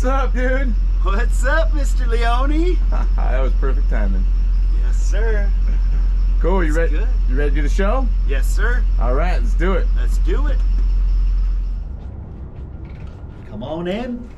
up, dude? What's up, Mr. Leone? That was perfect timing. Yes, sir. Cool, you ready? Good. You ready to do the show? Yes, sir. All right, let's do it. Let's do it. Come on in.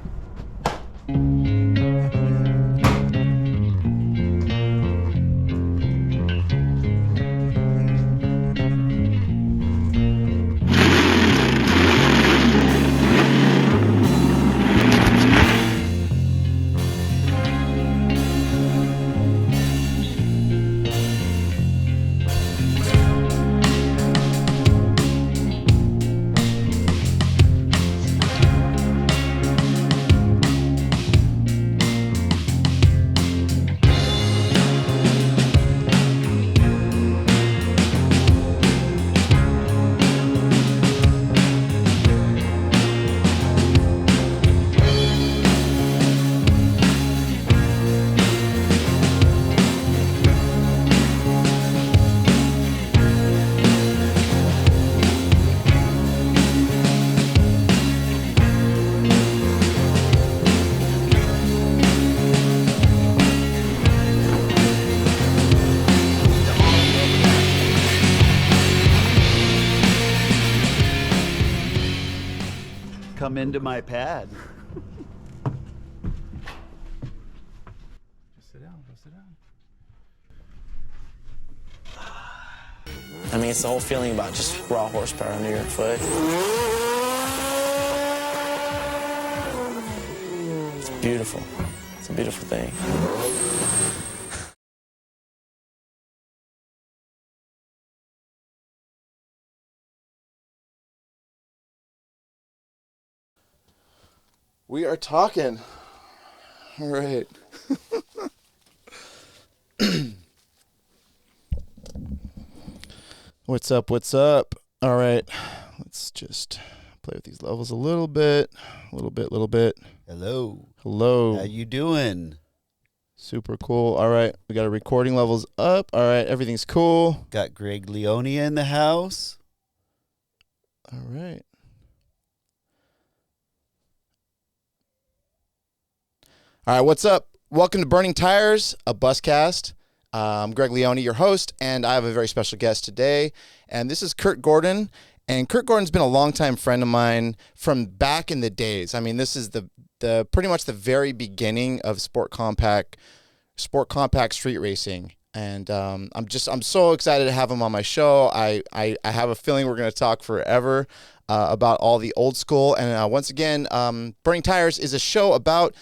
Come into my pad. Just sit down, go sit down. I mean, it's the whole feeling about just raw horsepower under your foot. It's beautiful. It's a beautiful thing. We are talking. All right. What's up? What's up? All right. Let's just play with these levels a little bit. Hello. Hello. How you doing? Super cool. All right. We got our recording levels up. All right. Everything's cool. Got Greg Leone in the house. All right. All right, what's up? Welcome to Burning Tires, a buscast. I'm Greg Leone, your host, and I have a very special guest today. And this is Kurt Gordon. And Kurt Gordon's been a longtime friend of mine from back in the days. I mean, this is the pretty much the very beginning of sport compact street racing. And I'm so excited to have him on my show. I have a feeling we're going to talk forever about all the old school. And once again, Burning Tires is a show about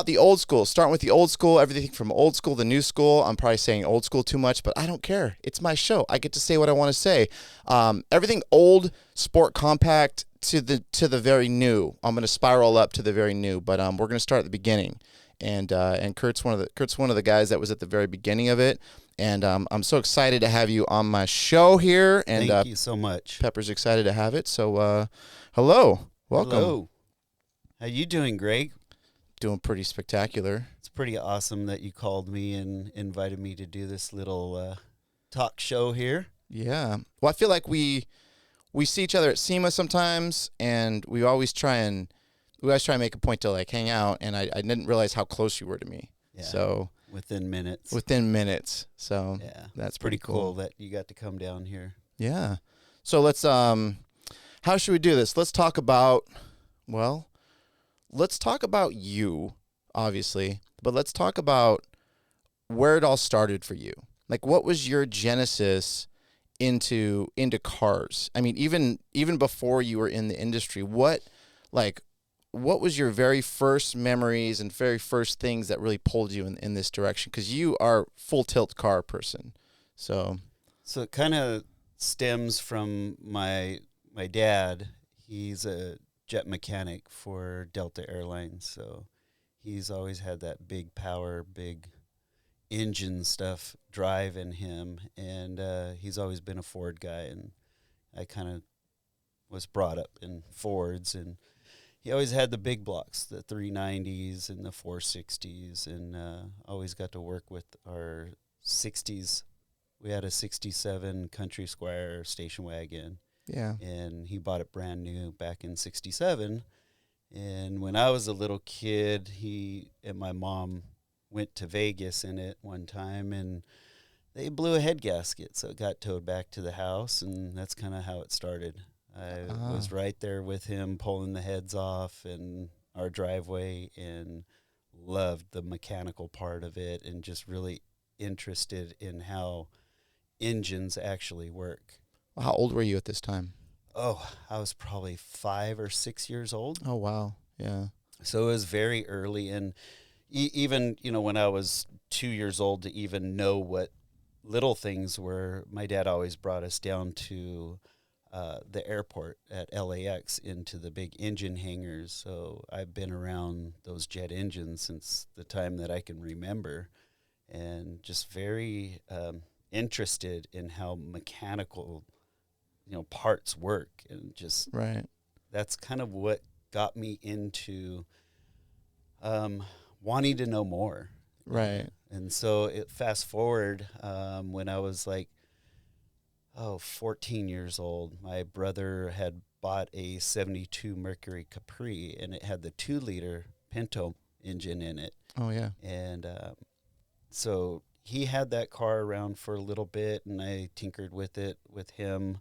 the old school, starting with the old school, everything from old school to new school. I'm probably saying old school too much, but I don't care. It's my show. I get to say what I want to say. Everything old, sport compact to the very new. I'm going to spiral up to the very new, but we're going to start at the beginning. And Kurt's one of the guys that was at the very beginning of it. And I'm so excited to have you on my show here. And Thank you so much. Pepper's excited to have it. So hello, welcome. Hello. How you doing, Greg? Doing pretty spectacular. It's pretty awesome that you called me and invited me to do this little talk show here. Yeah. Well, I feel like we see each other at SEMA sometimes, and we always try and make a point to like hang out. And I didn't realize how close you were to me. Yeah. So within minutes. So yeah, that's pretty cool that you got to come down here. Yeah. So let's how should we do this? Let's talk about you, obviously, but let's talk about where it all started for you. Like, what was your genesis into cars? I mean, even before you were in the industry, what was your very first memories and very first things that really pulled you in this direction? Because you are full tilt car person. So it kind of stems from my dad. He's a jet mechanic for Delta Airlines, so he's always had that big power, big engine stuff drive in him, and he's always been a Ford guy, and I kind of was brought up in Fords, and he always had the big blocks, the 390s and the 460s, and always got to work with our 60s. We had a 67 Country Squire station wagon. Yeah. And he bought it brand new back in 67. And when I was a little kid, he and my mom went to Vegas in it one time, and they blew a head gasket, so it got towed back to the house, and that's kind of how it started. I was right there with him pulling the heads off in our driveway, and loved the mechanical part of it, and just really interested in how engines actually work. How old were you at this time? Oh, I was probably 5 or 6 years old. Oh, wow. Yeah. So it was very early, and even, when I was 2 years old to even know what little things were, my dad always brought us down to the airport at LAX into the big engine hangars. So I've been around those jet engines since the time that I can remember, and just very interested in how mechanical parts work, and just that's kind of what got me into wanting to know more. Right. And so it fast forward when I was like 14 years old, my brother had bought a 72 Mercury Capri, and it had the 2-liter Pinto engine in it. Oh, yeah. And so he had that car around for a little bit, and I tinkered with it with him.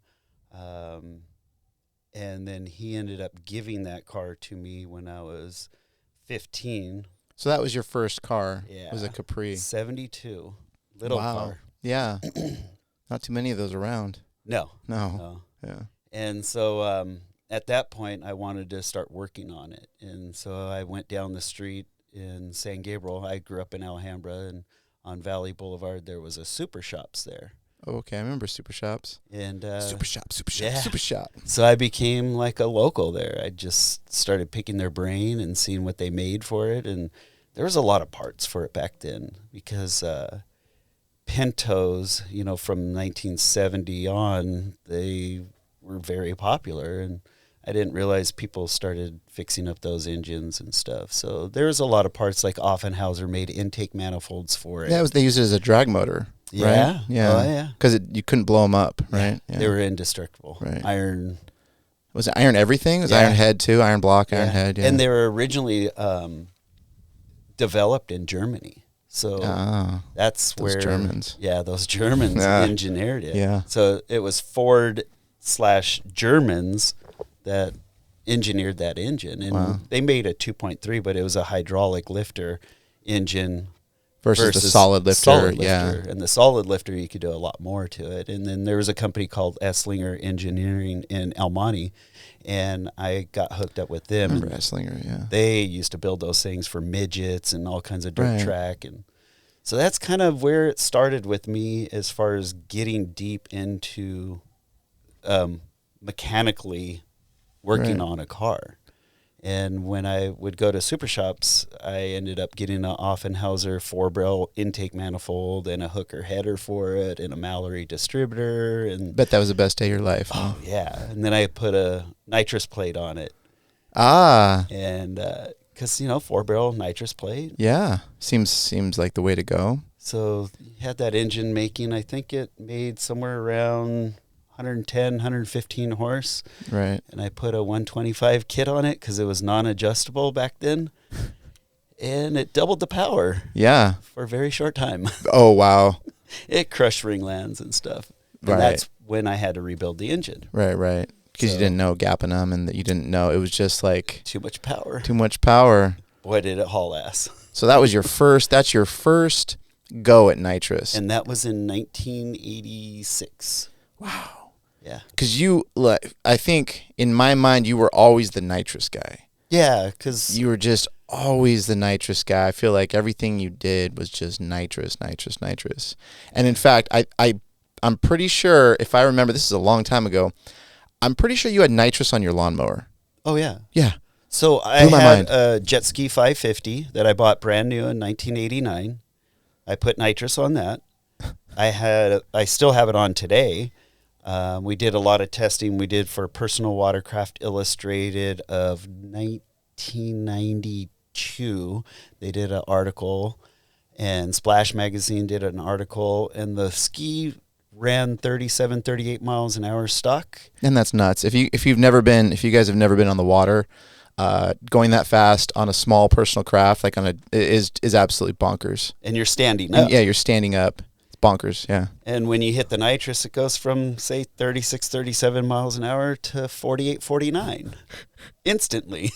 And then he ended up giving that car to me when I was 15. So that was your first car? Yeah. Was a Capri? 72. Little wow. car. Yeah. Not too many of those around. No. Yeah. And so at that point, I wanted to start working on it. And so I went down the street in San Gabriel. I grew up in Alhambra, and on Valley Boulevard, there was a Super Shops there. Oh, okay. I remember Super Shops. And Super Shop. Yeah. Super Shop. So I became like a local there. I just started picking their brain and seeing what they made for it. And there was a lot of parts for it back then, because Pintos, from 1970 on, they were very popular, and I didn't realize people started fixing up those engines and stuff. So there's a lot of parts, like Offenhauser made intake manifolds for it. Yeah, they used it as a drag motor. Yeah. Right? Yeah. Oh, yeah. Because you couldn't blow them up, right? Yeah. They were indestructible. Right. Iron. Was it iron everything? Was it iron head too? Iron block, iron head. Yeah. And they were originally developed in Germany. So that's those where Germans. Yeah, those Germans engineered it. Yeah. So it was Ford/Germans that engineered that engine, and they made a 2.3, but it was a hydraulic lifter engine versus the solid lifter. Yeah. And the solid lifter, you could do a lot more to it. And then there was a company called Esslinger Engineering in El Monte, and I got hooked up with them. I remember Esslinger, yeah. They used to build those things for midgets and all kinds of dirt track. And so that's kind of where it started with me as far as getting deep into mechanically working on a car. And when I would go to Super Shops, I ended up getting an Offenhauser 4-barrel intake manifold and a hooker header for it and a Mallory distributor. And bet that was the best day of your life. Huh? Oh, yeah. And then I put a nitrous plate on it. And because, 4-barrel nitrous plate. Yeah. Seems like the way to go. So you had that engine making, I think it made somewhere around 110, 115 horse. Right. And I put a 125 kit on it because it was non-adjustable back then. And it doubled the power. Yeah. For a very short time. Oh, wow. It crushed ringlands and stuff. And that's when I had to rebuild the engine. Right. Because you didn't know gapping them, and that you didn't know. It was just like... Too much power. Boy, did it haul ass. So that's your first go at nitrous. And that was in 1986. Wow. Yeah. Because I think in my mind, you were always the nitrous guy. Yeah, because... You were just always the nitrous guy. I feel like everything you did was just nitrous. And in fact, I'm pretty sure, if I remember, this is a long time ago, I'm pretty sure you had nitrous on your lawnmower. Oh, yeah. Yeah. So I had a Jet Ski 550 that I bought brand new in 1989. I put nitrous on that. I still have it on today. We did a lot of testing. We did for Personal Watercraft Illustrated of 1992. They did an article, and Splash Magazine did an article, and the ski ran 37, 38 miles an hour stock. And that's nuts. If you guys have never been on the water, going that fast on a small personal craft, like is absolutely bonkers. And you're standing up. And yeah, you're standing up. It's bonkers. Yeah. And when you hit the nitrous, it goes from, say, 36, 37 miles an hour to 48, 49 instantly.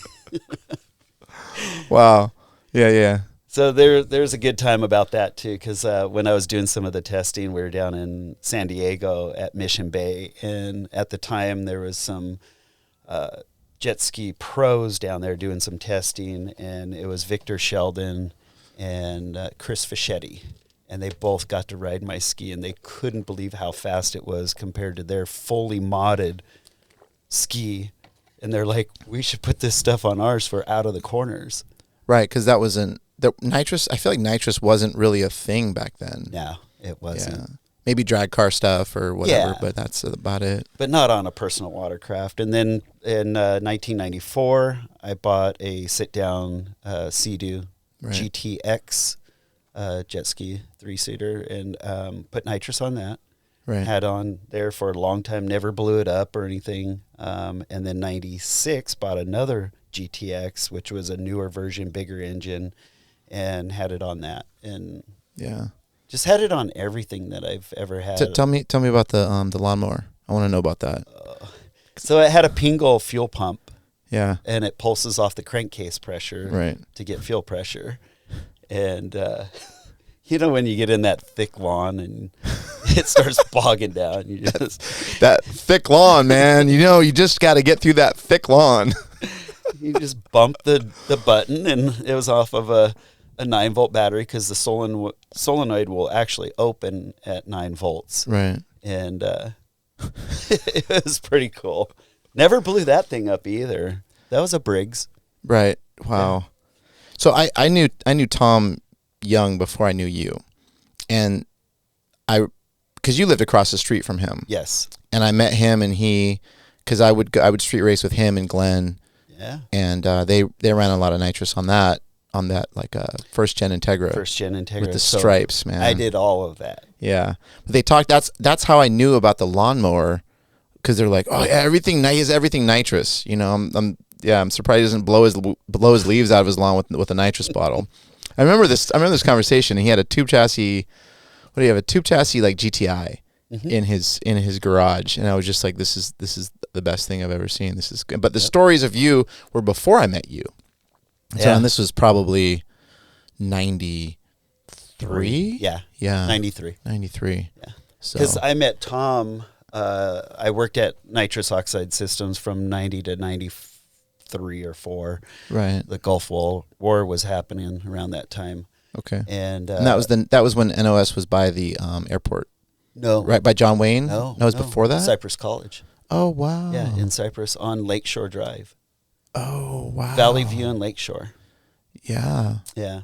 Wow. Yeah. So there's a good time about that, too, because when I was doing some of the testing, we were down in San Diego at Mission Bay. And at the time, there was some jet ski pros down there doing some testing. And it was Victor Sheldon and Chris Fischetti. And they both got to ride my ski, and they couldn't believe how fast it was compared to their fully modded ski. And they're like, we should put this stuff on ours for out of the corners. Right, because that wasn't the nitrous. I feel like nitrous wasn't really a thing back then. No, it wasn't. Yeah. Maybe drag car stuff or whatever, Yeah. but that's about it. But not on a personal watercraft. And then in 1994, I bought a sit-down Sea-Doo GTX jet ski 3-seater and put nitrous on that. Right. Had on there for a long time, never blew it up or anything. And then 96, bought another GTX, which was a newer version, bigger engine, and had it on that. And Yeah. just had it on everything that I've ever had. Tell me about the lawnmower. I want to know about that. So it had a Pingle fuel pump, Yeah. and it pulses off the crankcase pressure Right. to get fuel pressure. And you know when you get in that thick lawn and it starts bogging down, you just That thick lawn, man. You just got to get through that thick lawn. you just bump the button, and it was off of a 9-volt battery because the solenoid will actually open at 9 volts. Right. And it was pretty cool. Never blew that thing up either. That was a Briggs. Right. Wow. So I knew Tom Young before I knew you, and because you lived across the street from him. Yes. And I met him, and because I would street race with him and Glenn. Yeah. And they ran a lot of nitrous on that like first gen Integra. First gen Integra with the stripes, man. I did all of that. Yeah, but they talked. That's how I knew about the lawnmower, because they're like, oh yeah, he has everything nitrous. I'm surprised he doesn't blow his leaves out of his lawn with a nitrous bottle. I remember this conversation. He had a tube chassis. What do you have? A tube chassis like GTI in his garage, and I was just like, this is the best thing I've ever seen. This is good. But the stories of you were before I met you. So, and this was probably 93. Yeah. 93. 93. Yeah. Because I met Tom. I worked at Nitrous Oxide Systems from 90 to 93 or 4. Right. The Gulf War was happening around that time. Okay. And that was when NOS was by the airport. No. Right, by John Wayne? No. No, it was before that? Cypress College. Oh, wow. Yeah, in Cypress on Lakeshore Drive. Oh, wow. Valley View and Lakeshore. Yeah. Yeah.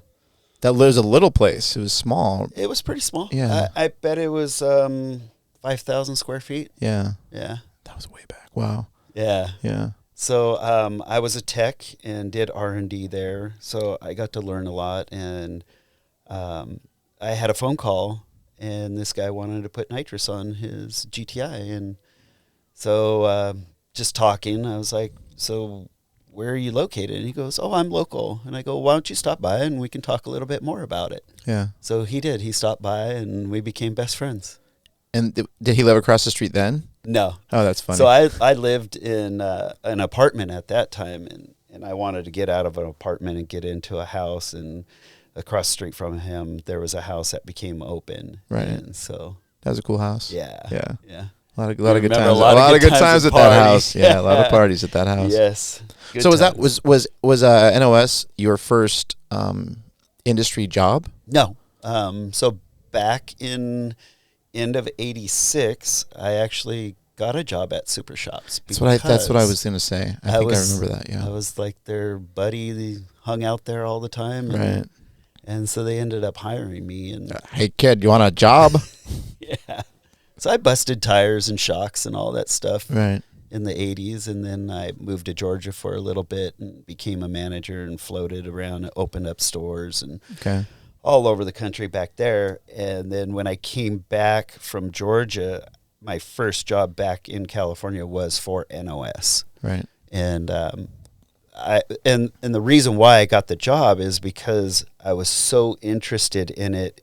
That was a little place. It was small. It was pretty small. Yeah. I bet it was 5,000 square feet. Yeah. Yeah. That was way back. Wow. Yeah. Yeah. So I was a tech and did R&D there. So I got to learn a lot. And I had a phone call, and this guy wanted to put nitrous on his GTI. And so just talking, I was like, so where are you located? And he goes, oh, I'm local. And I go, why don't you stop by and we can talk a little bit more about it. Yeah. So he did. He stopped by and we became best friends. And did he live across the street then? No. Oh, that's funny. So I lived in an apartment at that time, and I wanted to get out of an apartment and get into a house. And across the street from him, there was a house that became open. Right. And so that was a cool house. Yeah. Yeah. Yeah. A lot of good times. A lot of good times at at that parties. house. Yeah, a lot of parties at that house. Yes. Good So times. was NOS your first industry job? No. So back in end of '86, I actually got a job at Super Shops. That's what I was going to say. I remember that. Yeah. I was like their buddy. They hung out there all the time. Right. And so they ended up hiring me. And hey kid, you want a job? yeah. So I busted tires and shocks and all that stuff. Right. In the 80s, and then I moved to Georgia for a little bit and became a manager and floated around and opened up stores and all over the country back there. And then when I came back from Georgia, my first job back in California was for NOS. Right. And and the reason why I got the job is because I was so interested in it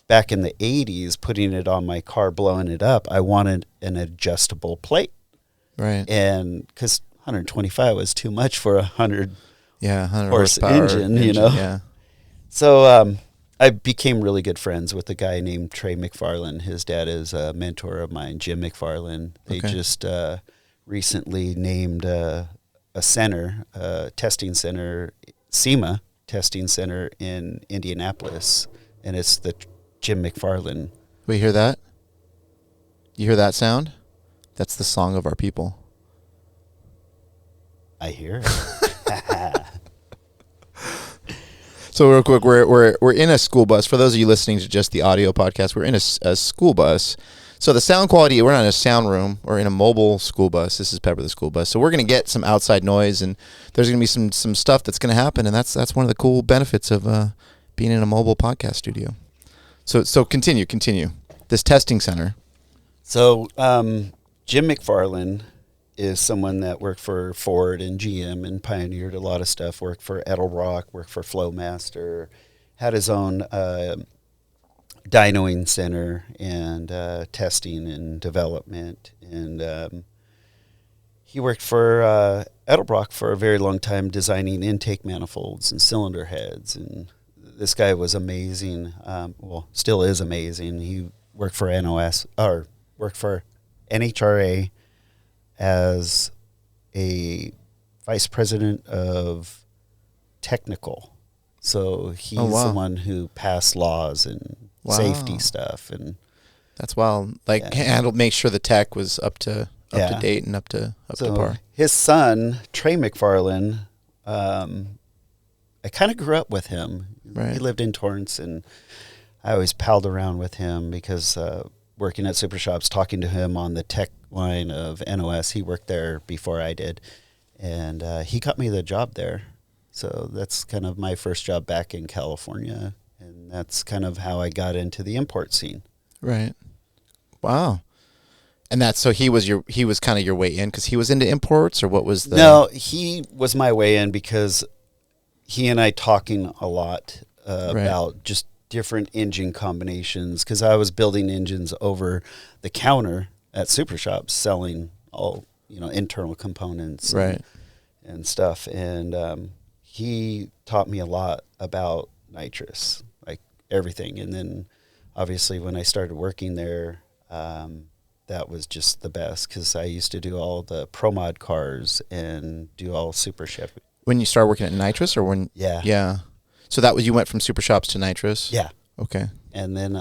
back in the 80s, putting it on my car, blowing it up. I wanted an adjustable plate. Right. And because 125 was too much for a 100 100 horse horsepower engine, you know? Yeah. So I became really good friends with a guy named Trey McFarland. His dad is a mentor of mine, Jim McFarland. They just recently named a center, testing center, SEMA testing center in Indianapolis, and it's the Jim McFarland. We hear that? You hear that sound? That's the song of our people. I hear it. So real quick, we're in a school bus. For those of you listening to just the audio podcast, we're in a school bus. So the sound quality, we're not in a sound room. We're in a mobile school bus. This is Pepper the school bus. So we're going to get some outside noise, and there's going to be some stuff that's going to happen, and that's one of the cool benefits of being in a mobile podcast studio. So continue. This testing center. So Jim McFarland is someone that worked for Ford and GM and pioneered a lot of stuff, worked for Edelbrock, worked for Flowmaster, had his own dynoing center and testing and development. And he worked for Edelbrock for a very long time, designing intake manifolds and cylinder heads. And this guy was amazing. Still is amazing. He worked for worked for NHRA as a vice president of technical. So he's the one who passed laws and safety stuff, and that's wild. Make sure the tech was up to date and up to par. His son Trey McFarland, I kind of grew up with him. Right. He lived in Torrance, and I always palled around with him because working at Super Shops, talking to him on the tech line of NOS. He worked there before I did, and he got me the job there. So that's kind of my first job back in California, and that's kind of how I got into the import scene. Right. Wow. And he was kind of your way in because he was into imports, or what was the? No, he was my way in because he and I talking a lot about just different engine combinations, because I was building engines over the counter at Super Shops, selling all internal components and stuff. And he taught me a lot about nitrous, like everything. And then obviously when I started working there, that was just the best, because I used to do all the Pro Mod cars and do all Super Chevy. When you started working at Nitrous, or when? Yeah. So that was, you went from Super Shops to Nitrous? Yeah. Okay. And then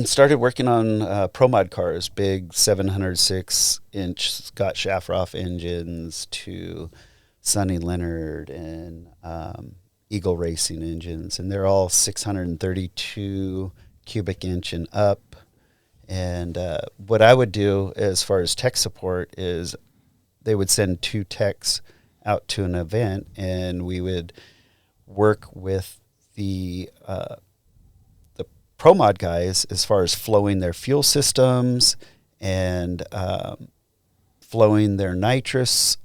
started working on Pro Mod cars, big 706-inch Scott Shafroff engines to Sonny Leonard and Eagle Racing engines. And they're all 632 cubic inch and up. And what I would do as far as tech support is they would send 2 techs out to an event, and we would work with the Pro Mod guys as far as flowing their fuel systems and flowing their nitrous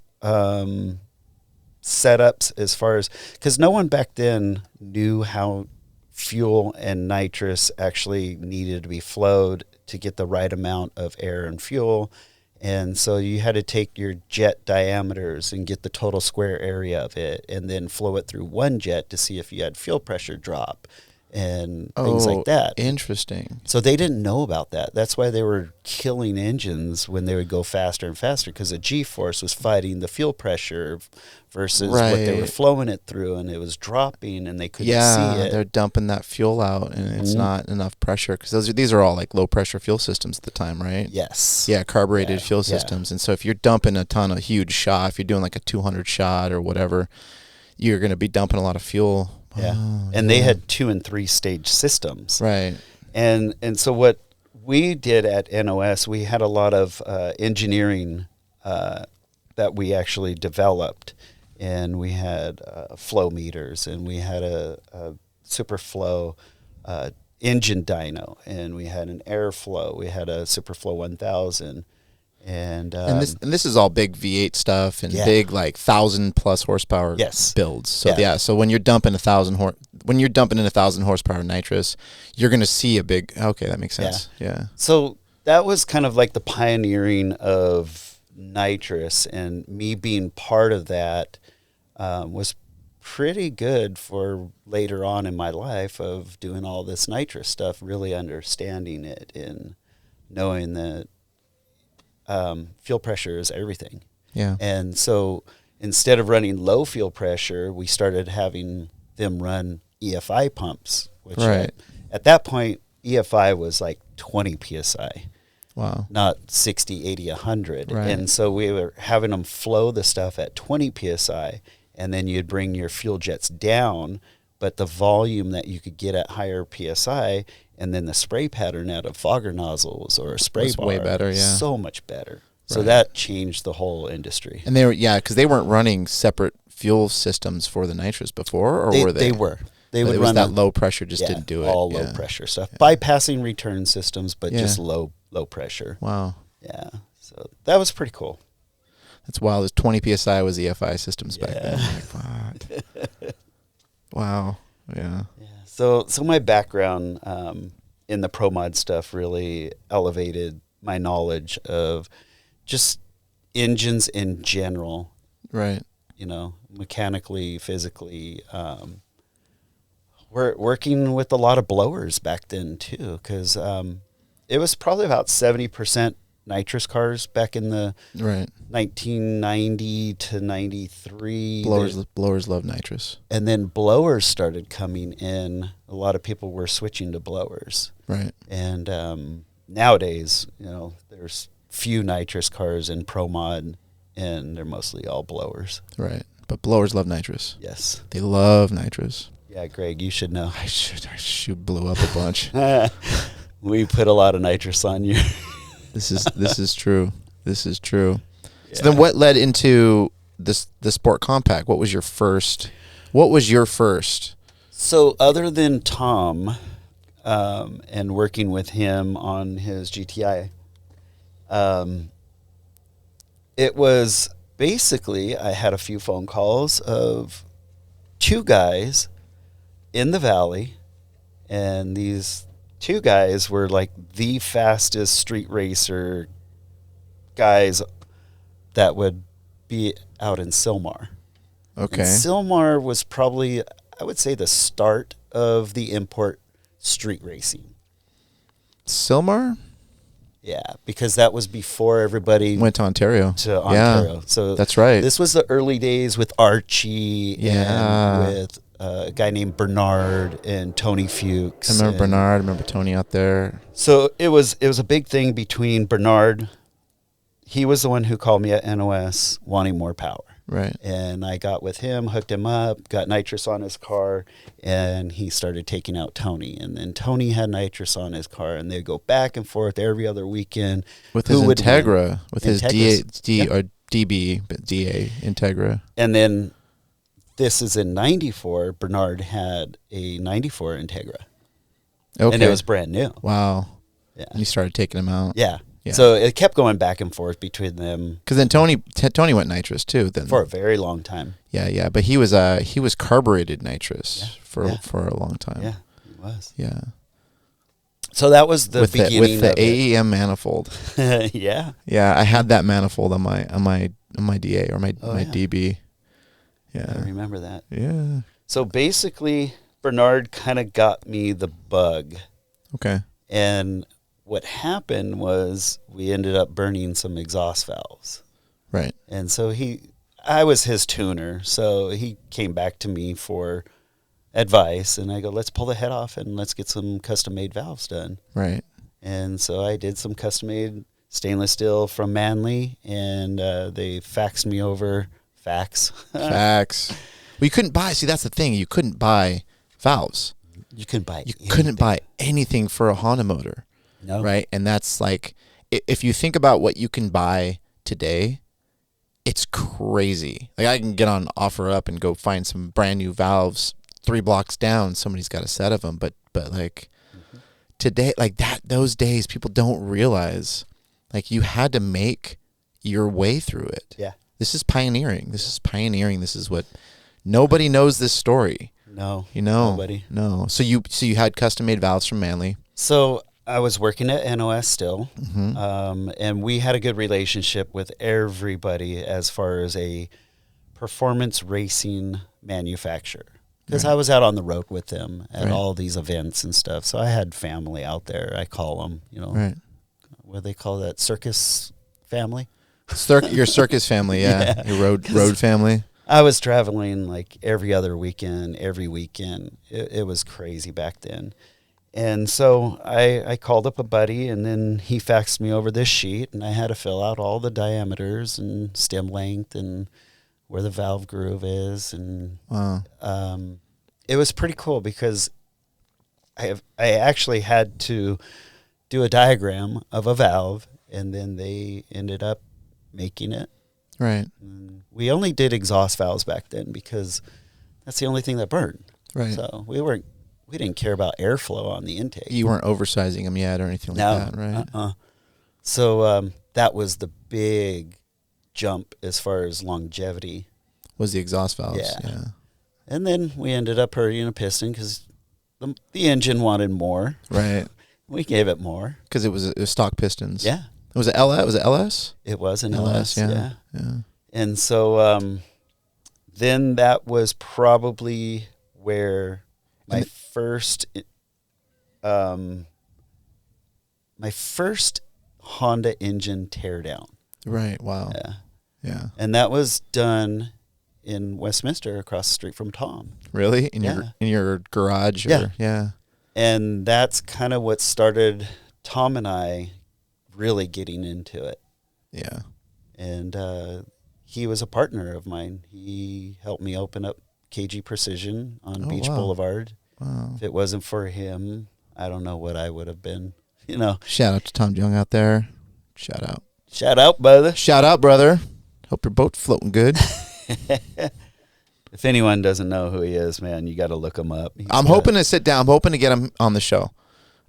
setups, as far as, because no one back then knew how fuel and nitrous actually needed to be flowed to get the right amount of air and fuel. And so you had to take your jet diameters and get the total square area of it, and then flow it through one jet to see if you had fuel pressure drop and things like that. Interesting. So they didn't know about that. That's why they were killing engines when they would go faster and faster, because the G-force was fighting the fuel pressure versus what they were flowing it through, and it was dropping and they couldn't see it. They're dumping that fuel out, and it's not enough pressure, because these are all like low pressure fuel systems at the time, right? Yes. Yeah, carbureted fuel systems. And so if you're dumping a ton of huge shot, if you're doing like a 200 shot or whatever, you're going to be dumping a lot of fuel. Yeah. And they had 2 and 3 stage systems. Right. And so what we did at NOS, we had a lot of engineering that we actually developed. And we had flow meters, and we had a Superflow engine dyno, and we had an airflow. We had a Superflow 1000. And this is all big V8 stuff and Yeah. big like 1,000+ horsepower Yes. builds. So Yeah. so when you're dumping when you're dumping in 1,000 horsepower nitrous, you're gonna see a big. Okay, that makes sense. Yeah. So that was kind of like the pioneering of nitrous, and me being part of that was pretty good for later on in my life of doing all this nitrous stuff, really understanding it and knowing that fuel pressure is everything. Yeah. And so instead of running low fuel pressure, we started having them run EFI pumps, which Right. at that point, EFI was like 20 PSI, Wow. not 60, 80, 100. Right. And so we were having them flow the stuff at 20 PSI, and then you'd bring your fuel jets down, but the volume that you could get at higher PSI, and then the spray pattern out of fogger nozzles or a spray Was bar, way better, yeah. so much better. So Right. that changed the whole industry. And because they weren't running separate fuel systems for the nitrous before, or were they? They were. They But would it was run that low pressure just yeah, didn't do it. all Yeah. low pressure stuff, bypassing return systems, but Yeah. just low pressure. Wow. Yeah, so that was pretty cool. That's wild. It was 20 PSI was EFI systems back Yeah. then. Fuck. Wow. Yeah. Yeah. So my background in the pro mod stuff really elevated my knowledge of just engines in general. Right. You know, mechanically, physically. We're working with a lot of blowers back then too, because it was probably about 70% nitrous cars back in the Right. 1990 to 93. Blowers love nitrous. And then blowers started coming in. A lot of people were switching to blowers. Right. And nowadays, you know, there's few nitrous cars in pro mod, and they're mostly all blowers. Right. But blowers love nitrous. Yes. They love nitrous. Yeah, Greg, you should know. I should blew up a bunch. We put a lot of nitrous on you. This is true. This is true. Yeah. So then what led into the Sport Compact? What was your first? So other than Tom and working with him on his GTI, it was basically I had a few phone calls of two guys in the valley, and these two guys were like the fastest street racer guys that would be out in Silmar. Okay. And Silmar was probably, I would say, the start of the import street racing. Silmar Yeah, because that was before everybody went to Ontario. Ontario. Yeah, So that's right. This was the early days with Archie Yeah. and with a guy named Bernard and Tony Fuchs. I remember and Bernard. I remember Tony out there. So it was a big thing between Bernard. He was the one who called me at NOS wanting more power. Right. And I got with him, hooked him up, got nitrous on his car, and he started taking out Tony. And then Tony had nitrous on his car, and they'd go back and forth every other weekend. With Who his would Integra, win? with his Integras. or DB, but DA Integra. And then this is in 94. Bernard had a 94 Integra. Okay. And it was brand new. Wow. Yeah. And you started taking him out. Yeah. Yeah. So it kept going back and forth between them Because then Tony went nitrous too. Then for a very long time. yeah, but he was carbureted nitrous Yeah. for a long time. Yeah, it was. Yeah. So that was the with beginning the of AEM manifold. it. Yeah. Yeah, I had that manifold on my DA or my Oh, yeah. DB. I Yeah. remember that. Yeah. So basically, Bernard kind of got me the bug. Okay. And what happened was we ended up burning some exhaust valves. Right. And so I was his tuner. So he came back to me for advice. And I go, let's pull the head off and let's get some custom made valves done. Right. And so I did some custom made stainless steel from Manly. And they faxed me over fax. Facts. Well, you couldn't buy. See, that's the thing. You couldn't buy valves. You couldn't buy You anything. couldn't buy anything for a Honda motor. No. Right. And that's like, if you think about what you can buy today, it's crazy. Like I can get on OfferUp and go find some brand new valves 3 blocks down. Somebody's got a set of them. But like today, like those days, people don't realize Like you had to make your way through it. Yeah. This is pioneering. This is what nobody knows this story. No. You know. Nobody. No. So you had custom made valves from Manly. So I was working at NOS still, Mm-hmm. and we had a good relationship with everybody as far as a performance racing manufacturer. Because I was out on the road with them at all these events and stuff. So I had family out there. I call them, Right. what do they call that? Circus family? Your circus family, yeah. Your road family. I was traveling like every other weekend, every weekend. It was crazy back then. And so I called up a buddy, and then he faxed me over this sheet, and I had to fill out all the diameters and stem length and where the valve groove is. And Wow. it was pretty cool because I actually had to do a diagram of a valve, and then they ended up making it. Right. And we only did exhaust valves back then because that's the only thing that burned. Right. So we didn't care about airflow on the intake. You weren't oversizing them yet or anything like that, right? So that was the big jump as far as longevity. Was the exhaust valves? Yeah. And then we ended up hurting a piston because the engine wanted more. Right. We gave it more. Because it was stock pistons. Yeah. Was it LS? Was it LS? It was an LS, yeah. And so then that was probably where my first Honda engine teardown. Right. Wow. Yeah. Yeah. And that was done in Westminster across the street from Tom. Really? In your garage? Or, yeah. And that's kind of what started Tom and I really getting into it. Yeah. And he was a partner of mine. He helped me open up KG Precision on Beach Boulevard. Wow. If it wasn't for him, I don't know what I would have been, Shout out to Tom Jung out there. Shout out. Shout out, brother. Shout out, brother. Hope your boat's floating good. If anyone doesn't know who he is, man, you got to look him up. I'm hoping to sit down. I'm hoping to get him on the show.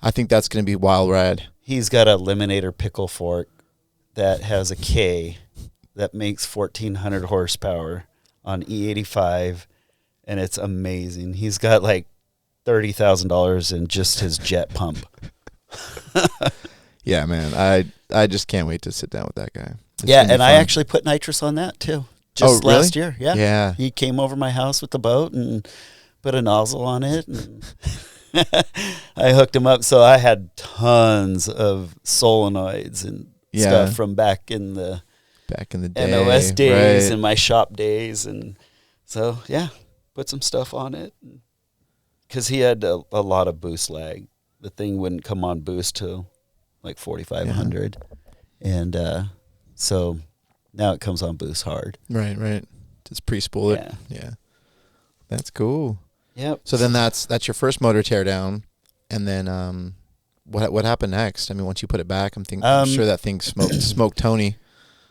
I think that's going to be a wild ride. He's got a Eliminator pickle fork that has a K that makes 1,400 horsepower on E85, and it's amazing. He's got like $30,000 in just his jet pump. Yeah, man. I just can't wait to sit down with that guy. And I actually put nitrous on that too. Just really? last year. Yeah. Yeah. He came over my house with the boat and put a nozzle on it. And I hooked him up. So I had tons of solenoids and stuff from back in the day. NOS days right. and my shop days. And so, put some stuff on it. Because he had a lot of boost lag. The thing wouldn't come on boost till like 4,500. And so now it comes on boost hard. Right. Just pre-spool it. Yeah. That's cool. Yep. So then that's your first motor teardown, and then what happened next? I mean, once you put it back, I'm sure that thing smoked Tony.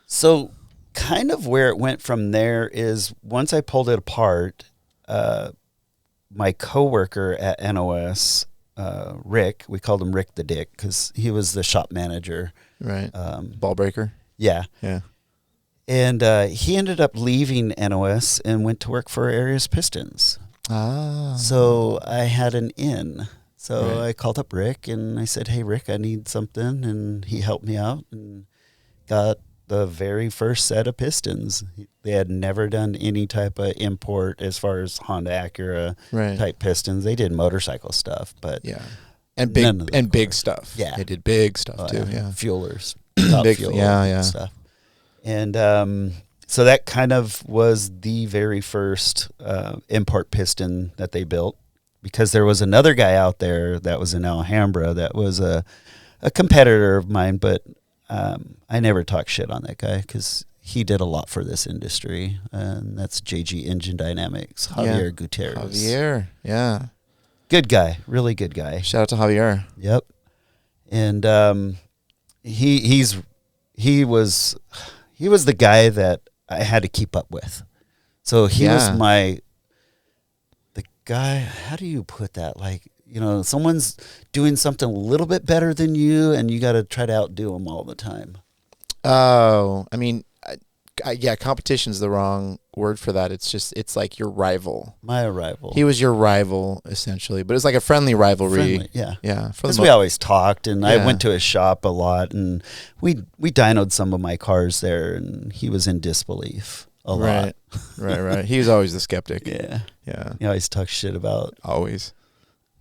So kind of where it went from there is once I pulled it apart, my coworker at NOS, Rick, we called him Rick the Dick because he was the shop manager. Right. Ball breaker. Yeah. Yeah. And he ended up leaving NOS and went to work for Arias Pistons. Ah. So I had an in. So I called up Rick and I said, "Hey, Rick, I need something." And he helped me out and got the very first set of pistons. They had never done any type of import as far as Honda Acura type pistons. They did motorcycle stuff, but and big stuff. Yeah, they did big stuff too. Yeah, fuelers, top big fuel, stuff. And so that kind of was the very first import piston that they built, because there was another guy out there that was in Alhambra that was a competitor of mine, but I never talked shit on that guy because he did a lot for this industry, and that's JG Engine Dynamics, Javier Gutierrez. Yeah. Good guy, really good guy. Shout out to Javier. Yep. And he was the guy that I had to keep up with. So he was the guy, how do you put that? Like, someone's doing something a little bit better than you, and you got to try to outdo them all the time. Oh, I mean, yeah, competition's the wrong word for that. It's like your rival. My rival. He was your rival, essentially, but it's like a friendly rivalry. Yeah. Yeah. Because we always talked, and I went to his shop a lot, and we dynoed some of my cars there, and he was in disbelief a lot. Right. He was always the skeptic. Yeah. Yeah. He always talks shit about. Always.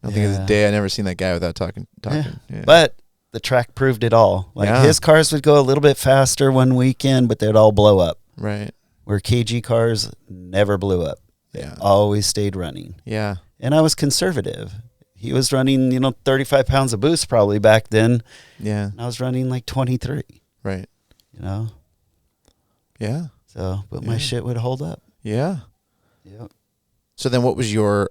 I don't think there's a day I never seen that guy without talking. Yeah. But the track proved it all. Like his cars would go a little bit faster one weekend, but they'd all blow up. Right. Where KG cars never blew up. They always stayed running. Yeah. And I was conservative. He was running, 35 pounds of boost probably back then. Yeah. And I was running like 23. Right. Yeah. So, but my shit would hold up. Yeah. Yep. So then what was your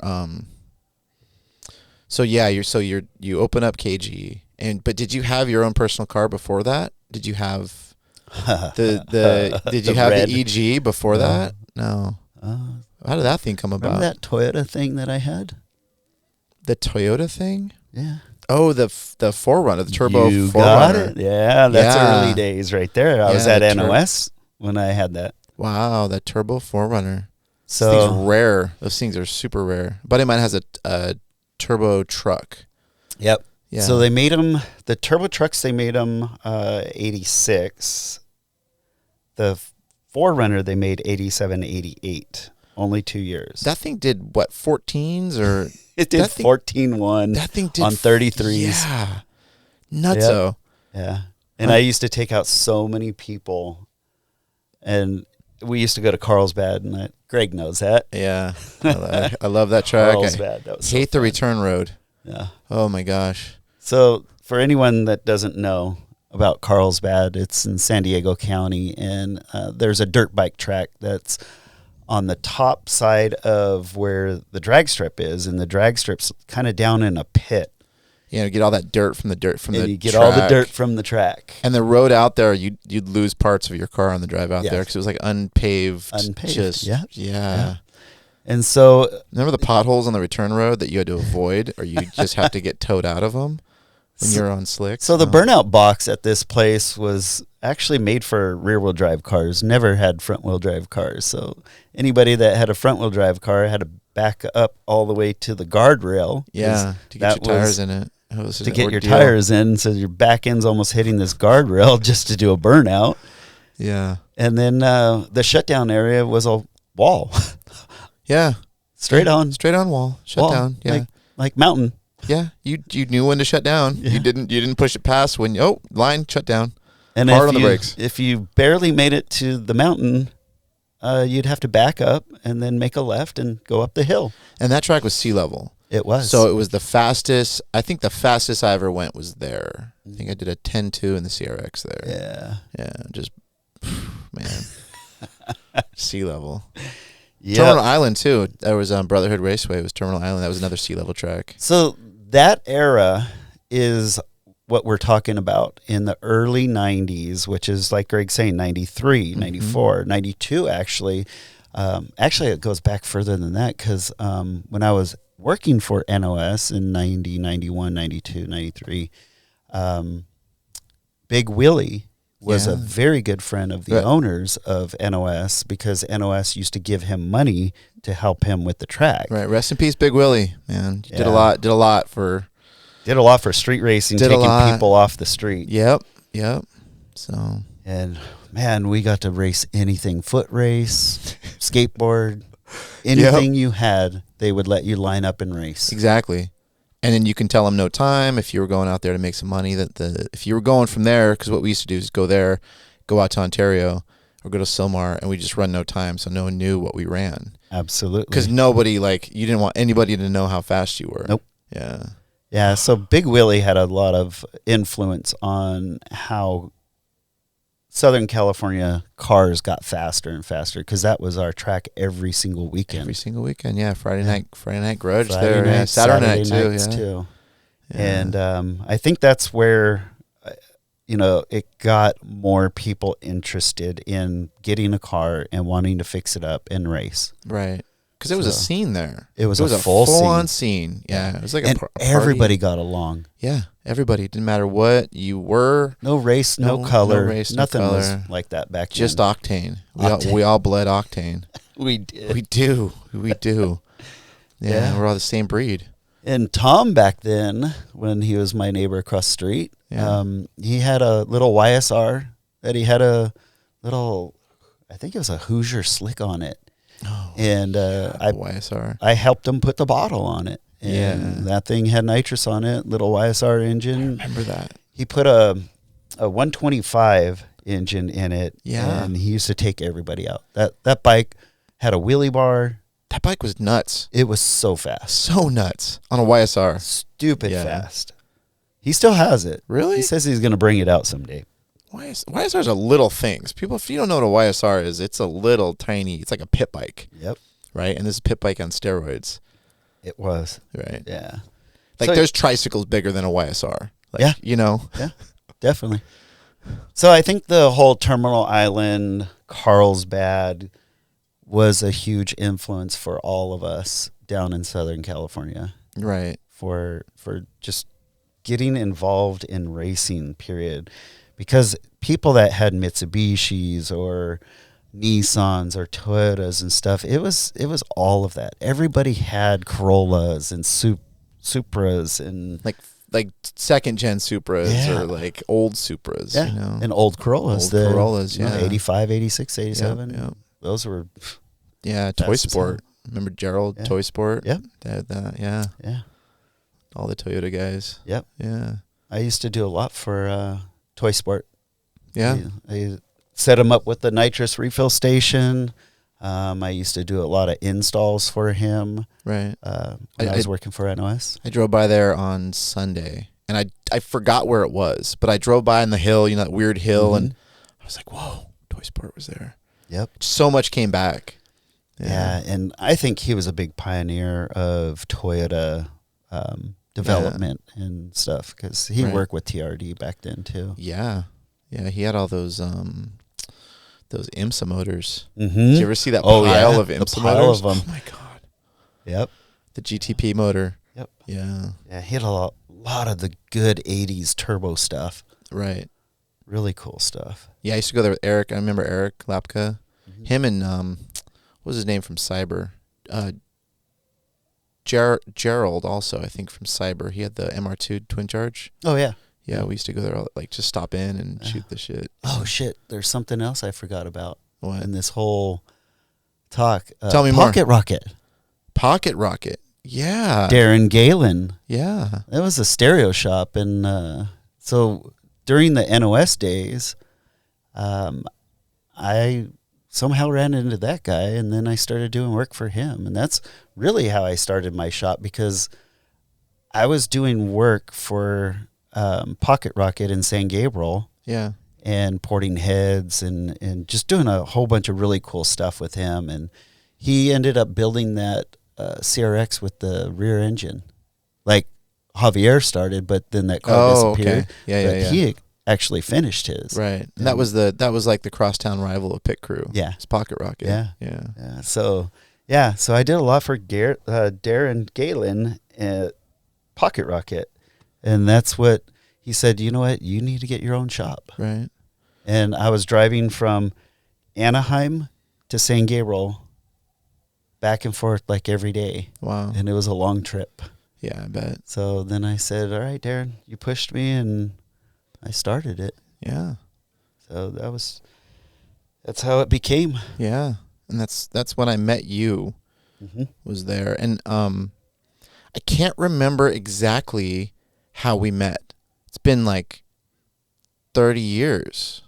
you open up KG but did you have your own personal car before that? Did you have the EG before that? No. How did that thing come about? Remember that Toyota thing that I had? The Toyota thing? Yeah. Oh, the 4Runner, the turbo 4Runner. You got it. Yeah, that's early days right there. I was at NOS when I had that. Wow, that turbo 4Runner. So these things rare. Those things are super rare. A buddy of mine has a turbo truck. Yep. Yeah. So they made them, the turbo trucks, they made them 86. The 4Runner, they made 87, 88. Only 2 years. That thing did, what, 14s? Or it did 14.1 that thing did on 33s. Yeah. Nutso. Yeah. And I used to take out so many people. And we used to go to Carlsbad, and Greg knows that. Yeah. I love that track. Carlsbad. That was hate the return road. Yeah. Oh, my gosh. So for anyone that doesn't know about Carlsbad, it's in San Diego County, and there's a dirt bike track that's on the top side of where the drag strip is, and the drag strip's kind of down in a pit. Get all that dirt from the you get all the dirt from the track. And the road out there, you'd lose parts of your car on the drive out there because it was like unpaved. Yeah. And so remember the potholes on the return road that you had to avoid, or you just have to get towed out of them when you're on slick? So the burnout box at this place was actually made for rear-wheel drive cars, never had front-wheel drive cars. So anybody that had a front-wheel drive car had to back up all the way to the guardrail. Yeah, to get your tires in it. To get your tires in, so your back end's almost hitting this guardrail just to do a burnout. Yeah. And then the shutdown area was a wall. Yeah. Straight on wall. Shut down. Yeah. Like mountain. Yeah. You knew when to shut down. Yeah. You didn't push it past when line shut down. And hard on the brakes. If you barely made it to the mountain, you'd have to back up and then make a left and go up the hill. And that track was sea level. It was. So it was the fastest. I think the fastest I ever went was there. I think I did a 10.2 in the CRX there. Yeah. Yeah. Just, man. Sea level. Yeah. Terminal Island, too. There was Brotherhood Raceway. It was Terminal Island. That was another sea level track. So that era is what we're talking about in the early 90s, which is, like Greg's saying, 93, 94, 92, actually. Actually, it goes back further than that because when I was working for NOS in 90, 91, 92, 93, Big Willie was a very good friend of the owners of NOS because NOS used to give him money to help him with the track. Right. Rest in peace, Big Willie, man. Did a lot for street racing, taking people off the street. Yep. So, and man, we got to race anything, foot race, skateboard, anything you had, they would let you line up and race. Exactly. And then you can tell them no time if you were going out there to make some money. If you were going from there, because what we used to do is go there, go out to Ontario, or go to Silmar, and we just run no time, so no one knew what we ran. Absolutely. Because nobody, you didn't want anybody to know how fast you were. Nope. Yeah. Yeah, so Big Willie had a lot of influence on how Southern California cars got faster and faster because that was our track every single weekend. Every single weekend, yeah. Friday night grudge Friday there. Night, Saturday night too. Yeah. And I think that's where, it got more people interested in getting a car and wanting to fix it up and race. Right. Because it was a scene there. It was a full scene. Yeah, it was like and a party. everybody got along. Yeah, everybody. Didn't matter what you were. No race, no color. No race, nothing no color. was like that back then. Just octane. We all bled octane. We did. We do. We do. Yeah, we're all the same breed. And Tom back then, when he was my neighbor across the street, he had a little YSR that he had a little, I think it was a Hoosier slick on it. Oh, and YSR. I helped him put the bottle on it. And that thing had nitrous on it, little YSR engine. I remember that. He put a 125 engine in it. Yeah. And he used to take everybody out. That bike had a wheelie bar. That bike was nuts. It was so fast. So nuts. On a YSR. Stupid fast. He still has it. Really? He says he's going to bring it out someday. YSRs are little things. People, if you don't know what a YSR is, it's a little tiny, it's like a pit bike. Yep. Right? And this is a pit bike on steroids. It was. Right. Yeah. Like there's tricycles bigger than a YSR. Like, yeah. You know? Yeah, definitely. So I think the whole Terminal Island, Carlsbad was a huge influence for all of us down in Southern California. Right. For just getting involved in racing, period. Because people that had Mitsubishis or Nissans or Toyotas and stuff, it was all of that. Everybody had Corollas and Supras and like second gen Supras or like old Supras, you know. And old Corollas. Old Corollas, 85, 86, 87. Yep. Those were Toy Sport. Remember Gerald Toy Sport? Yep. They had that, yeah. All the Toyota guys. Yep. Yeah. I used to do a lot for Toy Sport. Yeah. I set him up with the nitrous refill station. I used to do a lot of installs for him. Right. When I was working for NOS. I drove by there on Sunday, and I forgot where it was, but I drove by on the hill, you know, that weird hill, and I was like, whoa, Toy Sport was there. Yep. So much came back. Yeah, and I think he was a big pioneer of Toyota development and stuff, because he worked with TRD back then too. Yeah. Yeah, he had all those IMSA motors. Mm-hmm. Did you ever see that pile of IMSA motors? Oh my god. Yep. The GTP motor. Yep. Yeah. Yeah, he had a lot of the good 80s turbo stuff. Right. Really cool stuff. Yeah, I used to go there with Eric. I remember Eric Lapka. Mm-hmm. Him and what was his name from Cyber? Gerald also, I think, from Cyber. He had the MR2 twin charge. Oh yeah. Yeah, we used to go there, like, just stop in and shoot the shit. Oh, shit. There's something else I forgot about. What? In this whole talk. Tell me more. Pocket Rocket. Pocket Rocket. Yeah. Darren Galen. Yeah. That was a stereo shop. And so during the NOS days, I somehow ran into that guy, and then I started doing work for him. And that's really how I started my shop, because I was doing work for Pocket Rocket in San Gabriel. Yeah. And porting heads and just doing a whole bunch of really cool stuff with him. And he ended up building that CRX with the rear engine. Like Javier started, but then that car disappeared. Okay. Yeah. He actually finished his. Right. And that was like the crosstown rival of Pit Crew. Yeah. It's Pocket Rocket. Yeah. So I did a lot for Darren Galen at Pocket Rocket. And that's what he said, you know what, you need to get your own shop. Right. And I was driving from Anaheim to San Gabriel back and forth like every day. Wow. And it was a long trip. Yeah, I bet. So then I said, all right, Darren, you pushed me, and I started it. Yeah. So that's how it became. Yeah. And that's when I met you, was there. And I can't remember exactly how we met. It's been like 30 years.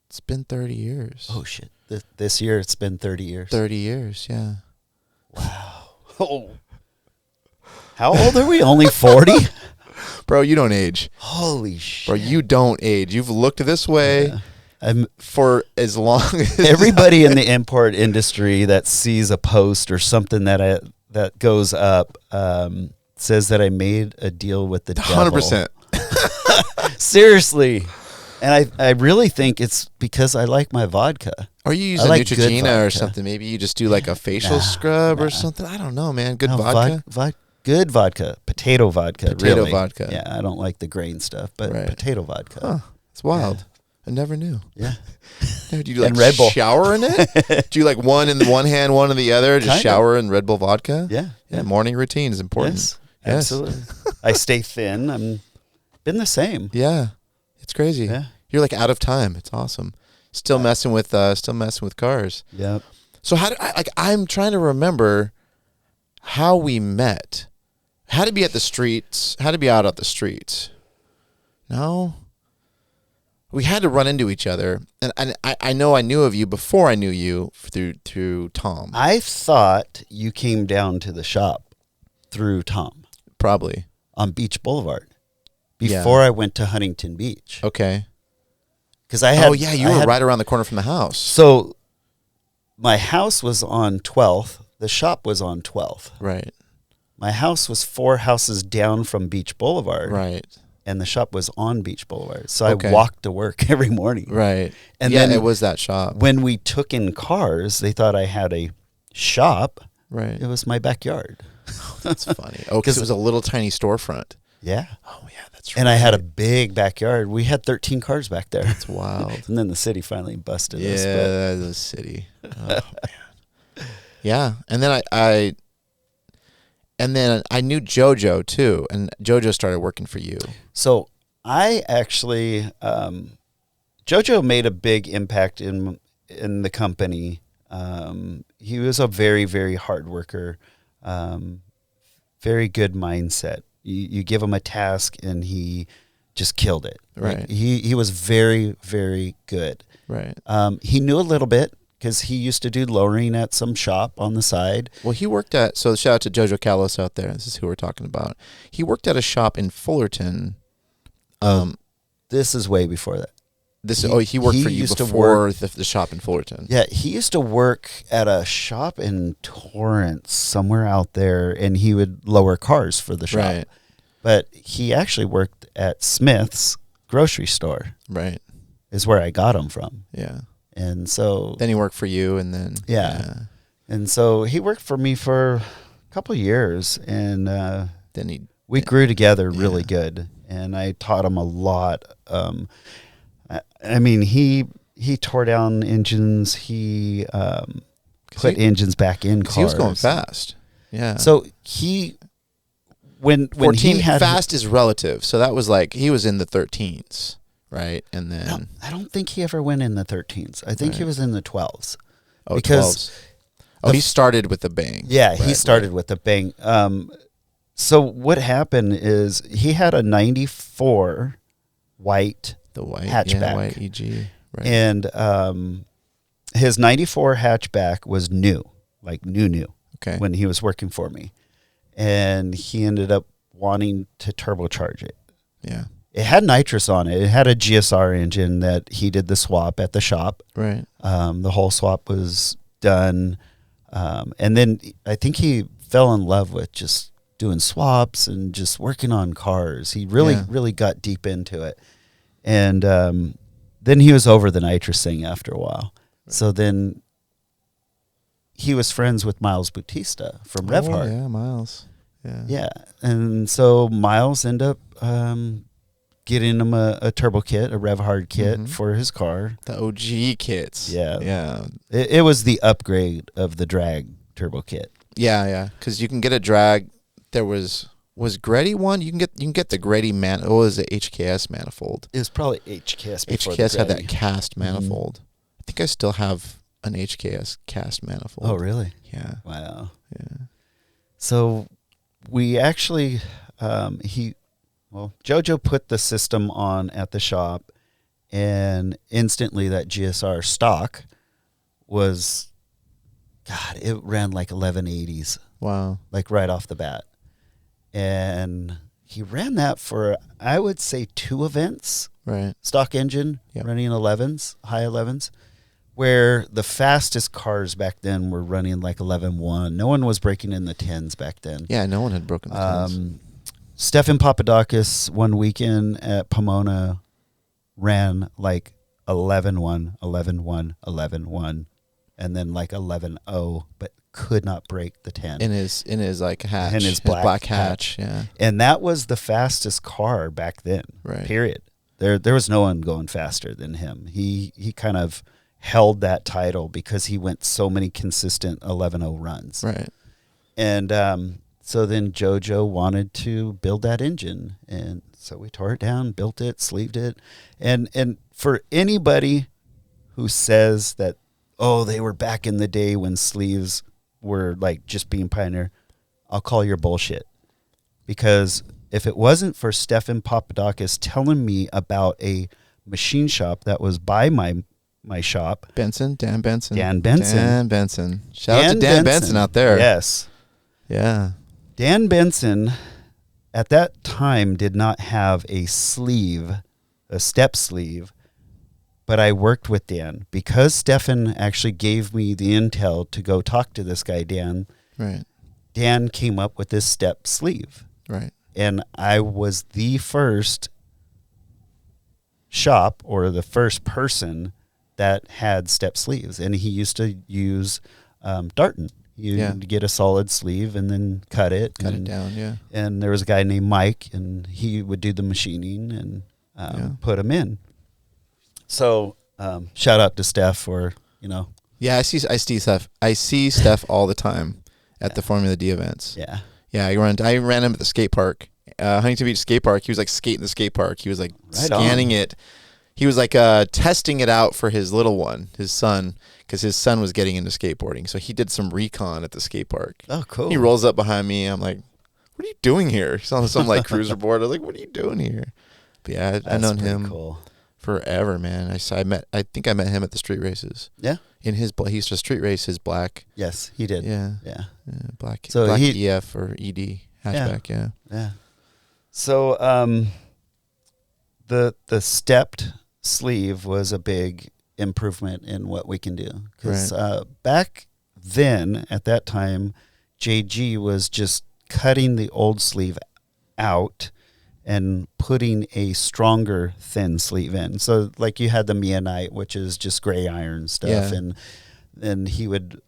It's been 30 years. Oh, shit. This year it's been 30 years. 30 years, yeah. Wow. Oh. How old are we? Only 40? Bro, you don't age. Holy shit. Bro, you don't age. You've looked this way for as long as... Everybody in the import industry that sees a post or something that goes up says that I made a deal with the devil. 100%. Seriously. And I really think it's because I like my vodka. Or you use I a like good Neutrogena or vodka. something. Maybe you just do like a facial scrub or something. I don't know, man. Good vodka. Good vodka. Potato vodka. Potato really. vodka. Yeah, I don't like the grain stuff, but potato vodka. Huh. It's wild. I never knew. Yeah. Do you like And Red Bull. shower in it? Do you like one in the one hand, one in the other? Just shower in Red Bull vodka? Yeah. Yeah. Morning routine is important. Yes. Absolutely. I stay thin. I'm been the same. Yeah. It's crazy. Yeah. You're like out of time. It's awesome. Still messing with cars. Yep. So how did I'm trying to remember how we met. How to be at the streets, how to be out at the streets. No. We had to run into each other, and I know I knew of you before I knew you through Tom. I thought you came down to the shop through Tom. Probably. On Beach Boulevard. Before I went to Huntington Beach. Okay. Because I had. Oh yeah, you were right around the corner from the house. So my house was on 12th. The shop was on 12th. Right. My house was 4 houses down from Beach Boulevard. Right. And the shop was on Beach Boulevard. So I walked to work every morning. Right. And then then it was that shop. When we took in cars, they thought I had a shop. Right. It was my backyard. That's funny. Oh, because it was a little tiny storefront. Yeah. Oh, yeah, that's right. And I had a big backyard. We had 13 cars back there. That's wild. And then the city finally busted us. Yeah, the city. Oh, man. Yeah. And then I knew JoJo too, and JoJo started working for you. So I actually, JoJo made a big impact in the company. He was a very, very hard worker, very good mindset. You give him a task and he just killed it. Right. Like he was very, very good. Right. He knew a little bit because he used to do lowering at some shop on the side. Well, he worked at, so shout out to JoJo Callis out there. This is who we're talking about. He worked at a shop in Fullerton. This is way before that. He worked for you before the shop in Fullerton. Yeah, he used to work at a shop in Torrance, somewhere out there, and he would lower cars for the shop. Right. But he actually worked at Smith's grocery store. Right. Is where I got him from. Yeah. And so then he worked for you, and then and so he worked for me for a couple of years, and then we grew together really good, and I taught him a lot. I mean, he tore down engines. He put engines back in cars. He was going fast. Yeah. So when 14 he had fast is relative. So that was like he was in the 13s, right? And then I don't think he ever went in the 13s. I think he was in the 12s. Oh, because 12s. He started with a bang. Yeah, he started with a bang. So what happened is he had a 94 white hatchback. White EG. Right. And his 94 hatchback was new, like new. Okay. When he was working for me. And he ended up wanting to turbocharge it. Yeah. It had nitrous on it. It had a GSR engine that he did the swap at the shop. Right. The whole swap was done. And then I think he fell in love with just doing swaps and just working on cars. He really got deep into it. And then he was over the nitrous thing after a while. Right. So then he was friends with Miles Bautista from Revhard. Yeah, Miles. Yeah. And so Miles ended up getting him a turbo kit, a Revhard kit for his car. The OG kits. Yeah. Yeah. It was the upgrade of the drag turbo kit. Yeah. Because you can get a drag. There was Greddy one? You can get the Greddy what was it, HKS manifold? It was probably HKS before HKS had that cast manifold. I think I still have an HKS cast manifold. Oh, really? Yeah. Wow. Yeah. So we actually, JoJo put the system on at the shop, and instantly that GSR stock was, God, it ran like 1180s. Wow. Like right off the bat. And he ran that for, I would say, 2 events. Right. Stock engine, running 11s, high 11s, where the fastest cars back then were running like 11.1. No one was breaking in the 10s back then. Yeah, no one had broken the 10s. Stefan Papadakis one weekend at Pomona ran like 11-1, 11-1, 11-1, and then like 11-0, but could not break the 10. In his like hatch. In his black hatch. Yeah. And that was the fastest car back then. Right. Period. There was no one going faster than him. He kind of held that title because he went so many consistent 11-0 runs. Right. And so then JoJo wanted to build that engine, and so we tore it down, built it, sleeved it, and for anybody who says that, oh, they were back in the day when sleeves were like just being pioneer, I'll call your bullshit. Because if it wasn't for Stefan Papadakis telling me about a machine shop that was by my shop. Dan Benson. Shout out to Dan Benson out there. Yes. Yeah. Dan Benson at that time did not have a step sleeve, but I worked with Dan because Stefan actually gave me the intel to go talk to this guy, Dan. Right. Dan came up with this step sleeve. Right. And I was the first shop or the first person that had step sleeves. And he used to use Darton. You'd get a solid sleeve and then cut it down, yeah. And there was a guy named Mike, and he would do the machining and put them in. So shout out to Steph for, Yeah, I see Steph all the time at the Formula D events. Yeah. Yeah, I ran him at the skate park. Huntington Beach skate park. He was like skating the skate park. He was like scanning it. He was like testing it out for his little one, his son, because his son was getting into skateboarding. So he did some recon at the skate park. Oh, cool. He rolls up behind me. I'm like, what are you doing here? He's on some like cruiser board. I was like, what are you doing here? But yeah, I've known him forever, man. I think I met him at the street races. Yeah. In his he used to street race his black. Yes, he did. Yeah. Black. So black EF or ED hatchback. Yeah. Yeah. So the stepped sleeve was a big improvement in what we can do, because back then at that time, JG was just cutting the old sleeve out and putting a stronger thin sleeve in. So like you had the Mianite, which is just gray iron stuff, and then he would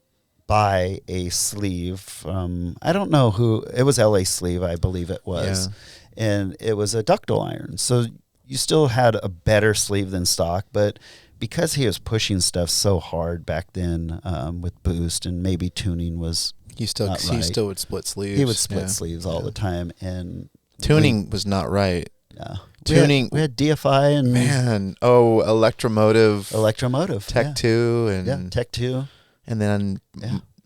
buy a sleeve from, I don't know who, it was LA Sleeve, I believe it was, and it was a ductile iron. So you still had a better sleeve than stock, but because he was pushing stuff so hard back then with boost and maybe tuning was he still would split sleeves. He would split sleeves all the time, and tuning was not right. Yeah. Tuning. We had DFI and Electromotive Tech 2 and Tech 2, and then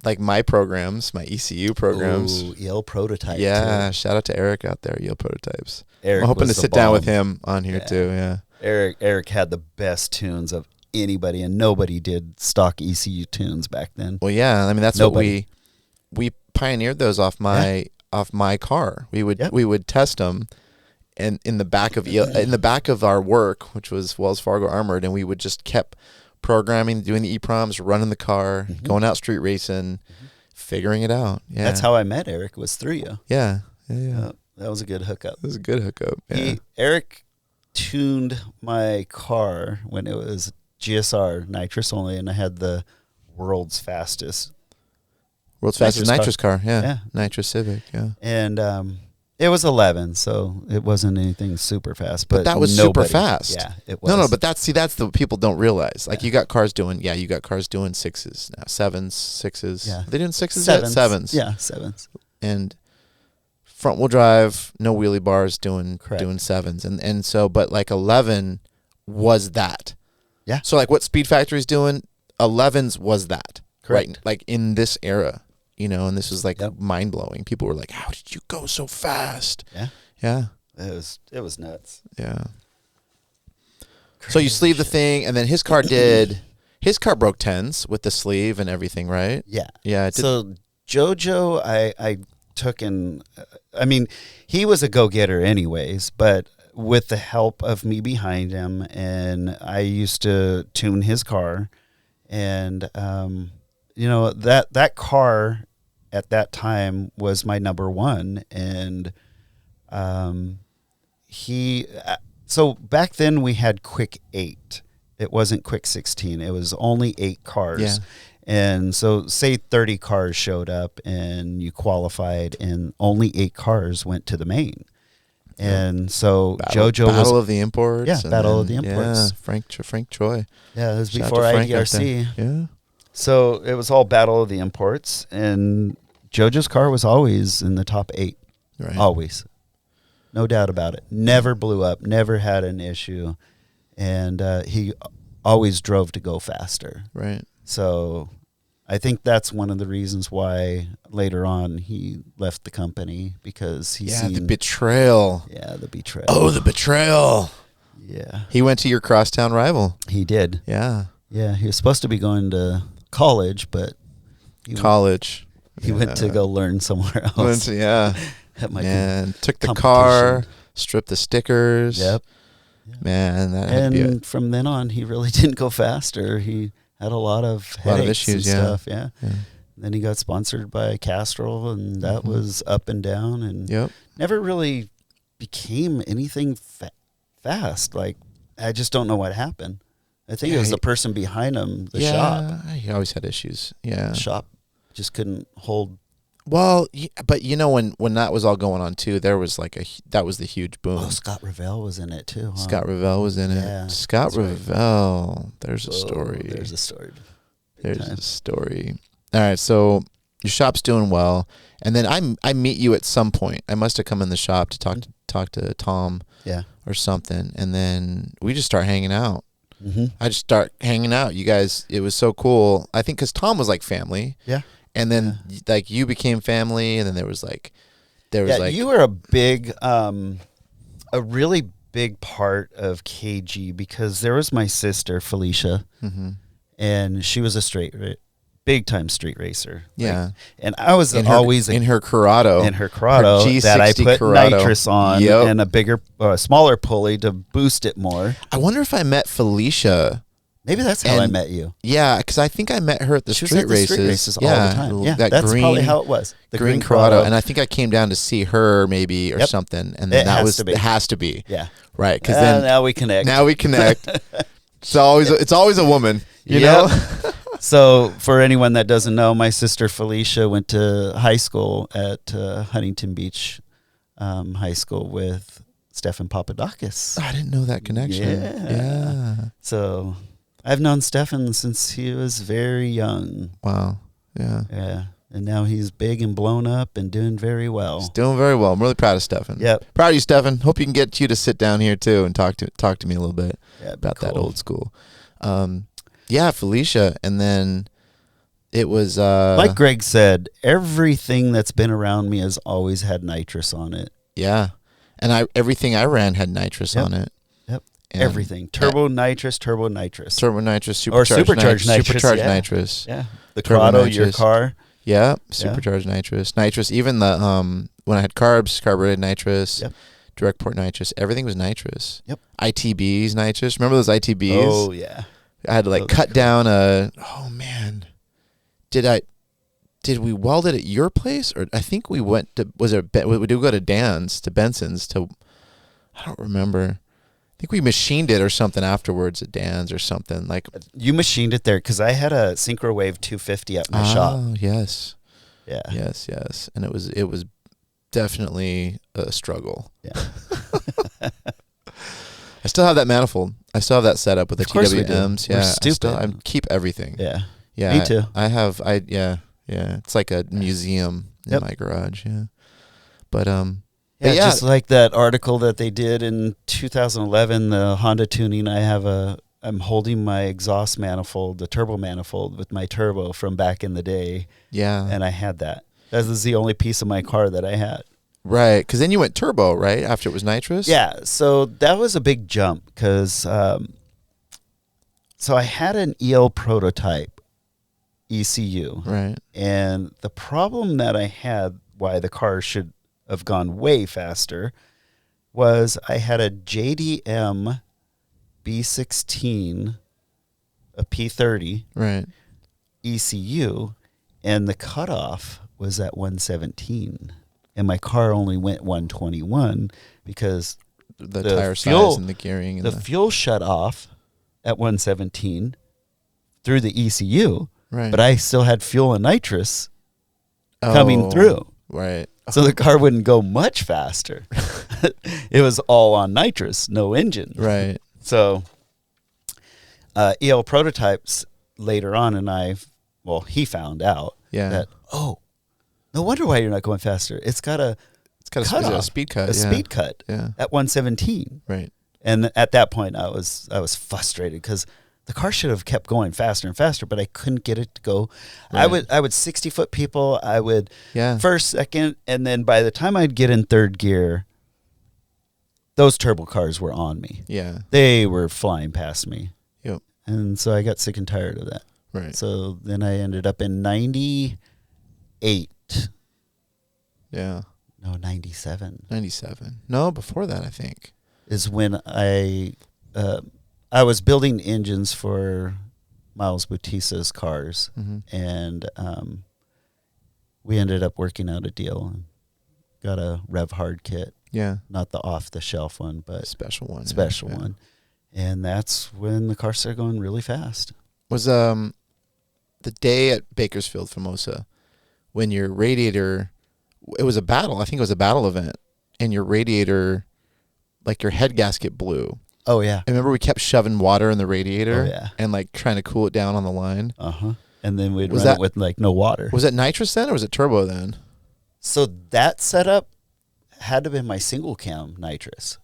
like my ECU programs. Ooh, EL Prototype. Yeah, too. Shout out to Eric out there, EL Prototypes. Eric, I'm hoping to sit down with him on here too. Yeah. Eric had the best tunes of anybody, and nobody did stock ECU tunes back then. Well, yeah, I mean that's what we pioneered those off my car. We would test them, and in the back of our work, which was Wells Fargo Armored, and we would just kept programming, doing the EPROMs, running the car, going out street racing, figuring it out. Yeah, that's how I met Eric, was through you. Yeah. That was a good hookup. It was a good hookup. Yeah. Eric tuned my car when it was GSR nitrous only, and I had the world's fastest nitrous car. Yeah. Nitrous Civic. Yeah. And it was 11, so it wasn't anything super fast. But that was super fast. Yeah, it was. No, but that's the people don't realize. Like you got cars doing sixes now, sevens, sixes. Yeah. Are they doing sixes yet? Sevens. Yeah, sevens. And front wheel drive, no wheelie bars, doing sevens, and so but like 11 was that. Yeah. So like what Speed Factory's doing, 11s was that. Correct. Right? Like in this era, and this was like mind blowing. People were like, "How did you go so fast?" Yeah. Yeah. It was nuts. Yeah. Crazy. So you sleeve the thing, and then his car broke 10s with the sleeve and everything, right? Yeah. Yeah. So JoJo, I took in. I mean, he was a go-getter anyways, but with the help of me behind him, and I used to tune his car, and that car at that time was my number one, and So back then we had quick 8. It wasn't quick 16. It was only 8 cars. Yeah. And so say 30 cars showed up and you qualified and only 8 cars went to the main. And so JoJo was Battle of the Imports. Yeah, Battle of the Imports. Yeah, Frank Troy. Yeah, it was Shout out before to Frank out IDRC. there. Yeah. So it was all Battle of the Imports, and JoJo's car was always in the top 8. Right. Always. No doubt about it. Never blew up, never had an issue. And he always drove to go faster. Right. So I think that's one of the reasons why later on he left the company, because he's seen the betrayal. Yeah, the betrayal. Oh, the betrayal. Yeah. He went to your crosstown rival. He did. Yeah. Yeah, he was supposed to be going to college, but he went to go learn somewhere else. At my took the car, stripped the stickers. Yep. Man, that had to be and from then on, he really didn't go faster. He had a lot of headaches issues, and stuff. Yeah. Then he got sponsored by Castrol, and that was up and down, and never really became anything fast. Like, I just don't know what happened. I think it was the person behind him, the shop. He always had issues. Yeah. The shop just couldn't hold. Well, but you know, when that was all going on too, there was that was the huge boom. Oh, Scott Revell was in it too. Huh? Scott Revell was in it. Yeah, Scott Revell. There's a story. There's a story. There's a story. All right, so your shop's doing well, and then I meet you at some point. I must have come in the shop to talk to Tom, or something, and then we just start hanging out. I just start hanging out. You guys, it was so cool. I think because Tom was like family. Yeah. And then like you became family, and then there was like you were a really big part of KG, because there was my sister Felicia, and she was a big time street racer. Yeah. And I was always in her Corrado. That I put nitrous on and a smaller pulley to boost it more. I wonder if I met Felicia. Maybe that's how I met you. Yeah, because I think I met her at the street races. All the time. Yeah, that's probably how it was. The green Corrado. And I think I came down to see her maybe or something. And then it has to be. Yeah. Right. Because then now we connect. It's always a woman. You know? So for anyone that doesn't know, my sister Felicia went to high school at Huntington Beach High School with Stefan Papadakis. I didn't know that connection. Yeah. So I've known Stefan since he was very young. Wow. Yeah. Yeah. And now he's big and blown up and doing very well. He's doing very well. I'm really proud of Stefan. Yep. Proud of you, Stefan. Hope you can get you to sit down here too and talk to me a little bit about that old school. Felicia. And then it was like Greg said, everything that's been around me has always had nitrous on it. Yeah. And everything I ran had nitrous on it. Yep. Everything. Turbo nitrous, supercharged nitrous. Yeah. The Corrado, your car. Yeah. Supercharged nitrous. Nitrous. Even the when I had carbureted nitrous. Yep. Direct port nitrous. Everything was nitrous. Yep. ITBs nitrous. Remember those ITBs? Oh yeah. I had to cut down oh man. Did we weld it at your place, or I think we went to? We do go to Dan's, to Benson's, to. I don't remember. I think we machined it or something afterwards at Dan's or something like. You machined it there because I had a Synchrowave 250 at my shop. Oh yes. Yeah. Yes, and it was definitely a struggle. Yeah. I still have that manifold. I still have that setup with the TWMs. Yeah. We're stupid. I keep everything. Yeah. Yeah. Me too. Yeah, it's like a museum in my garage. Yeah, but just like that article that they did in 2011, the Honda tuning. I'm holding my exhaust manifold, the turbo manifold, with my turbo from back in the day. Yeah, and I had that. That was the only piece of my car that I had. Right, because then you went turbo, right, after it was nitrous. Yeah, so that was a big jump because so I had an EL prototype. ECU. Right. And the problem that I had, why the car should have gone way faster, was I had a JDM B16, a P30 ECU, and the cutoff was at 117. And my car only went 121 because the tire size and the gearing. And the fuel shut off at 117 through the ECU, right. but I still had fuel and nitrous coming through. Right. So the car wouldn't go much faster. It was all on nitrous, no engine. Right. So EL Prototypes later on, and he found out that, no wonder why you're not going faster. It's got a speed cut. Speed cut at 117. Right. And at that point, I was frustrated because the car should have kept going faster and faster, but I couldn't get it to go. Right. I would 60-foot people. I would first, second, and then by the time I'd get in third gear, those turbo cars were on me. Yeah. They were flying past me. Yep. And so I got sick and tired of that. Right. So then I ended up in 98. Yeah. No, 97. 97. No, before that, I think. Is when I was building engines for Miles Bautista's cars, and we ended up working out a deal and got a Rev Hard kit. Yeah. Not the off-the-shelf one, but special one. Special one. And that's when the car started going really fast. Was the day at Bakersfield Famosa when your radiator, it was a battle. I think it was a battle event, and your radiator, like your head gasket blew. Oh, yeah. I remember we kept shoving water in the radiator and like trying to cool it down on the line. Uh-huh. And then we'd run it with like no water. Was it nitrous then or was it turbo then? So that setup had to have been my single cam nitrous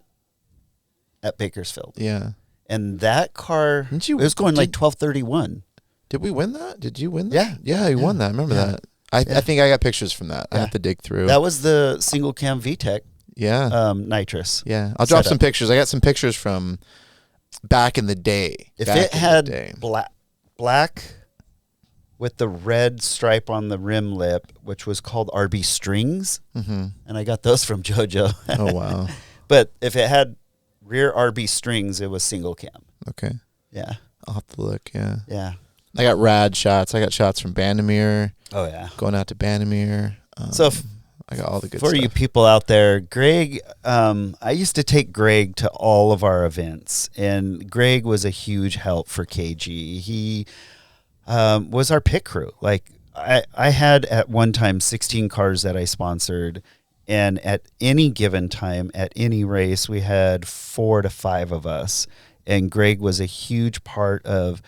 at Bakersfield. Yeah. And that car, it was going like 1231. Did we win that? Did you win that? Yeah. Yeah, you won that. I remember that. I think I got pictures from that. I have to dig through. That was the single cam VTEC. Yeah. Nitrous. Yeah. I'll drop some pictures. I got some pictures from back in the day. If it had black with the red stripe on the rim lip, which was called RB strings, and I got those from JoJo. Oh, wow. But if it had rear RB strings, it was single cam. Okay. Yeah. I'll have to look, yeah. Yeah. I got rad shots. I got shots from Bandamere. Oh, yeah. Going out to Bandamere. So I got all the good stuff. For you people out there, Greg, I used to take Greg to all of our events, and Greg was a huge help for KG. He was our pit crew. Like I had at one time 16 cars that I sponsored, and at any given time, at any race, we had 4 to 5 of us, and Greg was a huge part of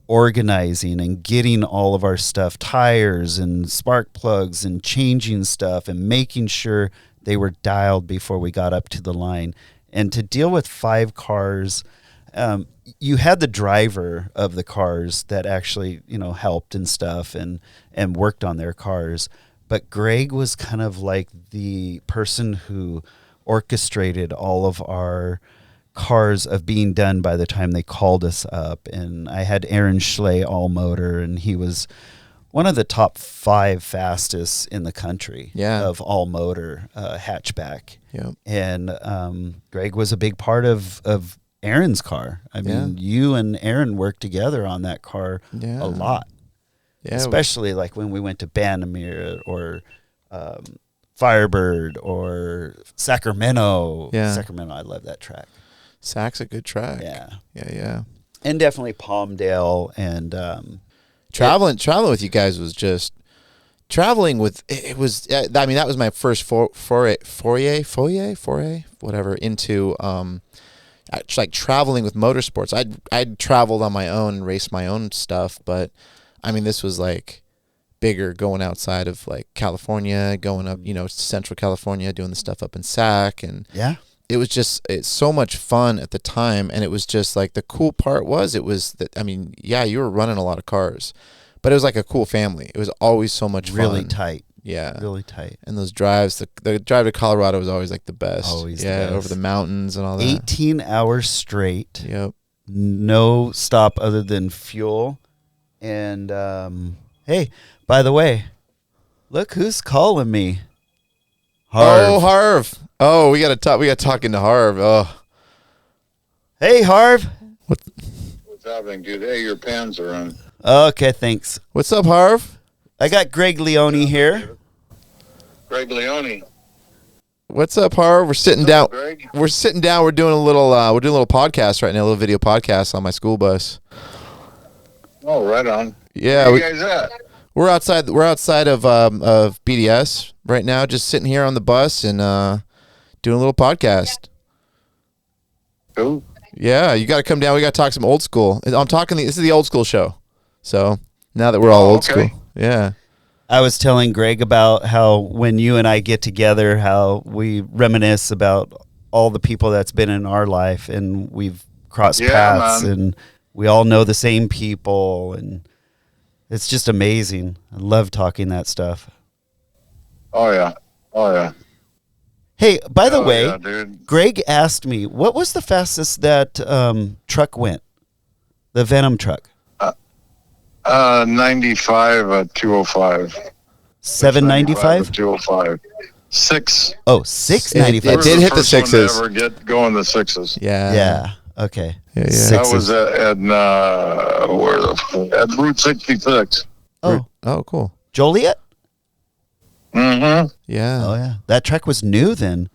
organizing and getting all of our stuff, tires and spark plugs and changing stuff and making sure they were dialed before we got up to the line. And to deal with 5 cars, you had the driver of the cars that actually, helped and stuff and worked on their cars. But Greg was kind of like the person who orchestrated all of our cars of being done by the time they called us up. And I had Aaron Schley all motor, and he was one of the top 5 fastest in the country of all motor hatchback. Yep. And Greg was a big part of Aaron's car. I mean, you and Aaron worked together on that car a lot. Yeah. Especially like when we went to Bandamere or Firebird or Sacramento. Yeah. Sacramento, I love that track. Sac's a good track. Yeah. Yeah. And definitely Palmdale and traveling with you guys was just traveling with it was. I mean, that was my first foray, whatever, into like traveling with motorsports. I'd traveled on my own and raced my own stuff, but I mean, this was like bigger, going outside of like California, going up, Central California, doing the stuff up in Sac, and it's so much fun at the time. And it was just like the cool part was you were running a lot of cars, but it was like a cool family. It was always so much fun. Really tight. Yeah. Really tight. And those drives, the drive to Colorado was always like the best. Always the best. Over the mountains and all that. 18 hours straight. Yep. No stop other than fuel. And hey, by the way, look who's calling me. Harv. Oh, Harv. Oh, we got to talk into Harv. Oh. Hey, Harv. What's happening, dude? Hey, your pants are on. Okay, thanks. What's up, Harv? I got Greg Leone here. Greg Leone. What's up, Harv? We're sitting down. Greg? We're sitting down. We're doing a little podcast right now, a little video podcast on my school bus. Oh, right on. Yeah, Where you guys at? we're outside. We're outside of BDS right now, just sitting here on the bus and doing a little podcast. Cool. Yeah, you got to come down. We got to talk some old school. I'm talking. This is the old school show. So now that we're all old okay. school, yeah. I was telling Greg about how when you and I get together, how we reminisce about all the people that's been in our life, and we've crossed paths, man. and we all know the same people, and it's just amazing. I love talking that stuff. Oh yeah. Hey, by the Oh, way, yeah, dude. Greg asked me, what was the fastest that truck went? The Venom truck? 95 at 205. 795? 205. 6. Oh, 695. It did hit the sixes. One to ever get going the sixes. Yeah. Yeah. Okay. Yeah. That was at Route 66. Oh, Oh, cool. Joliet? Mm-hmm. Yeah. Oh, yeah. That truck was new then.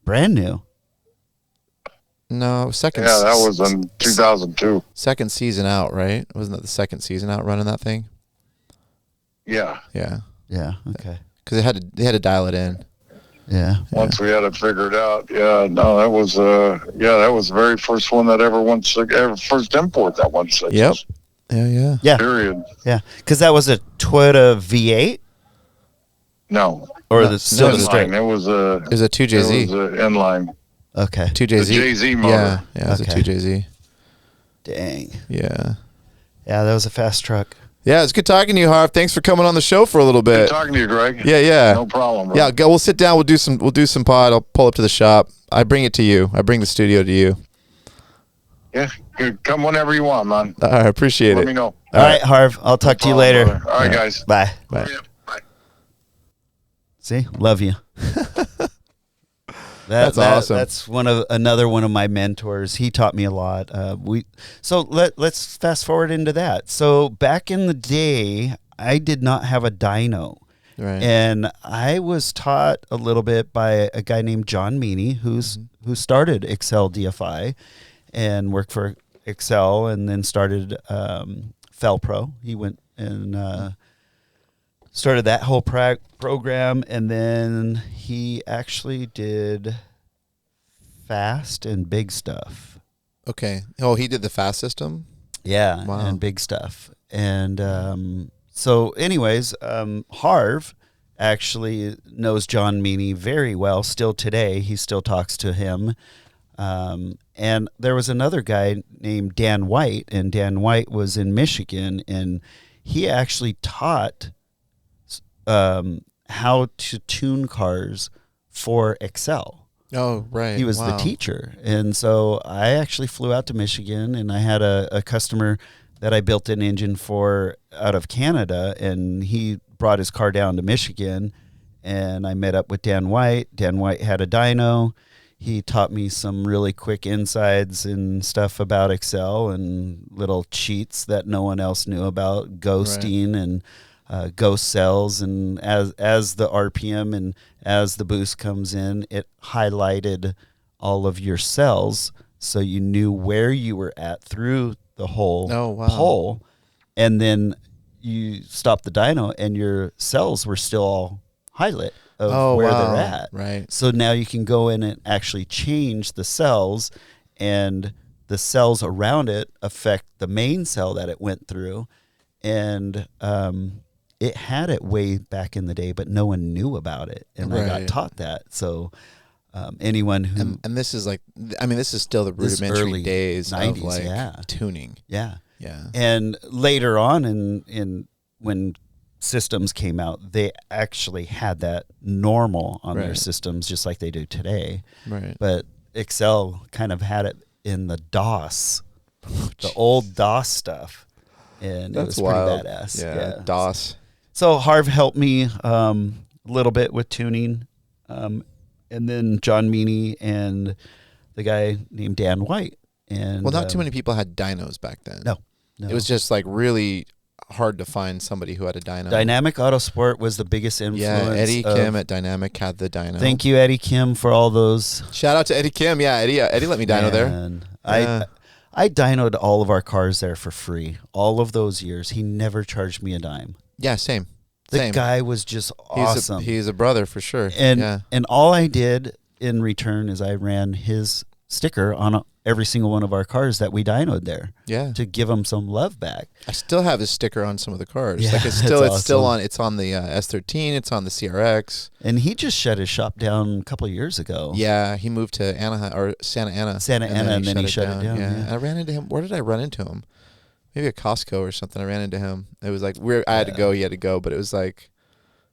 Brand new. No, second. Yeah, that was in 2002. Second season out, right? Wasn't that the second season out running that thing? Yeah. Yeah. Yeah. Okay. Because they had to dial it in. Yeah. Once we had it figured out, that was the very first one that ever went first import that went six. Yep. Yeah. Yeah. Period. Yeah. Because that was a Toyota V8 No. or No, the no, still it was straight. It was a It was a 2JZ. It was an inline. Okay. 2JZ. The JZ motor. Yeah. It was Okay. a 2JZ. Dang. Yeah. Yeah, that was a fast truck. Yeah, it's good talking to you, Harv. Thanks for coming on the show for a little Good bit. talking to you, Greg. Yeah. No problem. Bro. Yeah, we'll sit down. We'll do some pod. I'll pull up to the shop. I bring it to you. I bring the studio to you. Yeah. Good. Come whenever you want, man. All right, appreciate Let it. me know. All right, Harv. I'll talk to you Problem, later. brother. All right, guys. Bye. Bye. Yeah, bye. See, love you. That's awesome. That's another one of my mentors. He taught me a lot. Let's fast forward into that. So back in the day, I did not have a dyno. Right. And I was taught a little bit by a guy named John Meany, who started Excel DFI and worked for Excel, and then started Felpro. He went and started that whole program, and then he actually did fast and big stuff. Okay. Oh, he did the fast system? Yeah, Wow. and big stuff. And so anyways, Harv actually knows John Meany very well still today. He still talks to him. And there was another guy named Dan White, and Dan White was in Michigan, and he actually taught how to tune cars for Excel. Oh, right. He was the Wow. teacher. And so I actually flew out to Michigan, and I had a customer that I built an engine for out of Canada, and he brought his car down to Michigan, and I met up with Dan White. Dan White had a dyno. He taught me some really quick insides and stuff about Excel and little cheats that no one else knew about, ghosting and ghost cells. And as the RPM and as the boost comes in, it highlighted all of your cells so you knew where you were at through the whole pole. And then you stop the dyno and your cells were still all highlight of where they're at. Right. So now you can go in and actually change the cells, and the cells around it affect the main cell that it went through. And it had it way back in the day, but no one knew about it. And I got taught that. So anyone who... And this is this is still the rudimentary early days 90s, of tuning. Yeah. Yeah. And later on in when systems came out, they actually had that normal on their systems just like they do today. Right. But Excel kind of had it in the DOS, the old DOS stuff. And That's it was wild. pretty badass. Yeah. DOS. So Harv helped me a little bit with tuning. And then John Meany and the guy named Dan White. And Well, not too many people had dynos back then. No. It was just like really hard to find somebody who had a dyno. Dynamic Autosport was the biggest influence. Yeah, Eddie Kim at Dynamic had the dyno. Thank you, Eddie Kim, for all those. Shout out to Eddie Kim. Yeah, Eddie let me dyno there. Yeah. I dynoed all of our cars there for free. All of those years, he never charged me a dime. Yeah, same. The guy was just awesome. He's a brother for sure. And all I did in return is I ran his sticker on every single one of our cars that we dynoed there. Yeah. To give him some love back. I still have his sticker on some of the cars. Yeah, like it's still on. It's on the S13. It's on the CRX. And he just shut his shop down a couple of years ago. Yeah, he moved to Anaheim or Santa Ana. And then he shut it down. Yeah. I ran into him. Where did I run into him? Maybe at Costco or something. I ran into him. It was like I had to go. He had to go. But it was like.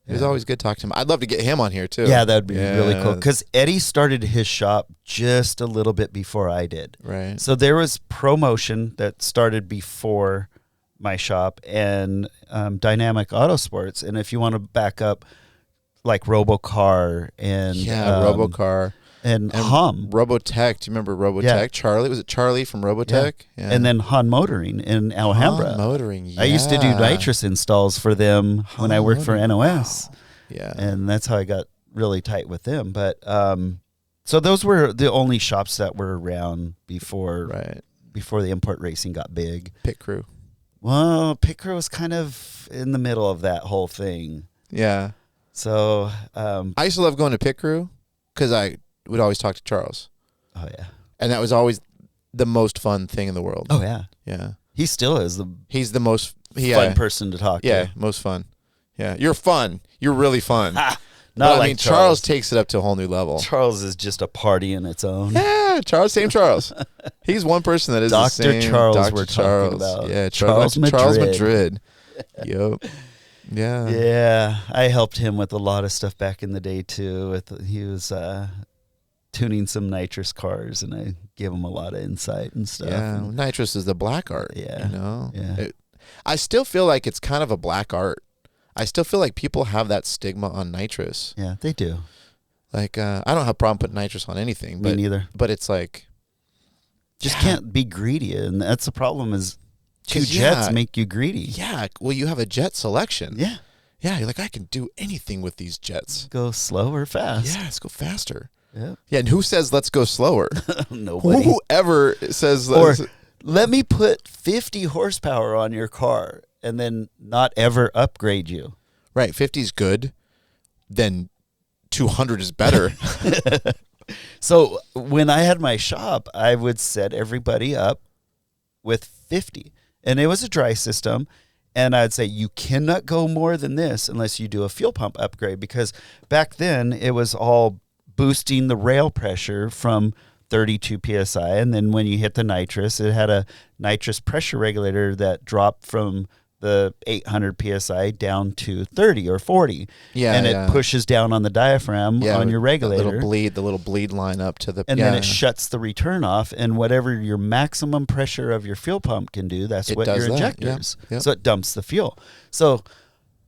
It was always good talking to him. I'd love to get him on here, too. Yeah, that would be really cool. Because Eddie started his shop just a little bit before I did. Right. So there was ProMotion that started before my shop and Dynamic Autosports. And if you want to back up, like Robocar and... Yeah, Robocar. And Hum. Robotech. Do you remember Robotech? Yeah. Charlie? Was it Charlie from Robotech? Yeah. And then Han Motoring in Alhambra. Han Motoring, yeah. I used to do nitrous installs for them when I worked for NOS. Wow. Yeah. And that's how I got really tight with them. But so those were the only shops that were around before the import racing got big. Pit Crew. Well, Pit Crew was kind of in the middle of that whole thing. Yeah. So I used to love going to Pit Crew because I would always talk to Charles. Oh, yeah. And that was always the most fun thing in the world. Oh, yeah. Yeah. He still is He's the most fun person to talk to. Yeah, most fun. Yeah. You're fun. You're really fun. Not but, like I mean, Charles takes it up to a whole new level. Charles is just a party in its own. Yeah, Same Charles. He's one person that is Dr. the same. Charles Dr. we're Charles. talking about. Yeah, Charles Madrid. Yep. Yeah. Yeah, I helped him with a lot of stuff back in the day too. He was tuning some nitrous cars, and I gave him a lot of insight and stuff. Yeah, and nitrous is the black art. Yeah, you know. Yeah. I still feel like it's kind of a black art. I still feel like people have that stigma on nitrous. Yeah, they do. Like I don't have a problem putting nitrous on anything. Me neither. But it's like just can't be greedy, and that's the problem. Is two jets make you greedy? Yeah. Well, you have a jet selection. Yeah. Yeah. You're like, I can do anything with these jets. Go slow or fast. Yeah, let's go faster. Yeah. Yeah. And who says let's go slower? Nobody. Whoever says or let me put 50 horsepower on your car and then not ever upgrade you. Right. 50 is good. Then 200 is better. So when I had my shop, I would set everybody up with 50. And it was a dry system. And I'd say, you cannot go more than this unless you do a fuel pump upgrade. Because back then, it was all boosting the rail pressure from 32 PSI. And then when you hit the nitrous, it had a nitrous pressure regulator that dropped from the 800 PSI down to 30 or 40. Yeah. And it pushes down on the diaphragm on your regulator. The little bleed line up to the... And then it shuts the return off. And whatever your maximum pressure of your fuel pump can do, that's what your injectors. Yeah. So it dumps the fuel. So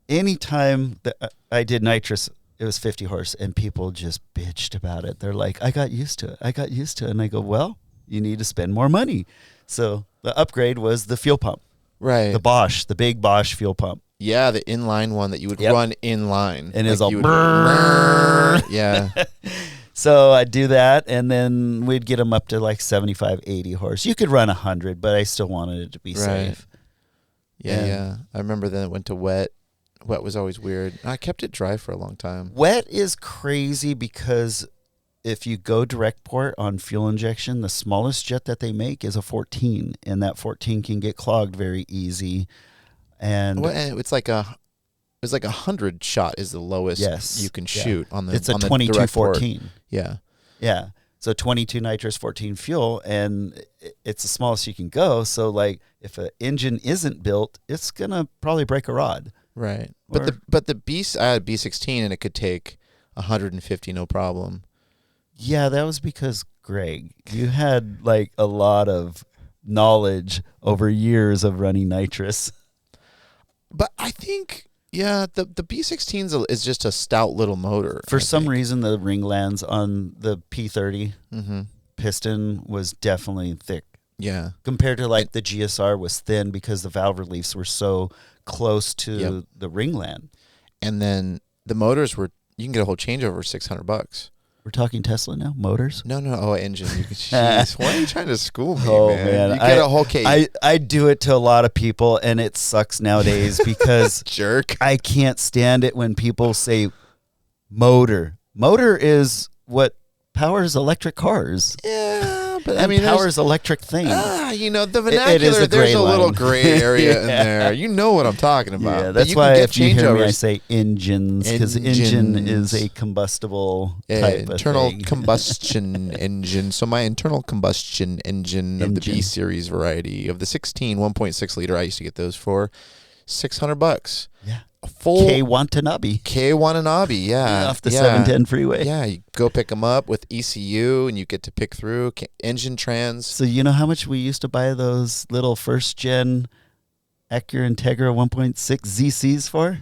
anytime that I did nitrous, it was 50 horse, and people just bitched about it. They're like, I got used to it. And I go, well, you need to spend more money. So the upgrade was the fuel pump. Right. The big Bosch fuel pump. Yeah, the inline one that you would run inline. And it's all... Yeah. So I'd do that, and then we'd get them up to like 75, 80 horse. You could run 100, but I still wanted it to be safe. Yeah. I remember then it went to wet. Wet was always weird. I kept it dry for a long time. Wet is crazy because if you go direct port on fuel injection, the smallest jet that they make is a 14, and that 14 can get clogged very easy. And it's like a 100 shot is the lowest you can shoot on the. It's a 2214. Yeah. Yeah. So 22 nitrous, 14 fuel, and it's the smallest you can go. So like if an engine isn't built, it's gonna probably break a rod. Right. I had B16 and it could take 150 no problem. Yeah, that was because, Greg, you had like a lot of knowledge over years of running nitrous. But I think, the B16 is just a stout little motor. For some reason, the ring lands on the P30 piston was definitely thick Yeah. compared to like the GSR was thin because the valve reliefs were so close to the ringland. And then the motors were, you can get a whole changeover for $600. We're talking Tesla now, motors. No, engine. Jeez, why are you trying to school me, Oh, man? man. You get a whole case. I do it to a lot of people, and it sucks nowadays because jerk. I can't stand it when people say motor. Motor is what powers electric cars. Yeah, but And powers electric things. The It is vernacular, a there's gray a little line. gray area in there. You know what I'm talking about. Yeah, But that's you why can get if you hear me, I changeovers. say engines, because engine is Engines. a combustible Yeah, type internal of thing. combustion engine. So my internal combustion engine of the B series variety of the 16 1.6 liter, I used to get those for $600. Yeah. A full K Watanabe. yeah. Off the 710 freeway. Yeah, you go pick them up with ECU and you get to pick through engine trans. So you know how much we used to buy those little first gen Acura Integra 1.6 ZCs for?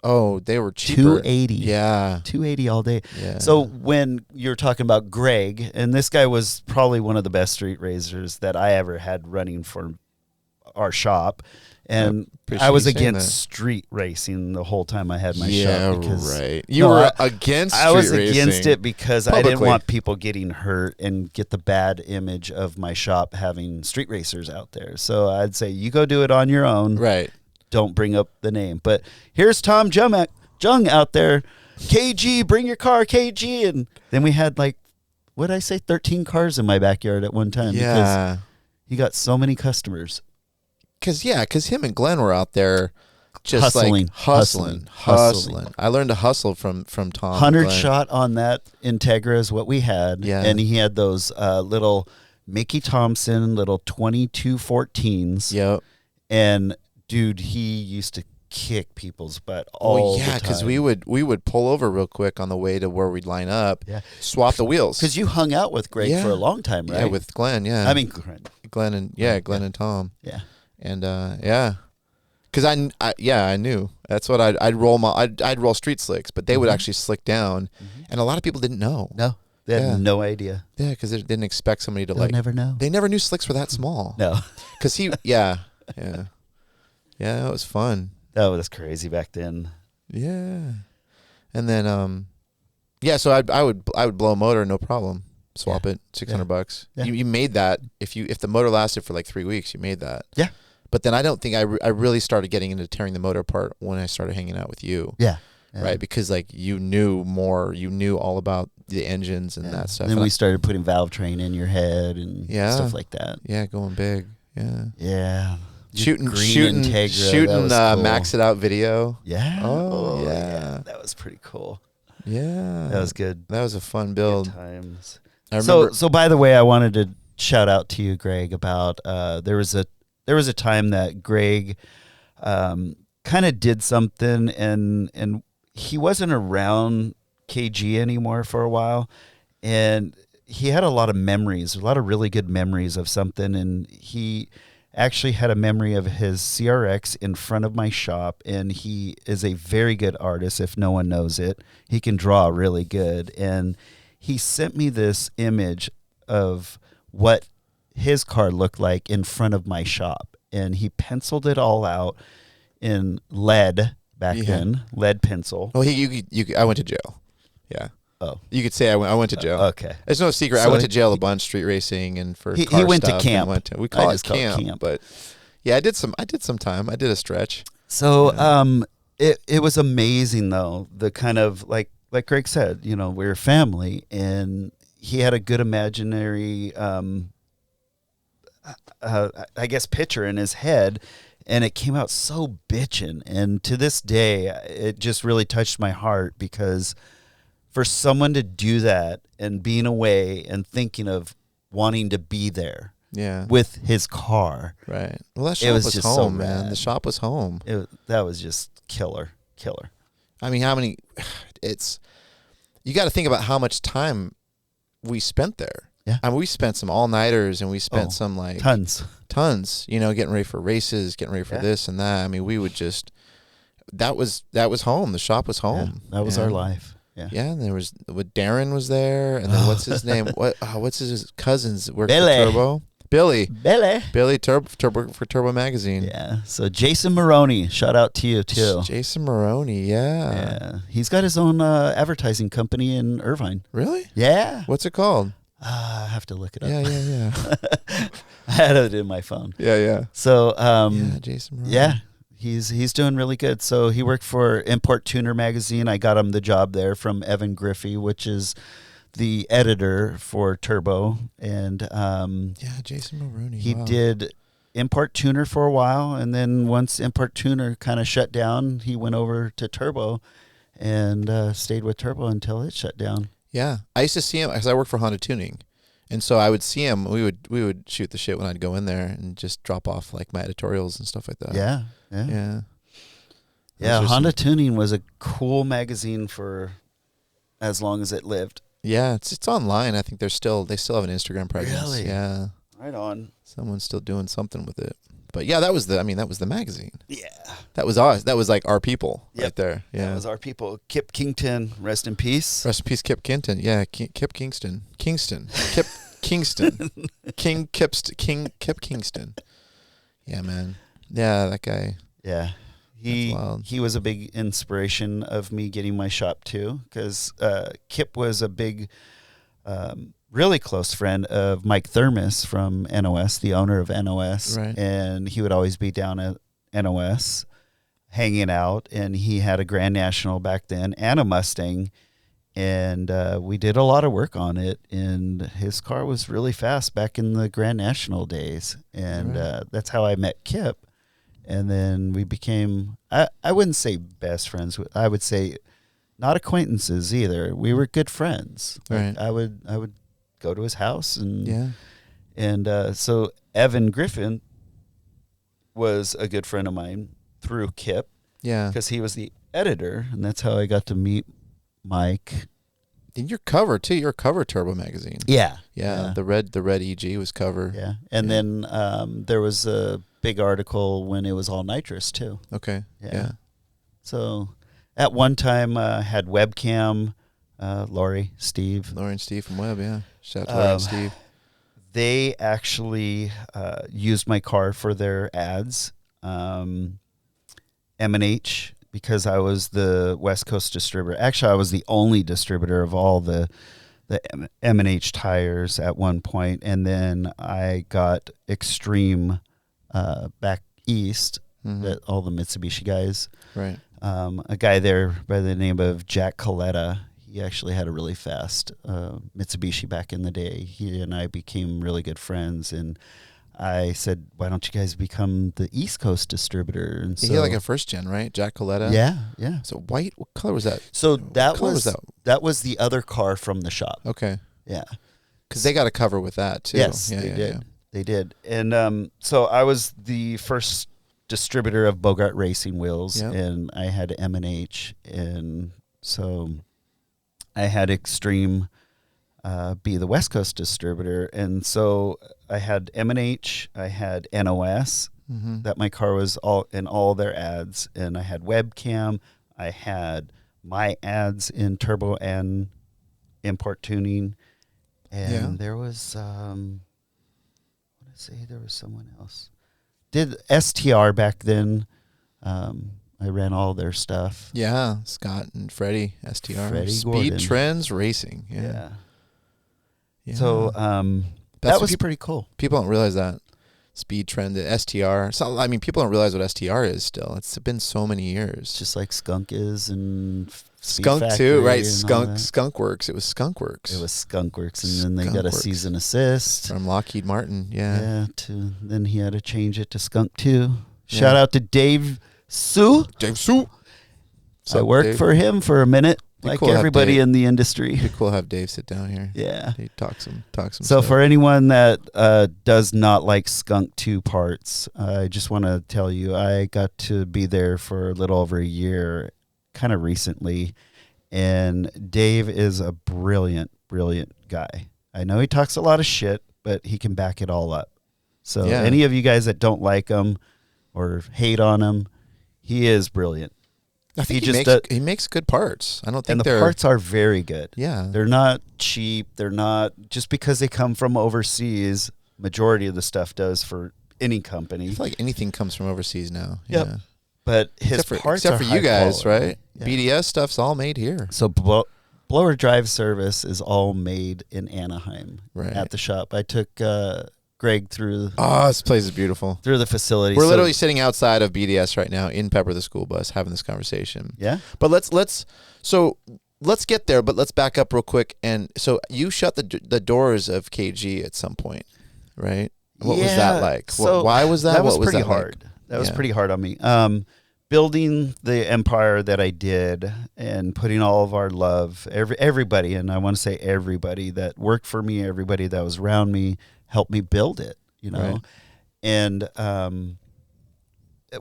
Oh, they were cheaper. $280. Yeah. $280 all day. Yeah. So when you're talking about Greg, and this guy was probably one of the best street racers that I ever had running for our shop. And appreciate I was you saying against that. street racing the whole time I had my Yeah, shop. Because, right. You No, were I- against I was street against racing. it because I didn't Publicly. want people getting hurt and get the bad image of my shop having street racers out there. So I'd say you go do it on your own. Right. Don't bring up the name. But here's Tom Jung out there. KG, bring your car, KG. And then we had like, what did I say, 13 cars in my backyard at one time. Yeah. Because he got so many customers. Because him and Glenn were out there just Hustling, like hustling. I learned to hustle from Tom. and 100 Glenn. shot on that Integra is what we had. Yeah. And he had those little Mickey Thompson, little 2214s. Yep. And dude, he used to kick people's butt Oh all yeah, because we would pull over real quick on the way to where we'd line up. Yeah. Swap the wheels. Because you hung out with Greg Yeah. for a long time, right? Yeah, with Glenn. Yeah. I mean, Glenn and Tom. yeah. And yeah, because I knew that's what I'd roll street slicks, but they would actually slick down, and a lot of people didn't know. No, they had Yeah. no idea. Yeah, because they didn't expect somebody to They'll never know. They never knew slicks were that small. No, Because yeah, it was fun. that was crazy back then. Yeah, and then so I would blow a motor, no problem. Swap it, $600. Yeah. You made that if the motor lasted for like 3 weeks, you made that. Yeah. But then I don't think I really started getting into tearing the motor apart when I started hanging out with you. Yeah. Right, because like you knew more, you knew all about the engines and that stuff. And then And we started putting valve train in your head and stuff like that. yeah, going big. Yeah. Yeah. Shooting Integra, that was cool. Max It Out video. Yeah. Oh, yeah. That was pretty cool. Yeah. That was good. That was a fun build. Good times. I remember. So by the way, I wanted to shout out to you, Greg, about there was a time that Greg kind of did something and he wasn't around KG anymore for a while, and he had a lot of memories, a lot of really good memories of something, and he actually had a memory of his CRX in front of my shop, and he is a very good artist if no one knows it. He can draw really good, and he sent me this image of what his car looked like in front of my shop, and he penciled it all out in lead back then, lead pencil. Oh, I went to jail. Yeah. Oh, You could say I went to jail. okay. It's no secret. I So went to jail a bunch, street racing and for He car went to stuff, and camp. we call I it just call it camp, camp. but yeah, I did some time. I did a stretch. So it was amazing though, the kind of like Greg said, we're a family, and he had a good imaginary I guess picture in his head, and it came out so bitchin', and to this day it just really touched my heart, because for someone to do that and being away and thinking of wanting to be there Yeah. with his car, Right. Well, that It shop was was just home, so man. rad. The shop was home. that was just killer. I mean, you got to think about how much time we spent there. Yeah. I mean, we spent some all-nighters, and we spent some like Tons. getting ready for races, getting ready for this and that. I mean, we would just, that was home. The shop was home. Yeah, that was our life. Yeah. Yeah, and there was Darren was there, and then what's his name? What's his cousins worked for Billy. Turbo? Billy Billy. Turbo Magazine. Yeah. So Jason Maroney, shout out to you too. Jason Maroney, Yeah. He's got his own advertising company in Irvine. Really? Yeah. What's it called? I have to look it up. Yeah. I had it in my phone. Yeah. So Jason Maroney. yeah. He's doing really good. So he worked for Import Tuner magazine. I got him the job there from Evan Griffey, which is the editor for Turbo. And Jason Maroney. he wow. did Import Tuner for a while, and then once Import Tuner kind of shut down, he went over to Turbo and stayed with Turbo until it shut down. Yeah, I used to see him because I worked for Honda Tuning, and so I would see him. We would shoot the shit when I'd go in there and just drop off like my editorials and stuff like that. Yeah. Honda Tuning was a cool magazine for as long as it lived. Yeah, it's online. I think they still have an Instagram presence. Really? Yeah. Right on. Someone's still doing something with it. But yeah, that was the magazine. Yeah. That was us. That was like our people right there. Yeah. That was our people. Kip Kington, rest in peace. Rest in peace, Kip Kingston. Yeah, Kip Kingston. Kip Kingston. Kip Kingston. Yeah, man. Yeah, that guy. Yeah. He was a big inspiration of me getting my shop too, because Kip was a big, really close friend of Mike Thermos from NOS, the owner of NOS. Right. And he would always be down at NOS hanging out, and he had a Grand National back then and a Mustang, and we did a lot of work on it, and his car was really fast back in the Grand National days, and that's how I met Kip. And then we became, I wouldn't say best friends. I would say not acquaintances either. We were good friends. Right. Like I would go to his house and so Evan Griffin was a good friend of mine through Kip. Yeah. Because he was the editor, and that's how I got to meet Mike. And your cover too. Your cover Turbo magazine. Yeah. The red EG was cover. Yeah. And then there was a big article when it was all nitrous too. Okay. Yeah. So at one time had webcam, Lori and Steve from Web. Yeah. Shout out to Lori and Steve. They actually used my car for their ads. M&H, because I was the West Coast distributor. Actually, I was the only distributor of all the M&H tires at one point, and then I got Extreme back east, that all the Mitsubishi guys. Right. A guy there by the name of Jack Coletta. He actually had a really fast Mitsubishi back in the day. He and I became really good friends, and I said, why don't you guys become the East Coast distributor? And so, he had like a first gen, right? Jack Coletta. Yeah. So white. What color was that? So that was the other car from the shop. Okay. Yeah. Because they got a cover with that too. Yes, they did. Yeah. They did. And so I was the first distributor of Bogart Racing wheels, and I had M&H, and so I had Extreme be the West Coast distributor, and so I had M&H, I had NOS, that my car was all in all their ads, and I had webcam, I had my ads in Turbo and Import Tuning, and there was there was someone else. Did STR back then. I ran all their stuff. Yeah, Scott and Freddie, STR. Speed Gordon. Trends Racing. Yeah. So that was pretty cool. People don't realize that. Speed Trend, STR. So, I mean, people don't realize what STR is still. It's been so many years. Just like Skunk is and Skunk too, right? Skunk Works. It was Skunk Works. It was Skunk Works, and then they got a season assist from Lockheed Martin. Yeah. Then he had to change it to Skunk 2. Shout out to Dave Sue. I worked for him for a minute, like cool everybody in the industry. It'd be cool to have Dave sit down here. Yeah. He talk some So stuff. for anyone that does not like Skunk 2 parts, I just want to tell you, I got to be there for a little over a year, kind of recently, and Dave is a brilliant guy. I know he talks a lot of shit, but he can back it all up. So any of you guys that don't like him or hate on him, he is brilliant. I think he makes good parts. I don't think the parts are very good. Yeah. They're not cheap. They're not, just because they come from overseas, majority of the stuff does for any company. I feel like anything comes from overseas now. Yep. Yeah. But his Except parts for are you guys, quality. right? Yeah. BDS stuff's all made here. So blower drive service is all made in Anaheim at the shop. I took Greg through. Oh, this place is beautiful. Through the facility. We're literally sitting outside of BDS right now in Pepper the school bus having this conversation. Yeah. But let's get there, but let's back up real quick. And so you shut the doors of KG at some point, right? What was that like? So why was that? That was what was pretty that hard. Like? That was pretty hard on me. Building the empire that I did and putting all of our love, everybody, and I want to say everybody that worked for me, everybody that was around me, helped me build it, you know? Right. And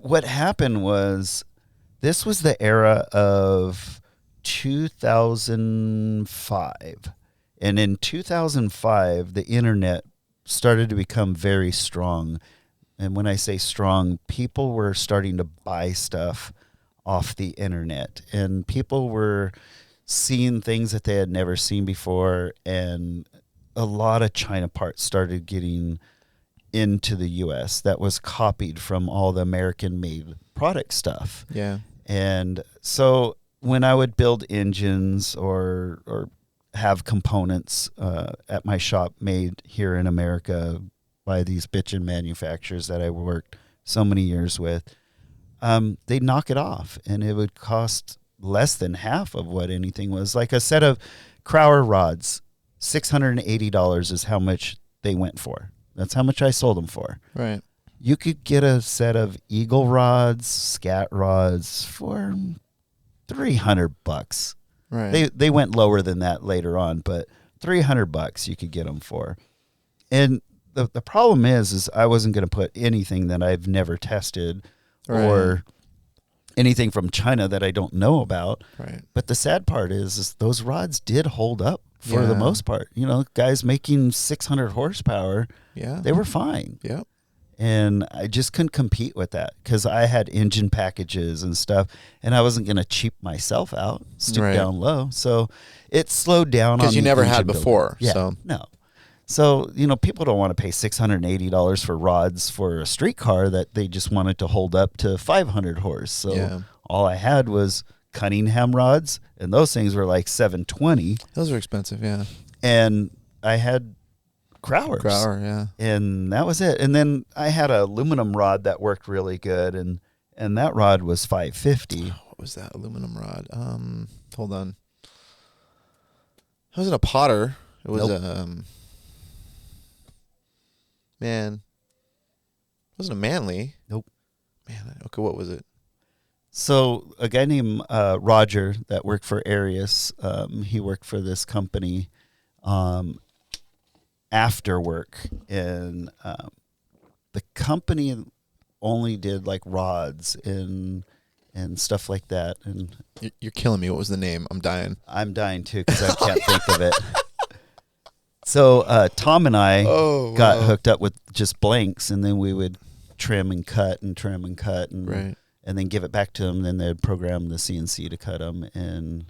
what happened was this was the era of 2005. And in 2005, the internet started to become very strong. And when I say strong, people were starting to buy stuff off the internet. And people were seeing things that they had never seen before. And a lot of China parts started getting into the U.S. that was copied from all the American-made product stuff. Yeah. And so when I would build engines or have components at my shop made here in America by these bitchin' manufacturers that I worked so many years with, they'd knock it off, and it would cost less than half of what anything was. Like a set of Crowder rods, $680 is how much they went for. That's how much I sold them for. Right. You could get a set of Eagle rods, Scat rods for $300. Right. They went lower than that later on, but $300 you could get them for. And the problem is I wasn't going to put anything that I've never tested or anything from China that I don't know about. Right. But the sad part is those rods did hold up for the most part. You know, guys making 600 horsepower, they were fine. Yeah. And I just couldn't compete with that because I had engine packages and stuff, and I wasn't going to cheap myself out, stoop down low. So it slowed down because you never had before. Yeah, so. No. So, you know, people don't want to pay $680 for rods for a street car that they just wanted to hold up to 500 horse. So all I had was Cunningham rods, and those things were like $720. Those are expensive, yeah. And I had Crowder, yeah. And that was it. And then I had an aluminum rod that worked really good, and that rod was $550. What was that aluminum rod? Hold on. It wasn't a Potter. It was man. It wasn't a Manley. Nope. Man, okay, what was it? So a guy named Roger that worked for Arius, he worked for this company after work, and the company only did like rods and stuff like that. And you're killing me. What was the name? I'm dying. I'm dying too because I can't think of it. So Tom and I got hooked up with just blanks, and then we would trim and cut and and then give it back to them. Then they'd program the CNC to cut them, and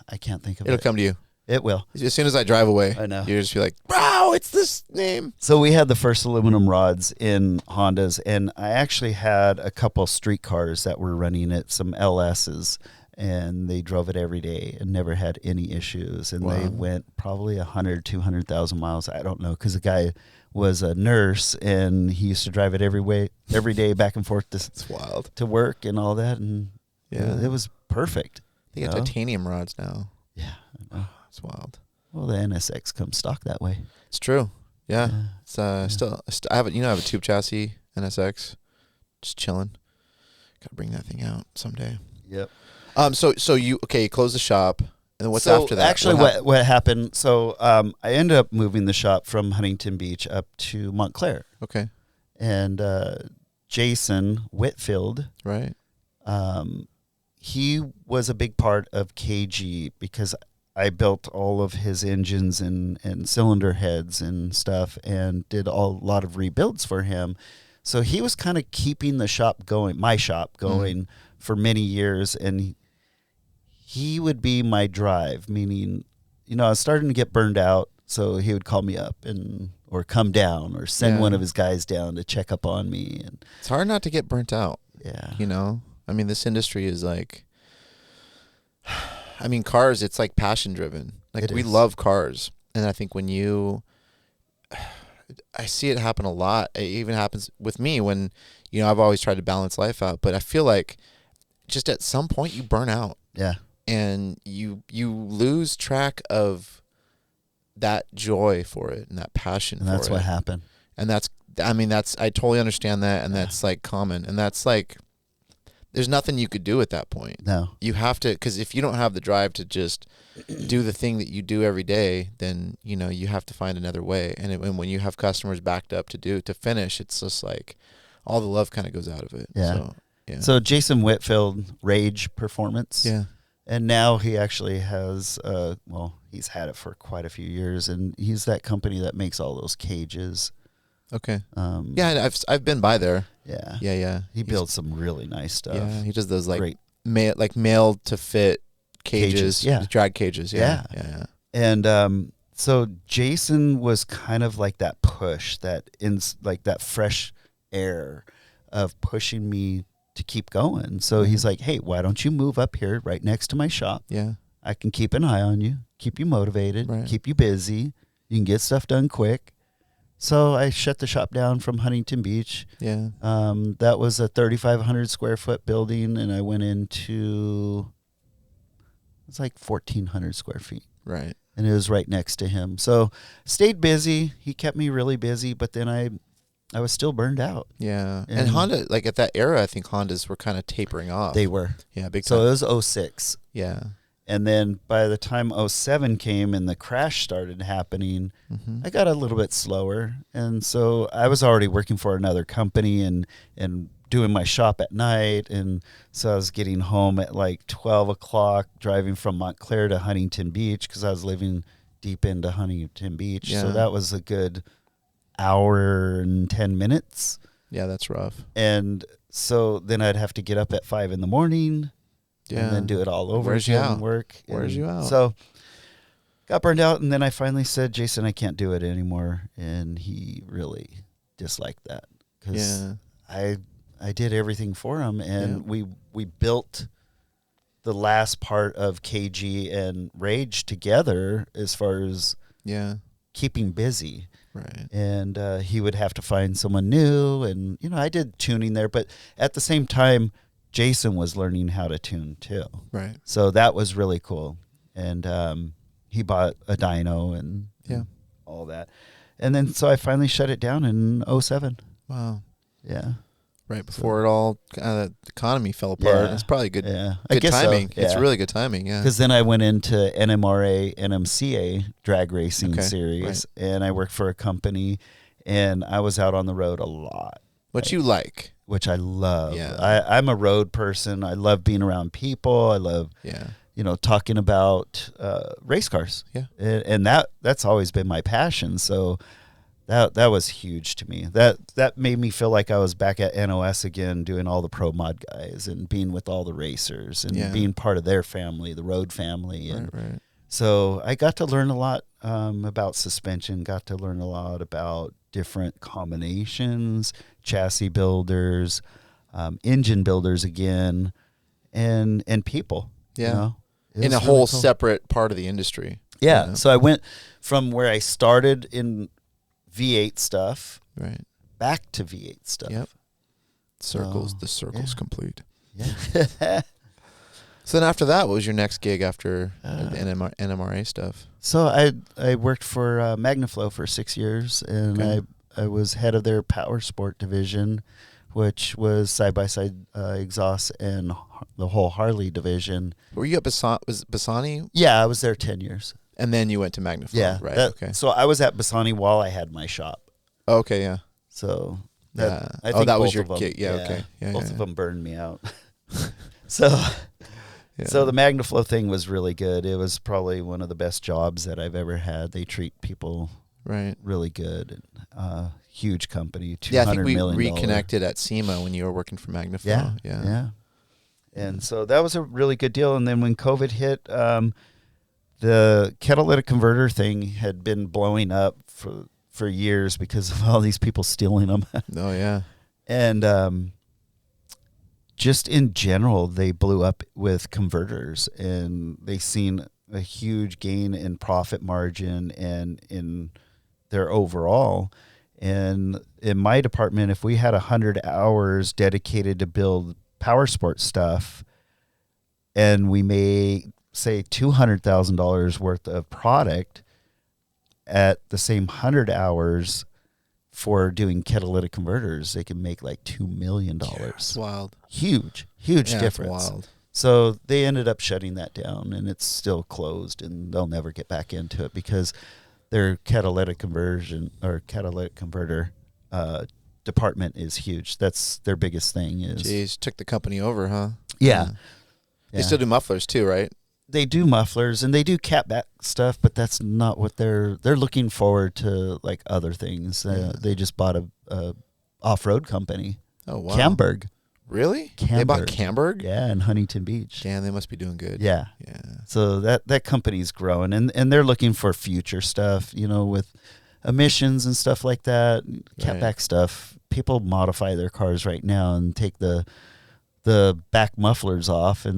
I can't think of it. It'll come to you. It will. As soon as I drive away, I know. You just be like, bro, it's this name. So we had the first aluminum rods in Hondas, and I actually had a couple street cars that were running it, some LSs, and they drove it every day and never had any issues. And they went probably 100, 200,000 miles. I don't know, because the guy was a nurse, and he used to drive it every day back and forth to work and all that. And it was perfect. They got titanium rods now. Yeah, I know. It's wild. Well, the NSX comes stock that way. It's true. Yeah. It's still I have a tube chassis NSX, just chilling. Got to bring that thing out someday. Yep. So you close the shop, and then what's after that? Actually, what happened? So I ended up moving the shop from Huntington Beach up to Montclair. Okay. And Jason Whitfield, right? He was a big part of KG because I built all of his engines and cylinder heads and stuff, and did a lot of rebuilds for him. So he was kind of keeping the shop going, my shop going, for many years, and he would be my drive, meaning I was starting to get burned out. So he would call me up or come down or send one of his guys down to check up on me. And it's hard not to get burnt out. Yeah. I mean, this industry is cars, it's like passion driven. Like we love cars. And I think I see it happen a lot. It even happens with me when, I've always tried to balance life out, but I feel like just at some point you burn out. Yeah. And you lose track of that joy for it and that passion for it. And that's what happened. And I totally understand that. And that's like common. And that's like, there's nothing you could do at that point. No. You have to, because if you don't have the drive to just do the thing that you do every day, then, you have to find another way. And when you have customers backed up to finish, it's just like all the love kind of goes out of it. Yeah. So, So Jason Whitfield, Rage Performance. Yeah. And now he actually has, he's had it for quite a few years, and he's that company that makes all those cages. Okay. Yeah, I've been by there. Yeah. Yeah. He builds some really nice stuff. Yeah, he does those Great. mail to fit cages. Yeah. Drag cages. Yeah. And so Jason was kind of like that push, that fresh air of pushing me to keep going. So he's like, hey, why don't you move up here right next to my shop? Yeah. I can keep an eye on you, keep you motivated, Right. keep you busy. You can get stuff done quick. So I shut the shop down from Huntington Beach. Yeah. That was a 3,500 square foot building, and I went into, it's like 1,400 square feet. Right. And it was right next to him. So stayed busy. He kept me really busy, but then I was still burned out. Yeah. And Honda, like at that era, I think Hondas were kind of tapering off. They were. Yeah, big time. So it was 06. Yeah. And then by the time 07 came and the crash started happening, I got a little bit slower. And so I was already working for another company and doing my shop at night. And so I was getting home at like 12 o'clock, driving from Montclair to Huntington Beach because I was living deep into Huntington Beach. Yeah. So that was a good hour and 10 minutes. Yeah, that's rough. And so then I'd have to get up at 5 in the morning. Yeah. And then do it all over Wears you again out. and work. Wears you out. So got burned out, and then I finally said, Jason, I can't do it anymore. And he really disliked that because I did everything for him, and we built the last part of KG and Rage together as far as keeping busy. Right. And he would have to find someone new, and I did tuning there, but at the same time, Jason was learning how to tune too. Right. So that was really cool. And he bought a dyno and all that. And then so I finally shut it down in 07. Wow. Yeah. Right before it all the economy fell apart. Yeah. It's probably good I guess timing. So, It's really good timing, yeah. Because then I went into NMRA, NMCA drag racing series, right. and I worked for a company, and I was out on the road a lot. What you like. Which I love. Yeah. I'm a road person. I love being around people. I love, talking about race cars. Yeah. And that's always been my passion. So that was huge to me. That made me feel like I was back at NOS again, doing all the pro mod guys and being with all the racers and being part of their family, the road family. And right. so I got to learn a lot about suspension, got to learn a lot about different combinations, chassis builders, engine builders again, and people. Yeah. It in was a whole really cool. separate part of the industry. Yeah. So I went from where I started in V8 stuff back to V8 stuff. Yep. The circle's complete. Yeah. So then after that, what was your next gig after the NMRA stuff? So I worked for Magnaflow for 6 years, and I was head of their power sport division, which was side-by-side exhaust and the whole Harley division. Were you at Bassani? Yeah, I was there 10 years. And then you went to Magnaflow. Yeah. Right. Okay. So I was at Bassani while I had my shop. Oh, okay, yeah. So Yeah. I think that was both your of them, gig. Yeah, okay. Yeah, both yeah, of them burned me out. So the Magnaflow thing was really good. It was probably one of the best jobs that I've ever had. They treat people really good. Huge company, $200 million. I think we million. reconnected at SEMA when you were working for Magnaflow. Yeah. And so that was a really good deal. And then when COVID hit, the catalytic converter thing had been blowing up for years because of all these people stealing them. Oh yeah. And just in general, they blew up with converters, and they seen a huge gain in profit margin and in their overall. And in my department, if we had 100 hours dedicated to build power sports stuff, and we made, say, $200,000 worth of product at the same 100 hours for doing catalytic converters, they can make like $2 million. It's wild. Huge difference. Wild. So they ended up shutting that down, and it's still closed, and they'll never get back into it because their catalytic converter department is huge. That's their biggest thing. Is Jeez, took the company over, huh? Yeah. They still do mufflers too, right? They do mufflers and they do catback stuff, but that's not what they're looking forward to, like other things. They just bought a off-road company. Oh wow. Camberg. Really? Camberg. They bought Camberg? Yeah, in Huntington Beach. Damn, they must be doing good. Yeah. Yeah. So that company's growing, and they're looking for future stuff, with emissions and stuff like that, catback stuff. People modify their cars right now and take the back mufflers off or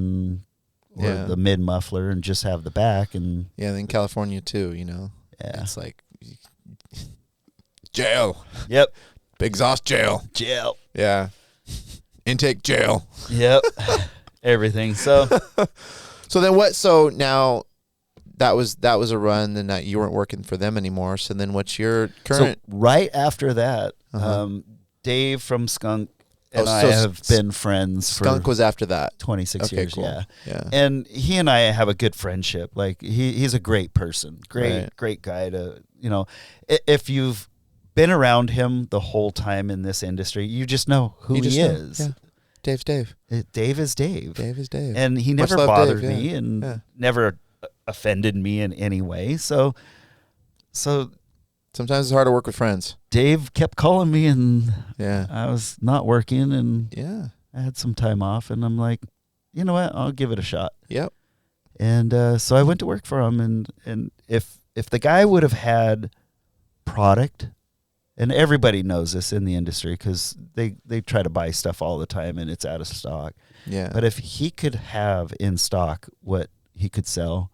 the mid muffler and just have the back. And yeah, in California too, Yeah. It's like jail. Yep. Exhaust jail. Jail. Yeah. Intake jail. Yep. Everything. So then what? So now that was a run. Then that you weren't working for them anymore. So then what's your current? So right after that, Dave from Skunk and I have been friends. Skunk was after that. 26 years. Cool. Yeah. And he and I have a good friendship. Like he's a great person. Great guy to, if you've been around him the whole time in this industry, you just know who he is. Yeah. Dave's Dave. Dave is Dave. Dave is Dave. And he never bothered me and never offended me in any way. So sometimes it's hard to work with friends. Dave kept calling me, and I was not working, and I had some time off, and I'm like, you know what? I'll give it a shot. Yep. And so I went to work for him, and if the guy would have had product, and everybody knows this in the industry because they try to buy stuff all the time and it's out of stock. Yeah. But if he could have in stock what he could sell,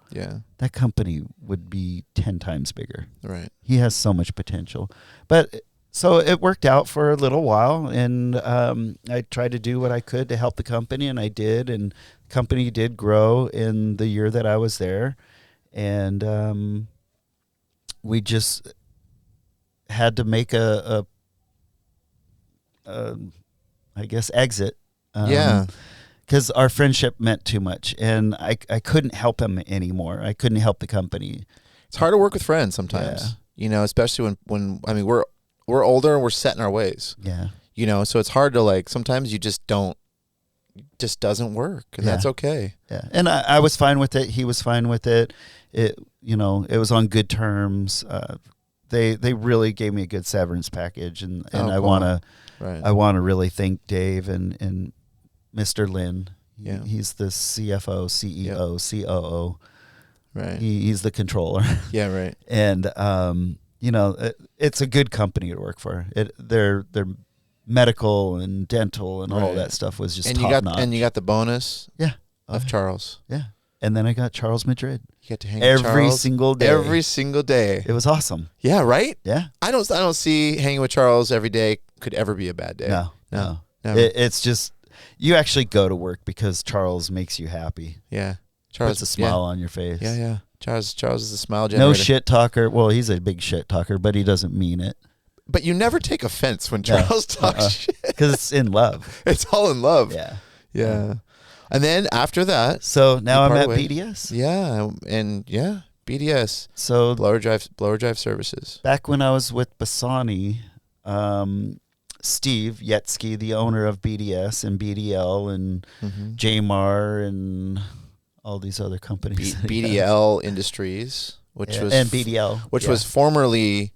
that company would be 10 times bigger. Right. He has so much potential. But so it worked out for a little while, and I tried to do what I could to help the company, and I did, and the company did grow in the year that I was there. And we just had to make a I guess exit. Because our friendship meant too much, and I couldn't help him anymore. I couldn't help the company. It's hard to work with friends sometimes, especially when I mean we're older and we're set in our ways. Yeah. So it's hard to sometimes you just doesn't work, and that's okay. Yeah. And I was fine with it. He was fine with it. It was on good terms. They really gave me a good severance package, and cool. I want to really thank Dave and Mr. Lynn. Yeah. He's the CFO, CEO, COO. Right. He's the controller. Yeah, right. And it's a good company to work for. Their medical and dental and all that stuff was just top notch. And you got the bonus of Charles. Yeah. And then I got Charles Madrid. You get to hang with Charles every single day. Every single day. It was awesome. Yeah, right? Yeah. I don't see hanging with Charles every day could ever be a bad day. No. Never. It's just you actually go to work because Charles makes you happy. Yeah. Charles puts a smile on your face. Yeah. Charles is a smile generator. No shit talker. Well, he's a big shit talker, but he doesn't mean it. But you never take offense when Charles talks shit. Because it's in love. It's all in love. Yeah. And then after that. So now I'm at BDS. Yeah. And BDS. So blower drive services. Back when I was with Bassani, Steve Yetsky, the owner of BDS and BDL and JMAR and all these other companies. BDL Industries, which was and BDL, which was formerly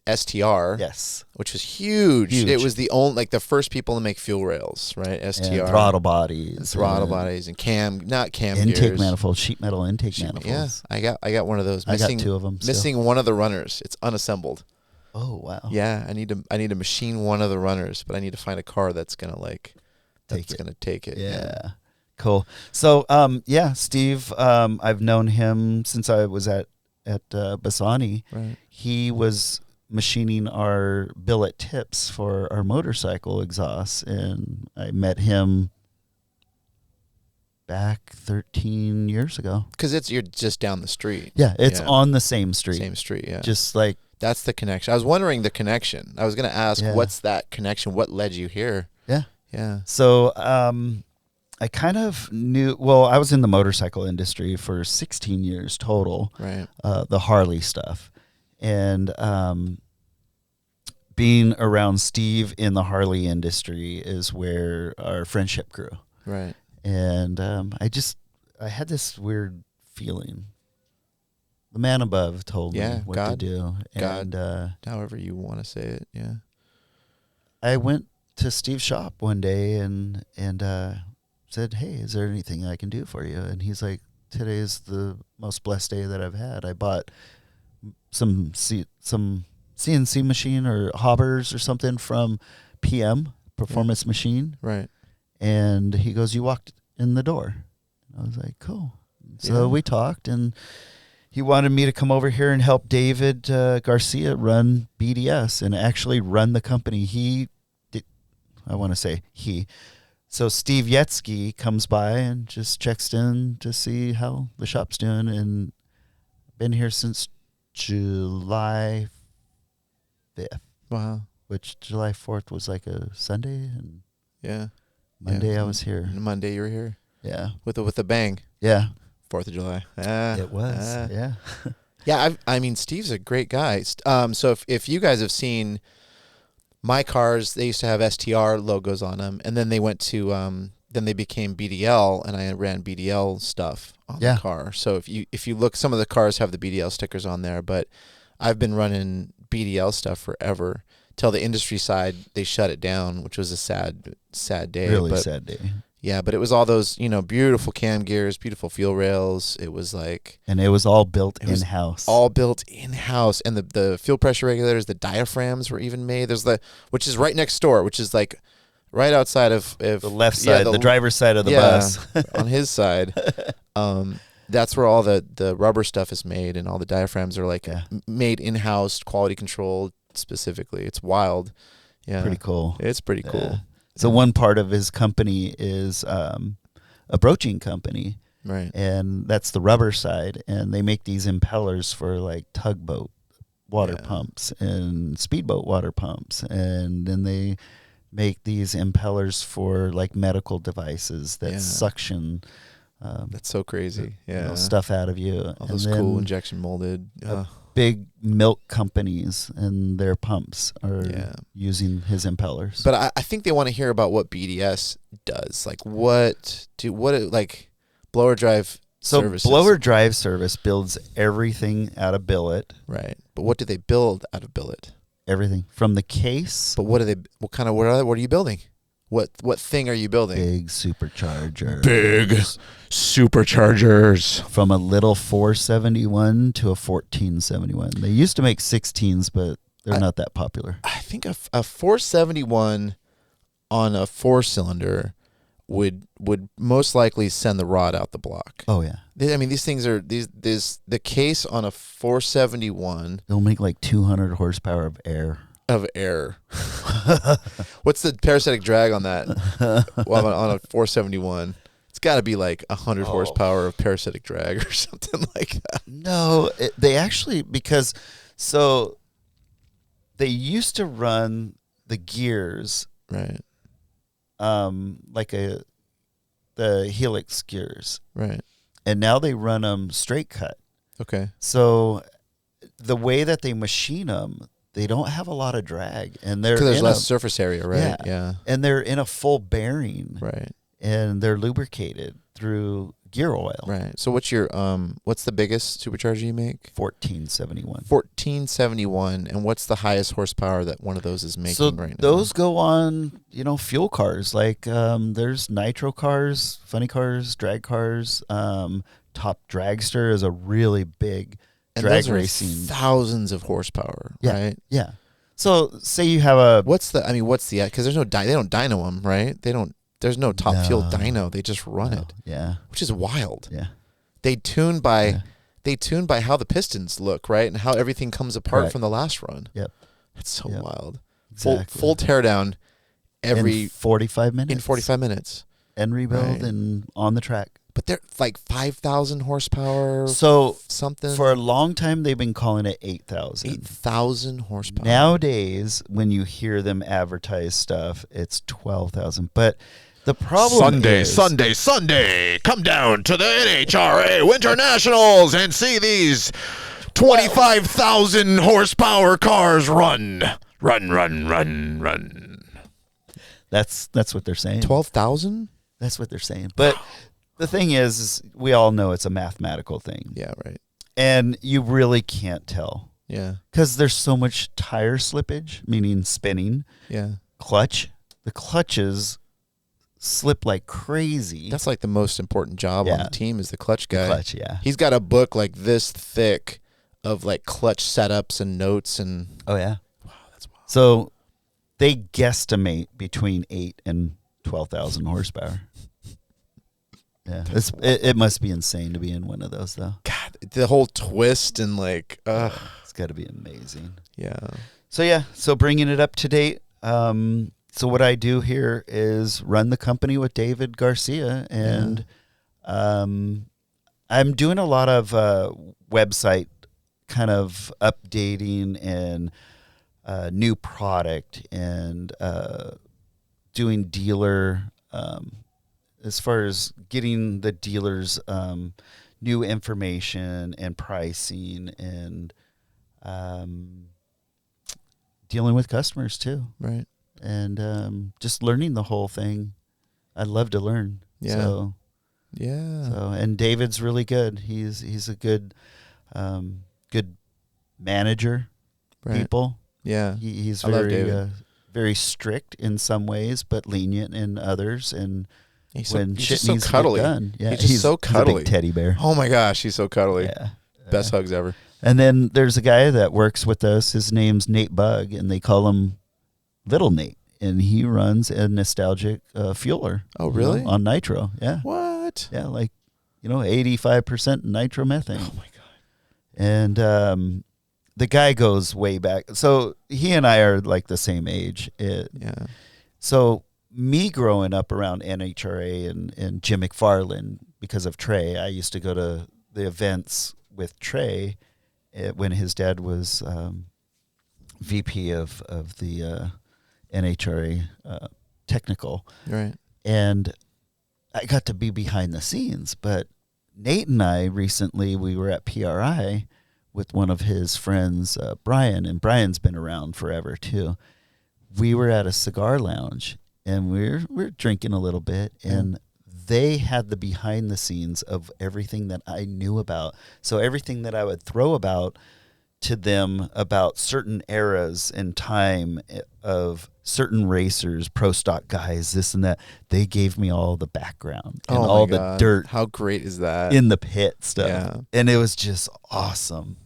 STR, Yes. which was huge. Huge. It was the the first people to make fuel rails, right? STR, And throttle bodies, bodies, and not cam intake gears. manifold, sheet metal intake manifolds. Yeah, I got one of those. I got 2 of them. Missing one of the runners. It's unassembled. Oh wow. Yeah, I need to machine one of the runners, but I need to find a car that's gonna take it. Yeah. Cool. So Steve, I've known him since I was at Bassani. Right. He was machining our billet tips for our motorcycle exhausts, and I met him back 13 years ago. Because you're just down the street. Yeah, it's on the same street. Same street, yeah. Just like that's the connection. I was wondering the connection. I was going to ask, what's that connection? What led you here? Yeah. Yeah. So I kind of knew, well, I was in the motorcycle industry for 16 years total. Right. The Harley stuff. And being around Steve in the Harley industry is where our friendship grew. Right. And I had this weird feeling. The man above told me what to do. God, And however you want to say it, yeah. I went to Steve's shop one day and said, "Hey, is there anything I can do for you?" And he's like, "Today is the most blessed day that I've had. I bought some CNC machine or hobbers or something from PM, Performance Machine." Right. And he goes, "You walked in the door." And I was like, "Cool." So we talked, and he wanted me to come over here and help David Garcia run BDS and actually run the company. So Steve Yetzke comes by and just checks in to see how the shop's doing, and been here since July 5th. Wow. Which July 4th was like a Sunday, and Monday I was here. Monday you were here. Yeah. With a bang. Yeah. 4th of July. It was. Yeah. Yeah, I mean, Steve's a great guy. So if you guys have seen my cars, they used to have STR logos on them, and then they went to then they became BDL, and I ran BDL stuff on the car. So if you look, some of the cars have the BDL stickers on there, but I've been running BDL stuff forever. Till the industry side, they shut it down, which was a sad day. Really sad day. Yeah, but it was all those, beautiful cam gears, beautiful fuel rails. It was like... And it was all built in-house. All built in-house. And the fuel pressure regulators, the diaphragms were even made. There's which is right next door, which is like right outside of the left side, the driver's side of the bus. On his side. That's where all the rubber stuff is made, and all the diaphragms are made in-house, quality controlled specifically. It's wild. Yeah. Pretty cool. It's pretty cool. So one part of his company is a broaching company. Right. And that's the rubber side. And they make these impellers for like tugboat water pumps and speedboat water pumps. And then they make these impellers for like medical devices that suction. That's so crazy. Stuff out of you. All those cool injection molded. Big milk companies and their pumps are using his impellers. But I think they want to hear about what BDS does. Like blower drive services. So blower drive service builds everything out of billet. Right. But what do they build out of billet? Everything from the case. But what are you building? What thing are you building? Big supercharger. Big superchargers. From a little 471 to a 1471. They used to make 16s, but they're not that popular. I think a 471 on a 4-cylinder would most likely send the rod out the block. Oh yeah. I mean, these things are the case on a 471. It'll make like 200 horsepower of air. What's the parasitic drag on that? Well, on a 471, it's got to be like 100 horsepower of parasitic drag or something like that. No, they actually, because they used to run the gears right, like the helix gears, right, and now they run them straight cut. Okay, so the way that they machine them, they don't have a lot of drag, and because there's less surface area, right? Yeah, and they're in a full bearing, right, and they're lubricated through gear oil. Right. So what's your what's the biggest supercharger you make? 1471. 1471. And what's the highest horsepower that one of those is making So right now? those go on, fuel cars. Like there's nitro cars, funny cars, drag cars. Top Dragster is a really big and drag those are racing. thousands of horsepower, right? Yeah. So say you have a what's the because there's no they don't dyno them, right? There's no top fuel dyno. They just run it. Yeah. Which is wild. Yeah. They tune by how the pistons look, right? And how everything comes apart from the last run. Yep. That's so wild. Exactly. Full teardown in 45 minutes. In 45 minutes. And rebuild and on the track. But they're like 5,000 horsepower. So something. For a long time, they've been calling it 8,000. 8,000 horsepower. Nowadays, when you hear them advertise stuff, it's 12,000. But the problem is... Sunday, come down to the NHRA Winter Nationals and see these 25,000 horsepower cars run. Run. That's what they're saying. 12,000? That's what they're saying. But the thing is we all know it's a mathematical thing. Yeah, right. And you really can't tell. Yeah. Because there's so much tire slippage, meaning spinning. Yeah. Clutch. The clutches slip like crazy. That's like the most important job on the team is the clutch guy. Clutch, yeah. He's got a book like this thick of like clutch setups and notes and... Oh, yeah. Wow, that's wild. So they guesstimate between 8 and 12,000 horsepower. Yeah, it must be insane to be in one of those, though. God, the whole twist and like, it's got to be amazing. Yeah. So bringing it up to date. So what I do here is run the company with David Garcia, and I'm doing a lot of website kind of updating and new product and doing dealer. As far as getting the dealers new information and pricing and dealing with customers too. Right. And just learning the whole thing. I love to learn. Yeah. So, and David's really good. He's a good manager. Right. People. Yeah. He's I love David. very strict in some ways, but lenient in others. And he's when just shit so needs cuddly. to get done. Yeah, he's just so cuddly. He's a big teddy bear. Oh my gosh, he's so cuddly. Yeah. Best hugs ever. And then there's a guy that works with us. His name's Nate Bug, and they call him Little Nate. And he runs a nostalgic fueler. Oh, really? On nitro. Yeah. What? Yeah, 85% nitromethane. Oh my god. And the guy goes way back. So he and I are like the same age. Yeah. So me growing up around NHRA and Jim McFarland because of Trey, I used to go to the events with Trey when his dad was VP of the NHRA technical. Right. And I got to be behind the scenes. But Nate and I recently, we were at PRI with one of his friends, Brian, and Brian's been around forever too. We were at a cigar lounge and we're drinking a little bit, and they had the behind the scenes of everything that I knew about. So everything that I would throw about to them about certain eras and time of certain racers, pro stock guys, this and that, they gave me all the background and all the dirt. How great is that? In the pit stuff. Yeah. And it was just awesome.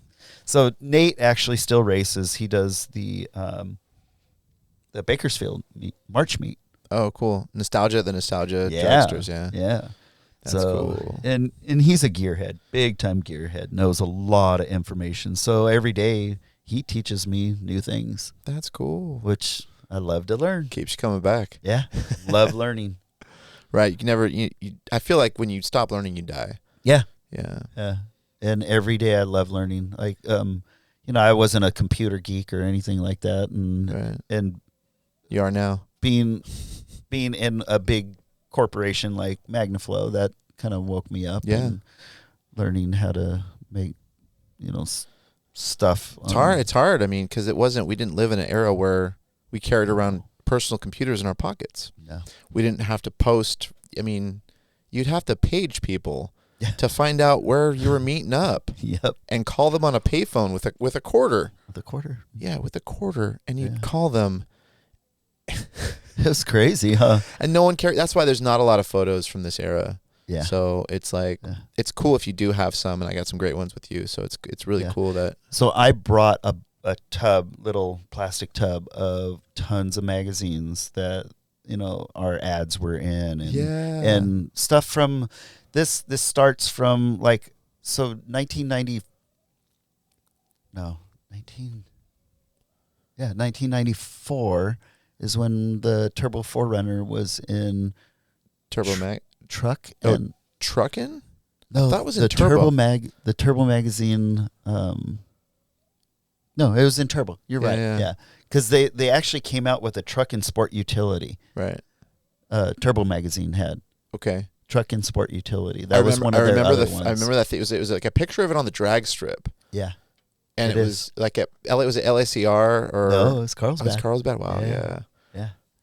So Nate actually still races. He does the Bakersfield March meet. Oh, cool. The nostalgia dragsters, yeah. Yeah. That's cool. And he's a gearhead, big time gearhead, knows a lot of information. So every day he teaches me new things. That's cool. Which I love to learn. Keeps you coming back. Yeah. Love learning. Right. You can never, I feel like when you stop learning, you die. Yeah. Yeah. Yeah. And every day I love learning. Like, I wasn't a computer geek or anything like that. And you are now. Being in a big corporation like Magnaflow, that kind of woke me up. Yeah. And learning how to make, stuff. It's hard. It's hard. I mean, because we didn't live in an era where we carried around personal computers in our pockets. Yeah. We didn't have to post. I mean, you'd have to page people to find out where you were meeting up. Yep. And call them on a payphone with a quarter. The quarter. Yeah, with a quarter, and you'd call them. It was crazy, huh? And no one cared. That's why there's not a lot of photos from this era. Yeah. So it's like it's cool if you do have some, and I got some great ones with you. So it's really cool that. So I brought a tub, little plastic tub of tons of magazines that our ads were in, and stuff from this. This starts from 1994 is when the Turbo 4Runner was in Turbo Mag truck Oh, and trucking. no, that was in the Turbo. the Turbo magazine. No, it was in Turbo. You're right. Yeah, because they actually came out with a truck and sport utility. Right. Turbo magazine had Okay. truck and sport utility. That was one of their other ones. I remember that. It was like a picture of it on the drag strip. Yeah. And it was like at was it LACR or no, it was Carlsbad. Oh, it was Carlsbad. Wow. Yeah.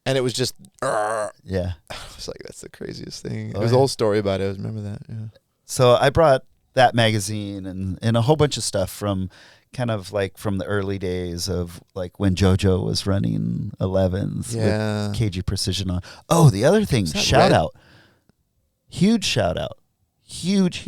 And it was just. Yeah. I was like, that's the craziest thing. Oh, There's a whole story about it. I remember that. Yeah. So I brought that magazine and a whole bunch of stuff from kind of from the early days of when JoJo was running 11s with KG Precision on. Oh, the other thing, shout out. Huge shout out. Huge,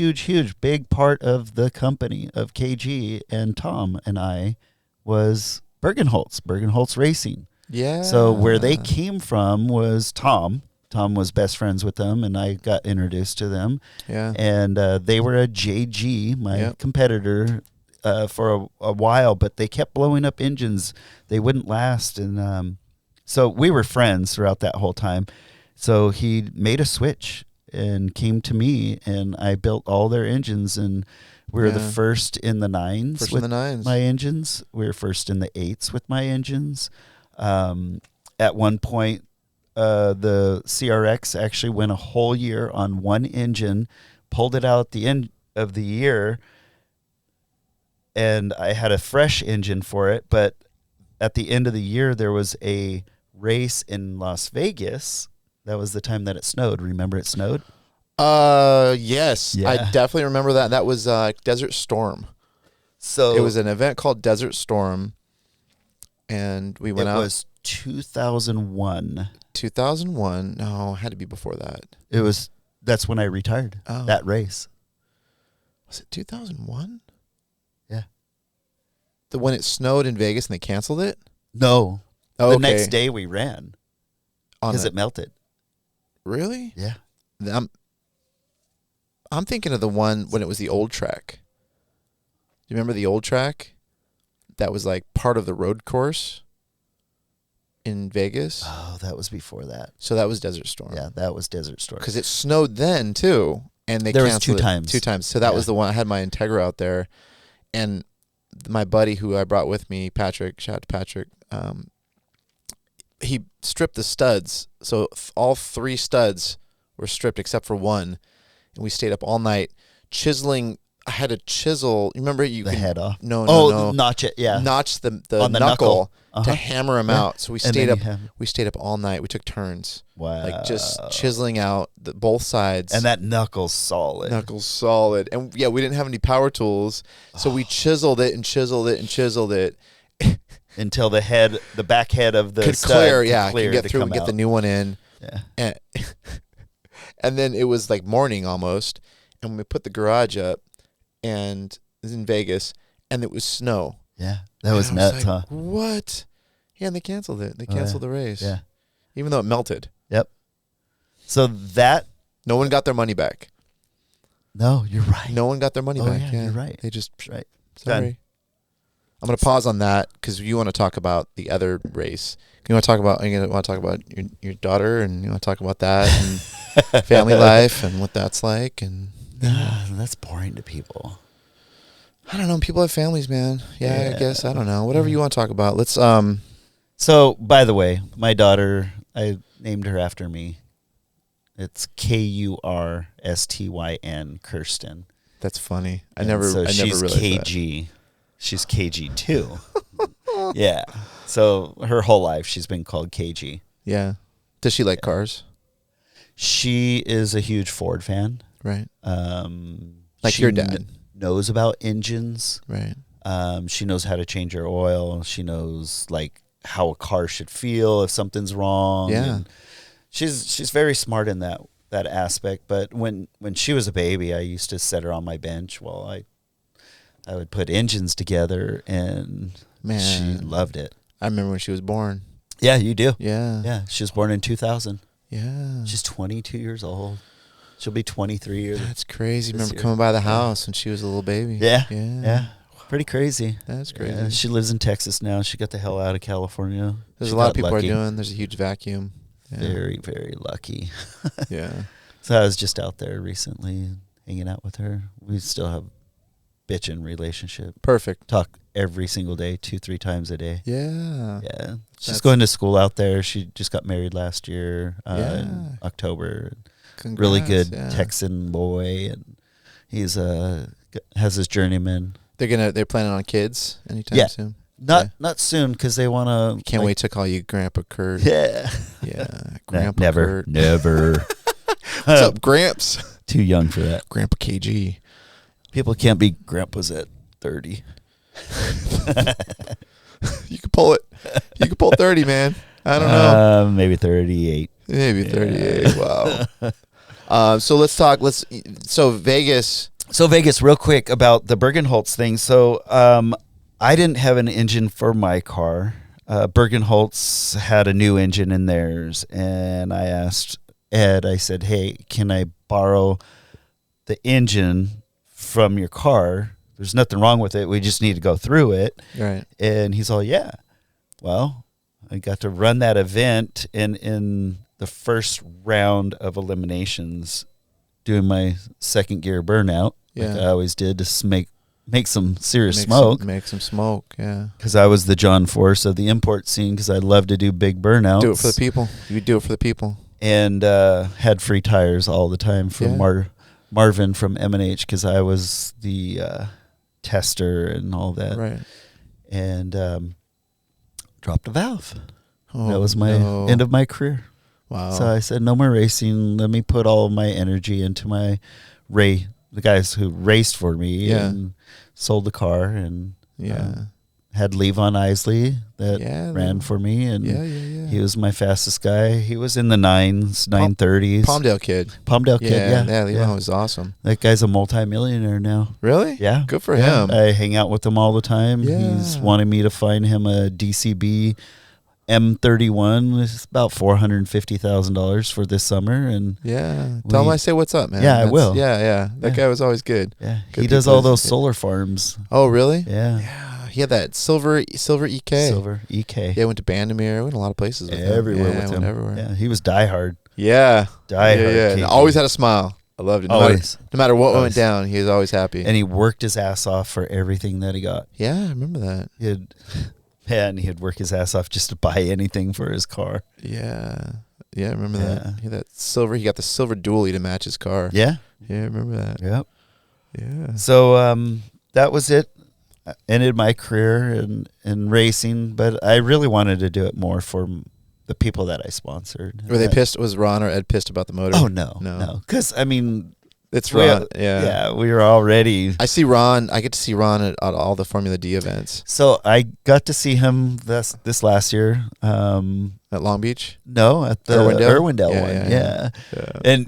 big part of the company of KG and Tom and I was Bergenholtz Racing. Yeah. So where they came from was Tom. Tom was best friends with them, and I got introduced to them. Yeah. And they were a JG, my competitor, for a while, but they kept blowing up engines. They wouldn't last. And so we were friends throughout that whole time. So he made a switch and came to me, and I built all their engines, and we were the first in the 9s with my engines. We were first in the 8s with my engines. At one point, the CRX actually went a whole year on one engine, pulled it out at the end of the year, and I had a fresh engine for it. But at the end of the year, there was a race in Las Vegas. That was the time that it snowed. Remember it snowed? Yes. Yeah. I definitely remember that. That was Desert Storm. So it was an event called Desert Storm, and we went out. It was 2001. 2001? No, it had to be before that. It was. That's when I retired. Oh. That race. Was it 2001? Yeah. When it snowed in Vegas and they canceled it? No. Oh, the next day we ran because it melted. Really? Yeah. I'm thinking of the one when it was the old track. Do you remember the old track? That was part of the road course in Vegas. Oh, that was before that. So that was Desert Storm. Yeah, that was Desert Storm. Because it snowed then too, and they canceled it 2 times. So that was the one. I had my Integra out there, and my buddy who I brought with me, Patrick. Shout out to Patrick. He stripped the studs, so all 3 studs were stripped except for one, and we stayed up all night chiseling. I had to chisel. You remember the head off? No. Notch it. Yeah, notch the on the knuckle to hammer them out. So we stayed up. You We stayed up all night. We took turns. Wow. Just chiseling out both sides. And that knuckle's solid. Knuckle's solid. And we didn't have any power tools, so we chiseled it and chiseled it and chiseled it until the back head of the could stud clear. Could get through and get the new one in. Yeah. And then it was morning almost, and we put the garage up, and it was in Vegas, and it was snow. Yeah, that was nuts, huh? What? Yeah, and they canceled it. They canceled the race. Yeah. Even though it melted. Yep. So that... No one got their money back. No, you're right. No one got their money back. Yeah, you're right. They just... Right. Sorry. Done. I'm going to pause on that because you want to talk about the other race. You want to talk about your daughter, and you want to talk about that and family life and what that's like, and that's boring to people. I don't know. People have families, man. Yeah, I guess. I don't know. Whatever you want to talk about. Let's. So, by the way, my daughter, I named her after me. It's Kurstyn. Kirsten. That's funny. I And never. So I she's never realized KG. She's KG too. Yeah. So her whole life she's been called KG. Yeah. Does she like cars? She is a huge Ford fan. Right. Like She your dad. knows about engines. Right. She knows how to change her oil. She knows like how a car should feel if something's wrong. Yeah. And she's very smart in that aspect. But when she was a baby, I used to set her on my bench while I would put engines together, and Man. she loved it. I remember when she was born. Yeah, you do. Yeah. Yeah, she was born in 2000. Yeah. She's 22 years old. She'll be 23 years. That's crazy. this Remember year. coming by the house when she was a little baby. Yeah. Yeah. Yeah. Pretty crazy. That's crazy. Yeah, she lives in Texas now. She got the hell out of California. There's She a lot got of people lucky. are doing. There's a huge vacuum. Yeah. Very, very lucky. Yeah. So I was just out there recently hanging out with her. We still have bitchin' relationship. Perfect. Talk every single day, 2-3 times a day. Yeah. Yeah. She's That's- going to school out there. She just got married last year Yeah. in October. Congrats. Really good Yeah. Texan boy, and he's has his journeyman. They're planning on kids anytime Yeah. soon. Not soon, because they want to. Can't wait to call you Grandpa Kurt. Yeah. Yeah. Grandpa Never. Kurt. Never. What's up, Gramps? Too young for that. Grandpa KG. People can't be grandpas at 30. You can pull it. You can pull 30, man. I don't know. Maybe 38. Maybe 38. Wow. So let's talk. So Vegas. So Vegas, real quick about the Bergenholtz thing. So I didn't have an engine for my car. Bergenholtz had a new engine in theirs, and I asked Ed, I said, hey, can I borrow the engine from your car? There's nothing wrong with it. We just need to go through it. Right. And he's all, yeah. Well, I got to run that event, and in the first round of eliminations, doing my second gear burnout, like Yeah. I always did, to make some serious smoke. Make some smoke. Yeah. Because I was the John Force of the import scene, because I love to do big burnouts. Do it for the people. You do it for the people. And had free tires all the time for Yeah. Marvin from M&H, because I was the tester and all that. Right. And dropped a valve. Oh, That was my end of my career. Wow. So I said, no more racing. Let me put all of my energy into the guys who raced for me, Yeah. and sold the car, and Yeah. had Levon Isley that Yeah, ran for me, and Yeah. Yeah. he was my fastest guy. He was in the 930s. Palmdale kid. Palmdale kid, yeah. Yeah. Levon was awesome. That guy's a multimillionaire now. Really? Yeah. Good for him. I hang out with him all the time. Yeah. He's wanting me to find him a DCB M31. It's about $450,000 for this summer, and Yeah. Tell him I say what's up, man. Yeah, I will. Yeah. Yeah. That Yeah. guy was always good. yeah, Good he does people, all those isn't he? solar farms. Oh, really? Yeah, Yeah. He had that silver EK. silver EK. Yeah, went to Bandamere. Went a lot of places with him. Everywhere Yeah, with went him. Everywhere. Yeah, he was diehard. Yeah. Diehard. Yeah. And KG. always had a smile. I loved it. Always. No matter what went Always. down, he was always happy. And he worked his ass off for everything that he got. Yeah, I remember that. He'd work his ass off just to buy anything for his car. Yeah. Yeah, I remember Yeah. that. He had that silver. He got the silver dually to match his car. Yeah. Yeah, I remember that. Yep. Yeah. So that was it. I ended my career in racing, but I really wanted to do it more for the people that I sponsored. Were they pissed? Was Ron or Ed pissed about the motor? Oh, no. No. Because, I mean, It's we- Ron. Yeah. Yeah, we were already. I see Ron. I get to see Ron at all the Formula D events So I got to see him this last year. at Long Beach. No, at the Irwindale Yeah, one. yeah.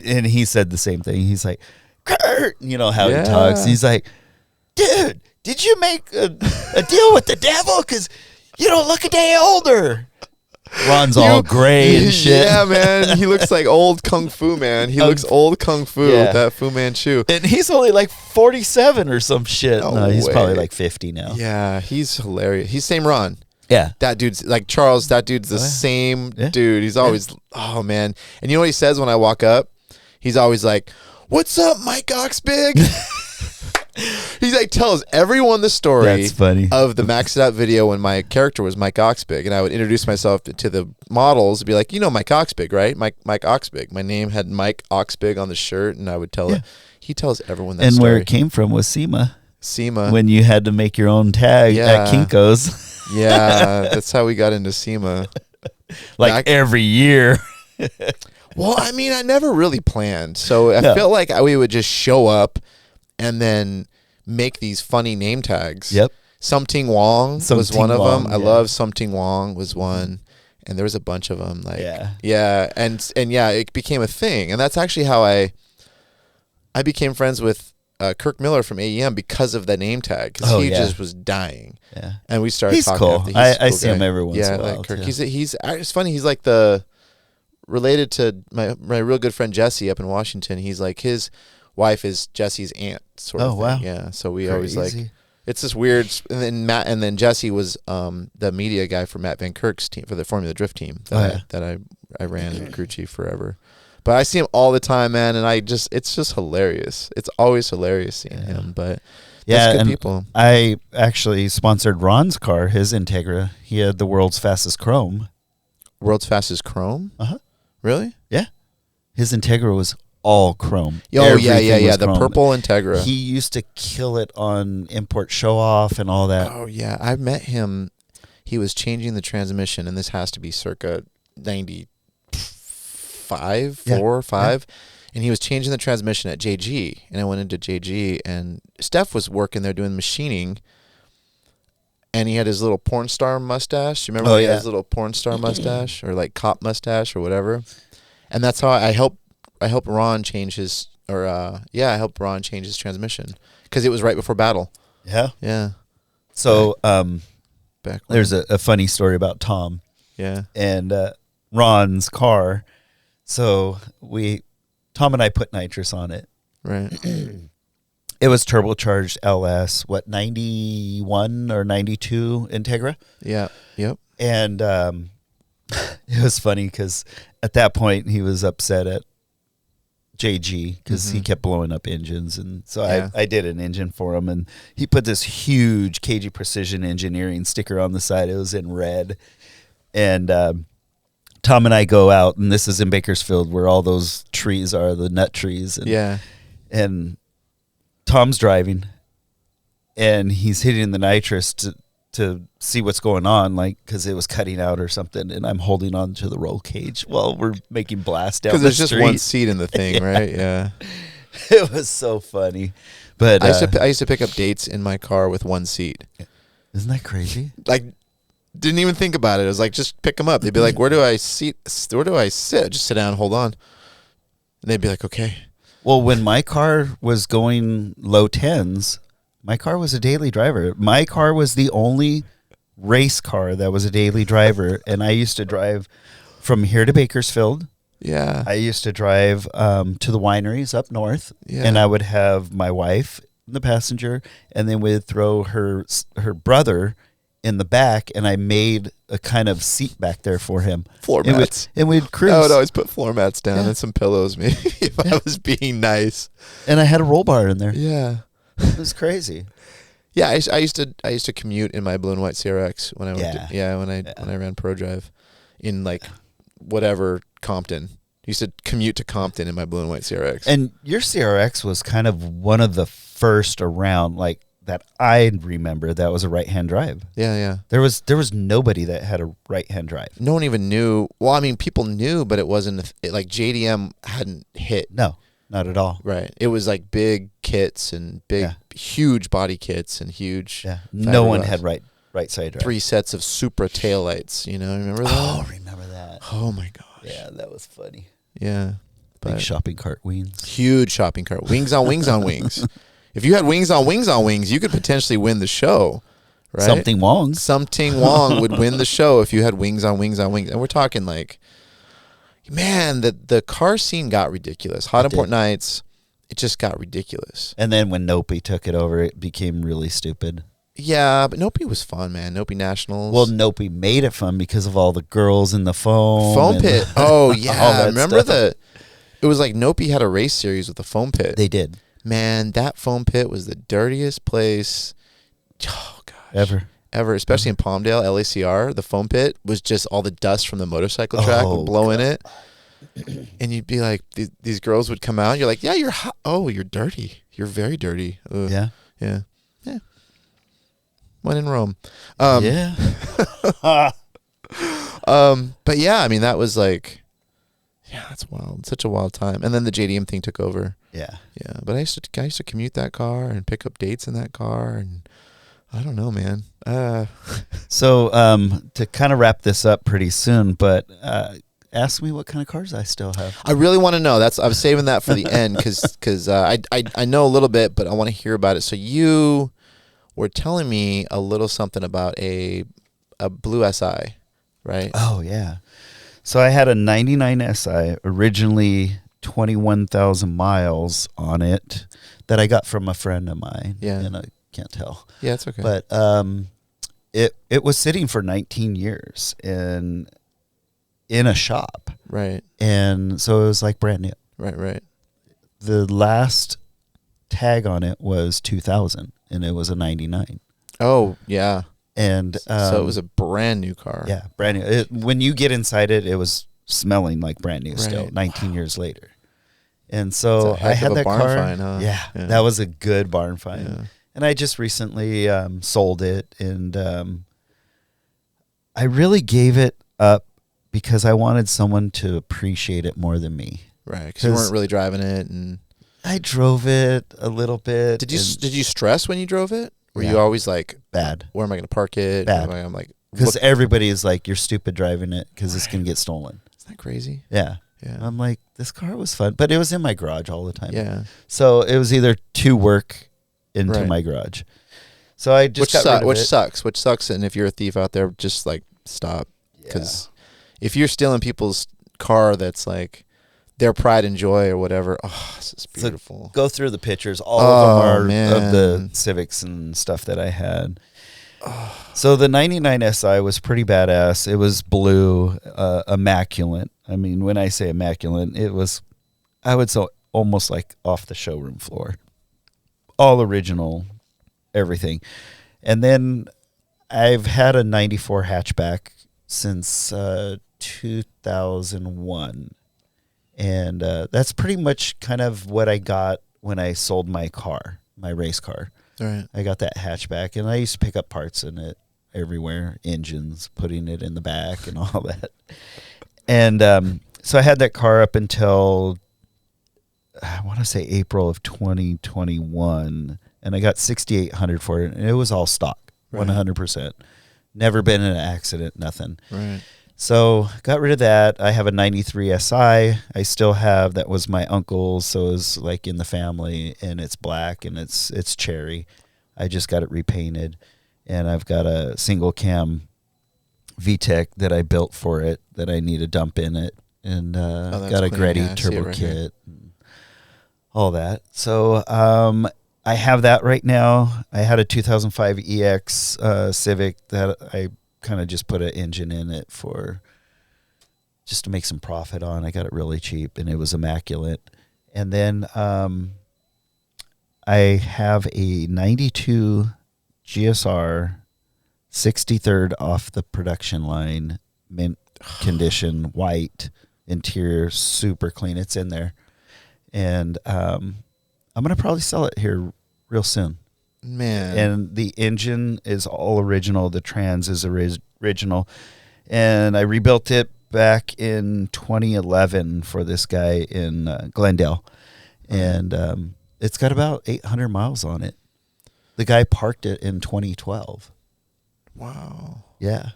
And he said the same thing. He's like, Kurt, you know how Yeah. he talks. He's like, dude, did you make a deal with the devil? Because you don't look a day older. Ron's all gray and shit. Yeah, man. He looks like old Kung Fu, man. He looks old Kung Fu Yeah. with that Fu Manchu. And he's only like 47 or some shit. No No, he's way. probably like 50 now. Yeah, he's hilarious. He's same Ron. Yeah. That dude's like Charles. That dude's the same Yeah. dude. He's always, oh man. And you know what he says when I walk up? He's always like, "What's up, Mike Oxbig?" He's like tells everyone the story That's funny. of the Maxed Out video when my character was Mike Oxbig, and I would introduce myself to the models and be like, "You know Mike Oxbig, right? Mike Oxbig." My name had Mike Oxbig on the shirt, and I would tell it. He tells everyone that And story. where it came from was SEMA. SEMA. When you had to make your own tag Yeah. at Kinko's. Yeah, that's how we got into SEMA. Like every year. Well, I mean, I never really planned. So I No. felt like we would just show up and then make these funny name tags. Yep. Something Wong was Something one of Wong, them. I yeah. love Something Wong was one. And there was a bunch of them. Like, Yeah. and yeah, it became a thing. And that's actually how I became friends with Kirk Miller from AEM because of the name tag. Because he just was dying. Yeah. And we started He's talking. cool. After. He's I a cool see him guy. every once in a while, like Kirk. too. He's it's funny. He's like the related to my real good friend Jesse up in Washington. He's like his wife is Jesse's aunt, sort of Oh, thing. wow. Yeah. So we always like Crazy. it's this weird. And then Jesse was the media guy for Matt Van Kirk's team for the Formula Drift team that I ran in crew chief forever. But I see him all the time, man, and it's just hilarious. It's always hilarious seeing him. But that's good and people. I actually sponsored Ron's car, his Integra. He had the world's fastest chrome. World's fastest chrome? Uh-huh. Really? Yeah. His Integra was all chrome. Oh, yeah. Everything was The chrome. purple Integra. He used to kill it on import show off and all that. Oh, yeah. I met him. He was changing the transmission, and this has to be circa 95, 4 or 5. Yeah. And he was changing the transmission at JG. And I went into JG, and Steph was working there doing machining. And he had his little porn star mustache. You remember he had his little porn star mustache or like cop mustache or whatever? And that's how I helped Ron change his I helped Ron change his transmission because it was right before battle. Yeah. Yeah. So Back there's a funny story about Tom. Yeah. And Ron's car. So Tom and I put nitrous on it. Right. It was turbocharged LS, 91 or 92 Integra? Yeah. Yep. And it was funny because at that point he was upset at JG because he kept blowing up engines. And so I did an engine for him. And he put this huge KG Precision Engineering sticker on the side. It was in red. And Tom and I go out, and this is in Bakersfield where all those trees are, the nut trees. And, and Tom's driving, and he's hitting the nitrous to see what's going on, like because it was cutting out or something. And I'm holding on to the roll cage while we're making blast down the Because there's street. just one seat in the thing, right? Yeah. It was so funny. But I used to pick up dates in my car with one seat. Isn't that crazy? Like, didn't even think about it. It was like, just pick them up. They'd be like, where do I sit? Just sit down, hold on. And they'd be like, okay. Well, when my car was going low tens, my car was a daily driver. My car was the only race car that was a daily driver, and I used to drive from here to Bakersfield. Yeah. I used to drive to the wineries up north, and I would have my wife in the passenger, and then we'd throw her brother in the back, and I made a kind of seat back there for him. Floor mats. And we'd cruise. I would always put floor mats down and some pillows, maybe, if I was being nice. And I had a roll bar in there. Yeah. It was crazy. Yeah, I used to commute in my blue and white CRX when I when I ran Pro Drive in like whatever Compton. Used to commute to Compton in my blue and white CRX. And your CRX was kind of one of the first around, like that I remember that was a right-hand drive. Yeah. There was nobody that had a right-hand drive. No one even knew. Well, I mean, people knew, but it wasn't like JDM hadn't hit. No, not at all. Right. It was like big kits and huge body kits and huge. Yeah. No one had right side drive. 3 sets of Supra taillights. You know, remember that? Oh, remember that. Oh my gosh. Yeah, that was funny. Yeah. Big shopping cart wings. Huge shopping cart. Wings on wings on wings. If you had wings on wings on wings, you could potentially win the show. Right? Something Wong would win the show if you had wings on wings on wings. And we're talking like, man, the car scene got ridiculous. Hot Import Nights, it just got ridiculous. And then when Nopi took it over, it became really stupid. Yeah, but Nopi was fun, man. Nopi Nationals. Well, Nopi made it fun because of all the girls in the foam pit. Oh, yeah. Remember stuff. It was like Nopi had a race series with the foam pit. They did. Man, that foam pit was the dirtiest place. Oh, gosh. Ever, especially in Palmdale, LACR, the foam pit was just all the dust from the motorcycle track would blow in it. And you'd be like, these girls would come out. You're like, yeah, you're hot. Oh, you're dirty. You're very dirty. Ugh. Yeah. When in Rome. But yeah, I mean, that was like, Yeah, that's wild. Such a wild time. And then the JDM thing took over. Yeah. Yeah, but I used to commute that car and pick up dates in that car, and I don't know, man. So to kind of wrap this up pretty soon, but ask me what kind of cars I still have. I really want to know. I was saving that for the end because I know a little bit, but I want to hear about it. So you were telling me a little something about a blue SI, right? Oh yeah. So I had a 99 SI, originally 21,000 miles on it, that I got from a friend of mine. Yeah. And I can't tell. Yeah, it's okay. But it was sitting for 19 years in a shop. Right. And so it was like brand new. Right. The last tag on it was 2000, and it was a 99. Oh, yeah. And so it was a brand new car. Yeah, brand new. When you get inside it, it was smelling like brand new still, Right. 19 years later. And so That's a heck I of had a that barn car. find, huh? Yeah, Yeah. that was a good barn find. Yeah. And I just recently sold it, and I really gave it up because I wanted someone to appreciate it more than me. Right, because you weren't really driving it, and I drove it a little bit. did you stress when you drove it? Were Yeah. you always like, Bad. where am I going to park it? Bad. I'm like, Because what- everybody is like, you're stupid driving it because it's going to get stolen. isn't that crazy? Yeah. Yeah. I'm like, this car was fun, but it was in my garage all the time. Yeah. So it was either to work into Right. my garage. So I just got rid of it. Which sucks. And if you're a thief out there, just like stop. Because if you're stealing people's car that's like their pride and joy or whatever, oh, this is beautiful. Go through the pictures. All of them are man. of the Civics and stuff that I had. So the 99 SI was pretty badass. It was blue, immaculate. I mean, when I say immaculate, it was, I would say, almost like off the showroom floor. All original, everything. And then I've had a 94 hatchback since 2001. And that's pretty much kind of what I got when I sold my car, my race car. Right. I got that hatchback, and I used to pick up parts in it everywhere, engines, putting it in the back and all that. And so I had that car up until, I want to say April of 2021, and I got 6,800 for it, and it was all stock, Right. 100%. Never been in an accident, nothing. Right. So got rid of that. I have a 93 SI. I still have, that was my uncle's, so it was like in the family, and it's black and it's cherry. I just got it repainted, and I've got a single cam VTEC that I built for it that I need to dump in it, and that's got a clean. Gretty Yeah, I see it turbo right here. kit, and all that. So I have that right now. I had a 2005 EX Civic that I kind of just put an engine in it for just to make some profit on. I got it really cheap, and it was immaculate. And then I have a 92 GSR 63rd off the production line, mint condition, white interior, super clean. It's in there. And I'm going to probably sell it here real soon. Man. And the engine is all original. The trans is original. And I rebuilt it back in 2011 for this guy in Glendale. And it's got about 800 miles on it. The guy parked it in 2012. Wow. Yeah.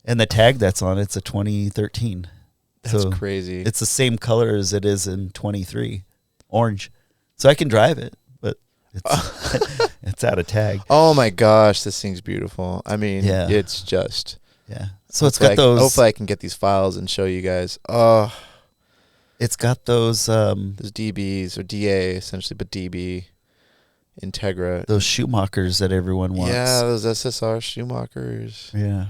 And the tag that's on it's a 2013. That's So crazy. It's the same color as it is in 23, orange. So I can drive it, but it's it's out of tag. Oh my gosh, this thing's beautiful. I mean, Yeah. it's just. Yeah. So it's got those. Hopefully, I can get these files and show you guys. Oh, It's got those those DBs or DA essentially, but DB, Integra. those Schumachers that everyone wants. Yeah, those SSR Schumachers. Yeah.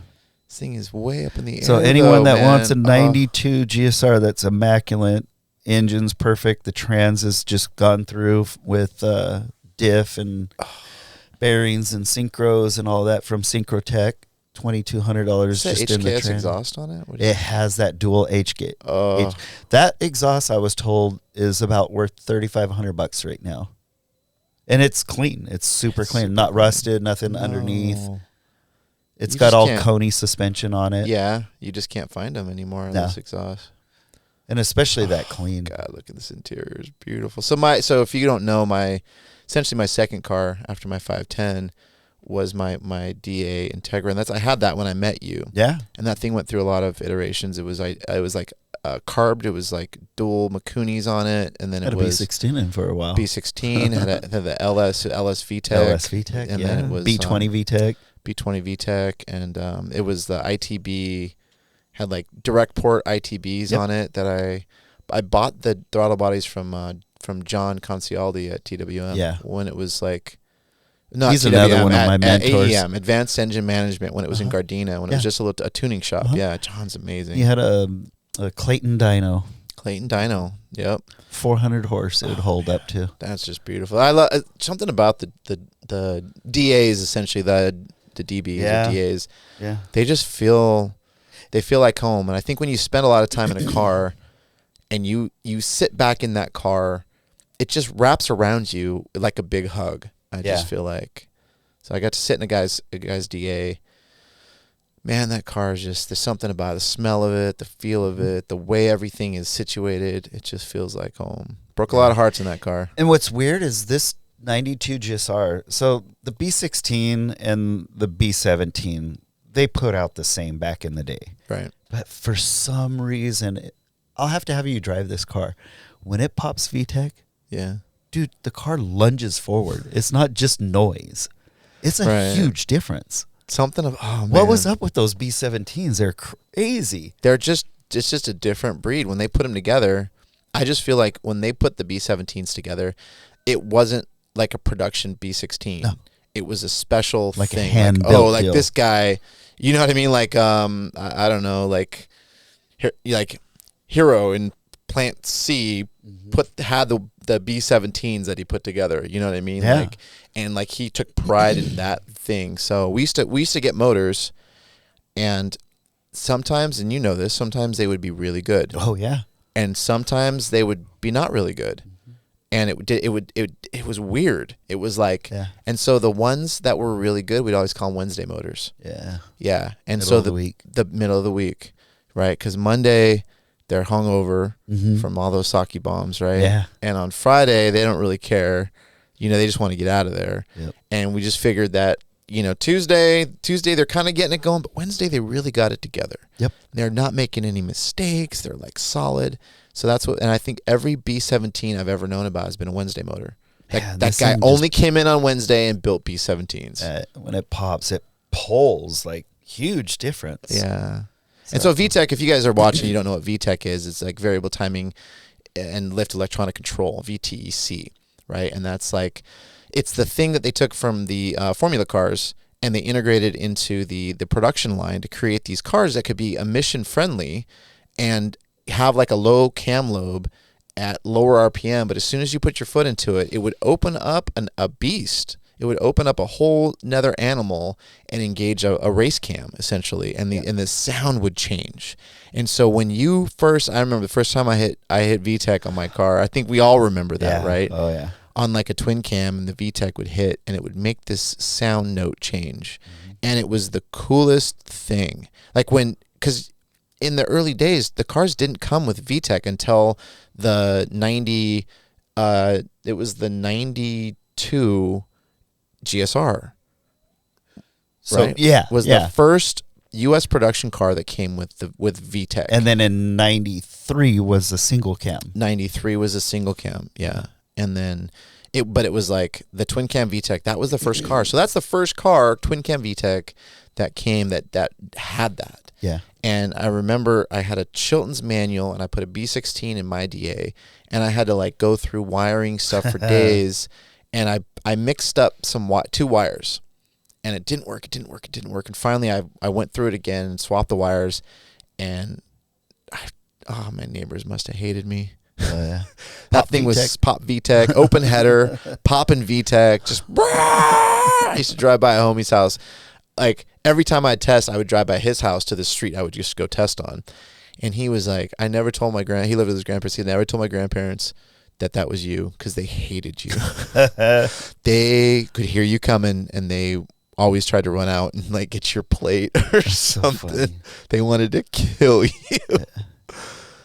This thing is way up in the air. So anyone though, that wants a man. 92 GSR that's immaculate, engine's perfect, the trans has just gone through with diff and bearings and synchros and all that from Synchrotech. $2,200 Is that just in the HKS trans. exhaust on it? What It has that dual H gate. Oh, That exhaust, I was told, is about worth $3,500 right now, and it's clean. It's super clean, not rusted, nothing underneath. no. It's You got just all can't- Coney suspension on it. Yeah, you just can't find them anymore. No. This exhaust. And especially that clean. God, look at this interior. It's beautiful. So if you don't know, essentially my second car after my 510 was my DA Integra, and I had that when I met you. Yeah. And that thing went through a lot of iterations. It was like carbed. It was like dual Makunis on it, and then Had it a was B16 in for a while. B16 had the LS VTEC. LS VTEC, and yeah. then it was B20 VTEC. B20 VTEC, and it was the ITB, had like direct port ITBs on it that I bought the throttle bodies from John Concialdi at TWM when it was like, not he's TWM, another one of my mentors. AEM, Advanced Engine Management, when it was in Gardena, when it was just a tuning shop. Yeah, John's amazing. He had a Clayton dyno. Clayton dyno, yep. 400 horse it would hold up to. That's just beautiful. I love something about the DAs, essentially the DBs, the DAs. Yeah, they just feel like home. And I think when you spend a lot of time in a car and you sit back in that car, it just wraps around you like a big hug. I just feel like. So I got to sit in a guy's DA. Man, that car is just, there's something about the smell of it, the feel of it, the way everything is situated. It just feels like home. Broke a lot of hearts in that car. And what's weird is this 92 GSR. So the B16 and the B17, they put out the same back in the day. Right. But for some reason, I'll have to have you drive this car. When it pops VTEC, dude, the car lunges forward. It's not just noise. It's a huge difference. Something of, oh man. What was up with those B17s? They're crazy. It's just a different breed. When they put them together, I just feel like when they put the B17s together, it wasn't like a production B16. No. It was a special like thing. A hand-built like deal. This guy, you know what I mean? Like, I don't know, like Hero in Plant C had the B17s that he put together. You know what I mean? Yeah. Like he took pride in that thing. So we used to get motors, and sometimes, and you know this, sometimes they would be really good. Oh yeah. And sometimes they would be not really good. And it was weird. It was like, and so the ones that were really good, we'd always call them Wednesday motors. Yeah. Yeah. And middle so of the week. the middle of the week, right? Because Monday they're hungover from all those sake bombs, right? Yeah. And on Friday they don't really care. They just want to get out of there. Yep. And we just figured that, Tuesday they're kind of getting it going, but Wednesday they really got it together. Yep. They're not making any mistakes. They're like solid. So that's what, and I think every B17 I've ever known about has been a Wednesday motor. That guy only came in on Wednesday and built B17s. When it pops, it pulls like huge difference. Yeah. And so VTEC, if you guys are watching, you don't know what VTEC is. It's like variable timing and lift electronic control, VTEC, right? And that's like, it's the thing that they took from the formula cars and they integrated into the production line to create these cars that could be emission friendly and have like a low cam lobe at lower RPM, but as soon as you put your foot into it, it would open up a beast. It would open up a whole nother animal and engage a race cam essentially, and the sound would change. And so when I remember the first time I hit VTEC on my car. I think we all remember that, right? Oh yeah. On like a twin cam, and the VTEC would hit, and it would make this sound note change, and it was the coolest thing. Like because in the early days, the cars didn't come with VTEC until the 90. It was the 92 GSR. So right? Was the first U.S. production car that came with VTEC. And then in 93 was a single cam. 93 was a single cam. Yeah, and then it was like the twin cam VTEC. That was the first car. So that's the first car, twin cam VTEC, that came that had that. Yeah. And I remember I had a Chilton's manual, and I put a B16 in my DA, and I had to like go through wiring stuff for days, and I mixed up two wires, and it didn't work. And finally I went through it again and swapped the wires, and my neighbors must have hated me. That thing was pop VTEC, open header, popping VTEC, just I used to drive by a homie's house. Like every time I'd test, I would drive by his house to the street I would just go test on. And he was like, he lived with his grandparents. He never told my grandparents that was you, because they hated you. They could hear you coming, and they always tried to run out and like get your plate or something. So they wanted to kill you.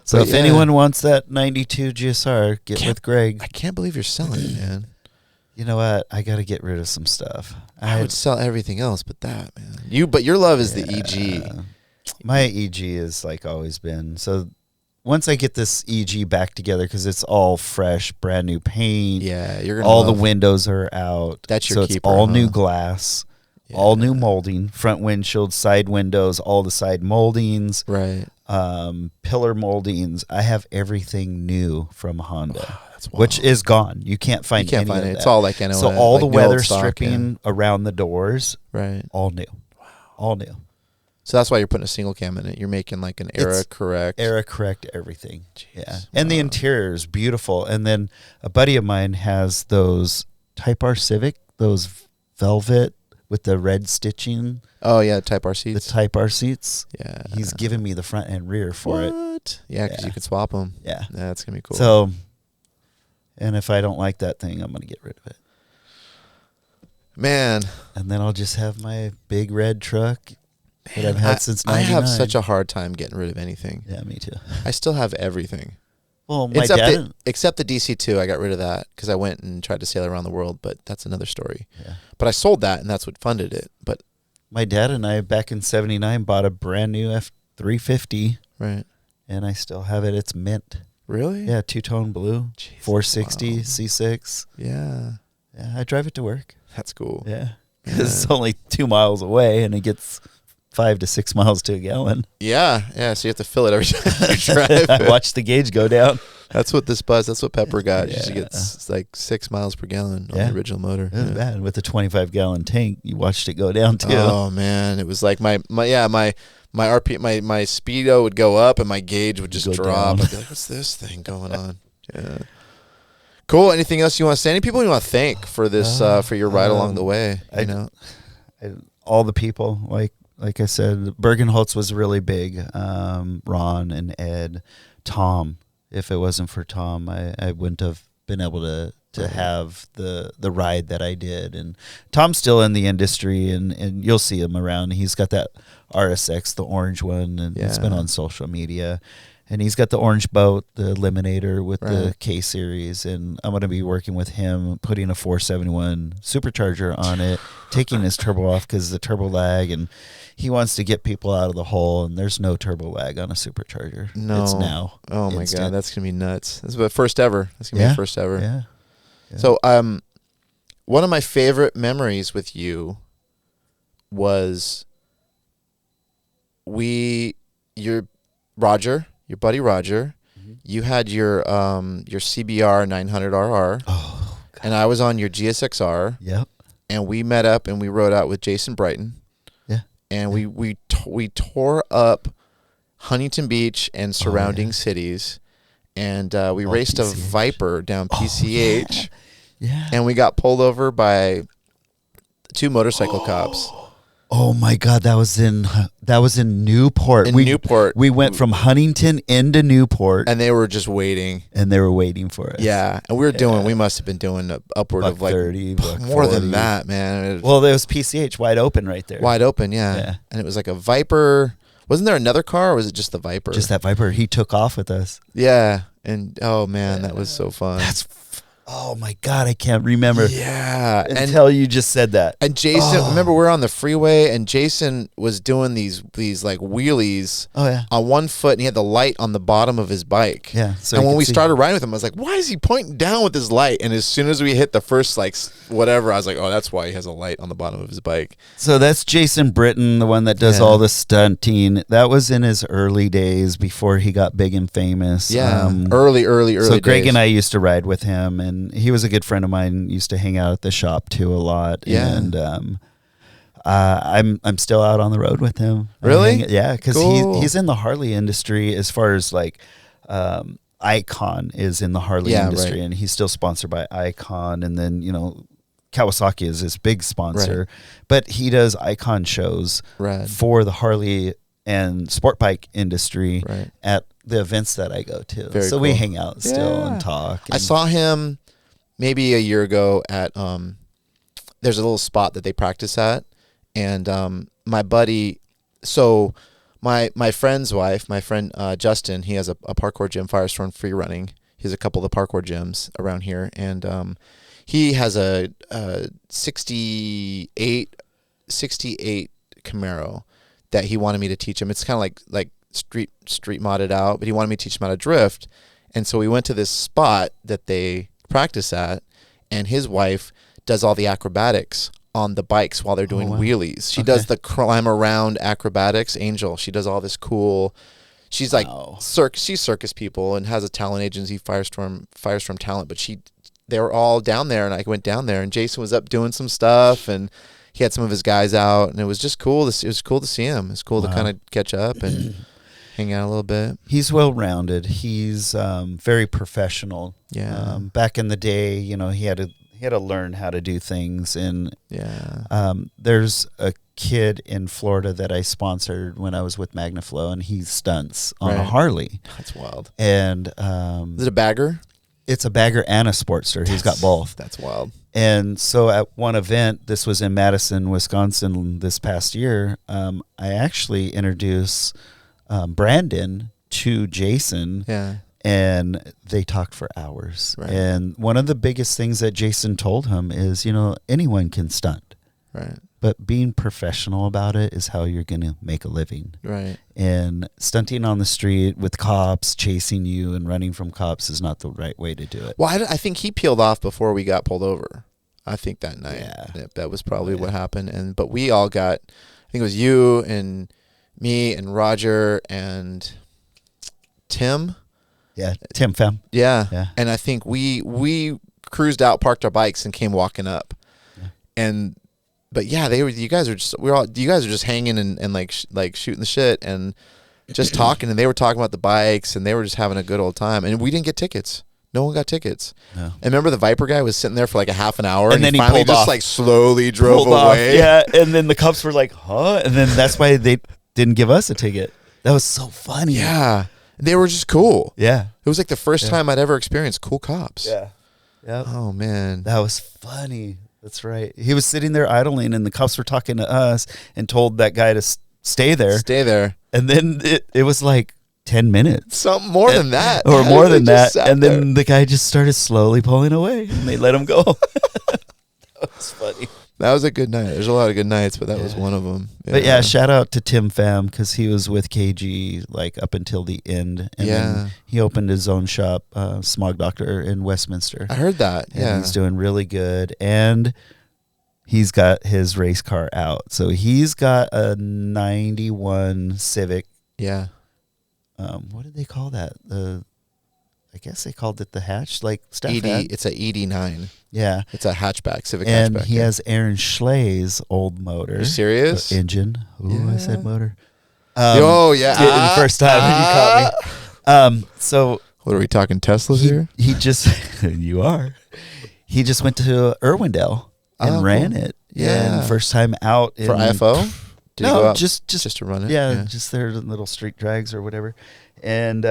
So But if yeah. anyone wants that 92 GSR, get with Greg. I can't believe you're selling it, man. You know what? I got to get rid of some stuff. I would sell everything else but that, man. But your love is the EG. My EG is like always been. So once I get this EG back together, because it's all fresh, brand new paint. Yeah, you're gonna all love the windows are out. That's your so it's keeper, all huh? new glass, all new molding, front windshield, side windows, all the side moldings, right. Pillar moldings. I have everything new from Honda. That's wild. Which is gone. You can't find any of it. that. It's all like So all the weather stock, stripping around the doors, right? all new. Wow. All new. So that's why you're putting a single cam in it. You're making like an era correct. Era correct everything. Jeez. Yeah. And the interior is beautiful. And then a buddy of mine has those Type R Civic, those velvet with the red stitching. Oh yeah, Type R seats. The Type R seats. Yeah. He's given me the front and rear for it. What? Yeah, because you could swap them. Yeah. That's gonna be cool. So, and if I don't like that thing, I'm gonna get rid of it. Man. And then I'll just have my big red truck that I've had since 99. I have such a hard time getting rid of anything. Yeah, me too. I still have everything. Well, my dad... Except the DC-2, I got rid of that because I went and tried to sail around the world, but that's another story. Yeah. But I sold that, and that's what funded it. But my dad and I, back in 79, bought a brand new F350. Right. And I still have it. It's mint. Really? Yeah, two-tone blue, Jeez, 460 wow. C6. Yeah. Yeah, I drive it to work. That's cool. Yeah. Because it's only 2 miles away, and it gets 5 to 6 miles to a gallon. Yeah. Yeah, so you have to fill it every time you drive. I watch the gauge go down. That's what that's what Pepper got. Yeah. She gets like 6 miles per gallon on Yeah. the original motor. It was bad. With a 25-gallon tank, you watched it go down, too. Oh, man. It was like my RP, my speedo would go up and my gauge would just Go drop. down. I'd be like, what's this thing going on? Yeah. Cool. Anything else you want to say? Any people you want to thank for this, for your ride along the way? All the people, like I said, Bergenholtz was really big. Ron and Ed, Tom. If it wasn't for Tom, I wouldn't have been able to have the ride that I did. And Tom's still in the industry, and you'll see him around. He's got that RSX, the orange one, and it's been on social media. And he's got the orange boat, the Eliminator with the K series, and I'm going to be working with him, putting a 471 supercharger on it, taking his turbo off because the turbo lag, and he wants to get people out of the hole, and there's no turbo lag on a supercharger. No. It's now. Oh, my instant. God. That's going to be nuts. That's the first ever. That's going to be the first ever. Yeah. So, one of my favorite memories with you was your buddy Roger, you had your CBR 900RR, and I was on your GSXR. Yep. And we met up and we rode out with Jason Brighton. Yeah. And we tore up Huntington Beach and surrounding cities, and we raced PCH. a Viper down PCH. Yeah. And we got pulled over by 2 motorcycle cops. Oh my God, that was in Newport. Newport. We went from Huntington into Newport, And they were just waiting. and they were waiting for us. Yeah. And we must have been doing upward of like $1.30, more than $1.40. that, man. Well, there was PCH wide open right there. Wide open, yeah. Yeah. And it was like a Viper. Wasn't there another car, or was it just the Viper? Just that Viper. He took off with us. Yeah. And oh man, that was so fun. Oh my God, I can't remember. Yeah. Until you just said that. And Jason, remember we were on the freeway and Jason was doing these like wheelies on one foot, and he had the light on the bottom of his bike. Yeah. So and when we started riding with him, I was like, why is he pointing down with his light? And as soon as we hit the first like whatever, I was like, oh, that's why he has a light on the bottom of his bike. So that's Jason Britton, the one that does all the stunting. That was in his early days before he got big and famous. Yeah. Early So Greg days. and I used to ride with him, and he was a good friend of mine. Used to hang out at the shop too a lot. Yeah. And I'm still out on the road with him. Really? Yeah, because Cool. he's in the Harley industry as far as like Icon is in the Harley industry, and he's still sponsored by Icon, and then Kawasaki is his big sponsor, but he does Icon shows for the Harley and sport bike industry at the events that I go to. Very so we cool. hang out still and talk. I saw him maybe a year ago at there's a little spot that they practice at, and my buddy, so my friend's wife, my friend Justin, he has a parkour gym, Firestorm Free Running. He has a couple of the parkour gyms around here, and he has a 68 Camaro that he wanted me to teach him. It's kind of like street modded out, but he wanted me to teach him how to drift. And so we went to this spot that they practice at, and his wife does all the acrobatics on the bikes while they're doing wheelies. She does the climb around acrobatics. Angel, she does all this cool. She's like she's circus people and has a talent agency, Firestorm Talent. But they were all down there, and I went down there, and Jason was up doing some stuff, and he had some of his guys out, and it was just cool. It was cool to see him. It's cool to kind of catch up and hang out a little bit. He's well-rounded. He's very professional. Yeah. Back in the day, he had to learn how to do things, and there's a kid in Florida that I sponsored when I was with MagnaFlow, and he stunts on a Harley. That's wild. And is it a bagger? It's a bagger and a Sportster. He's got both. That's wild. And so at one event, this was in Madison, Wisconsin this past year, I actually introduced Brandon to Jason. Yeah. And they talked for hours. Right. And one of the biggest things that Jason told him is, anyone can stunt. Right. But being professional about it is how you're going to make a living. Right. And stunting on the street with cops chasing you and running from cops is not the right way to do it. Well, I think he peeled off before we got pulled over. I think that night. That was probably what happened. But we all got, I think it was you and me and Roger and Tim. Yeah, Tim Fem. Yeah. And I think we cruised out, parked our bikes, and came walking up. Yeah. But yeah, you guys are just hanging and like shooting the shit and just talking, and they were talking about the bikes, and they were just having a good old time. And we didn't get tickets. No one got tickets. No. And remember, the Viper guy was sitting there for like a half an hour, and then he finally just off. Like slowly drove away. Yeah, and then the cops were like, "Huh?" And then that's why they didn't give us a ticket. That was so funny. Yeah, they were just cool. Yeah, it was like the first time I'd ever experienced cool cops. Yeah. Oh man, that was funny. That's right. He was sitting there idling, and the cops were talking to us and told that guy to stay there. Stay there. And then it was like 10 minutes. Something more than that. Or more than that. And then the guy just started slowly pulling away, and they let him go. That was funny. That was a good night. There's a lot of good nights, but that was one of them. Yeah. But yeah, shout out to Tim Pham, because he was with KG like up until the end. And then he opened his own shop, Smog Doctor, in Westminster. I heard that. And he's doing really good. And he's got his race car out. So he's got a 91 Civic. Yeah. What did they call that? I guess they called it the hatch, like staff hatch. It's a ED9. Yeah. It's a hatchback, Civic and hatchback. And he has Aaron Schlei's old motor. Are you serious? Engine. Ooh, I said motor. The first time you caught me. So what are we talking, Teslas here? He just, you are. He just went to Irwindale and ran it. Yeah. And first time out. For IFO? Did he go out just to run it? Yeah, just their little street drags or whatever. And,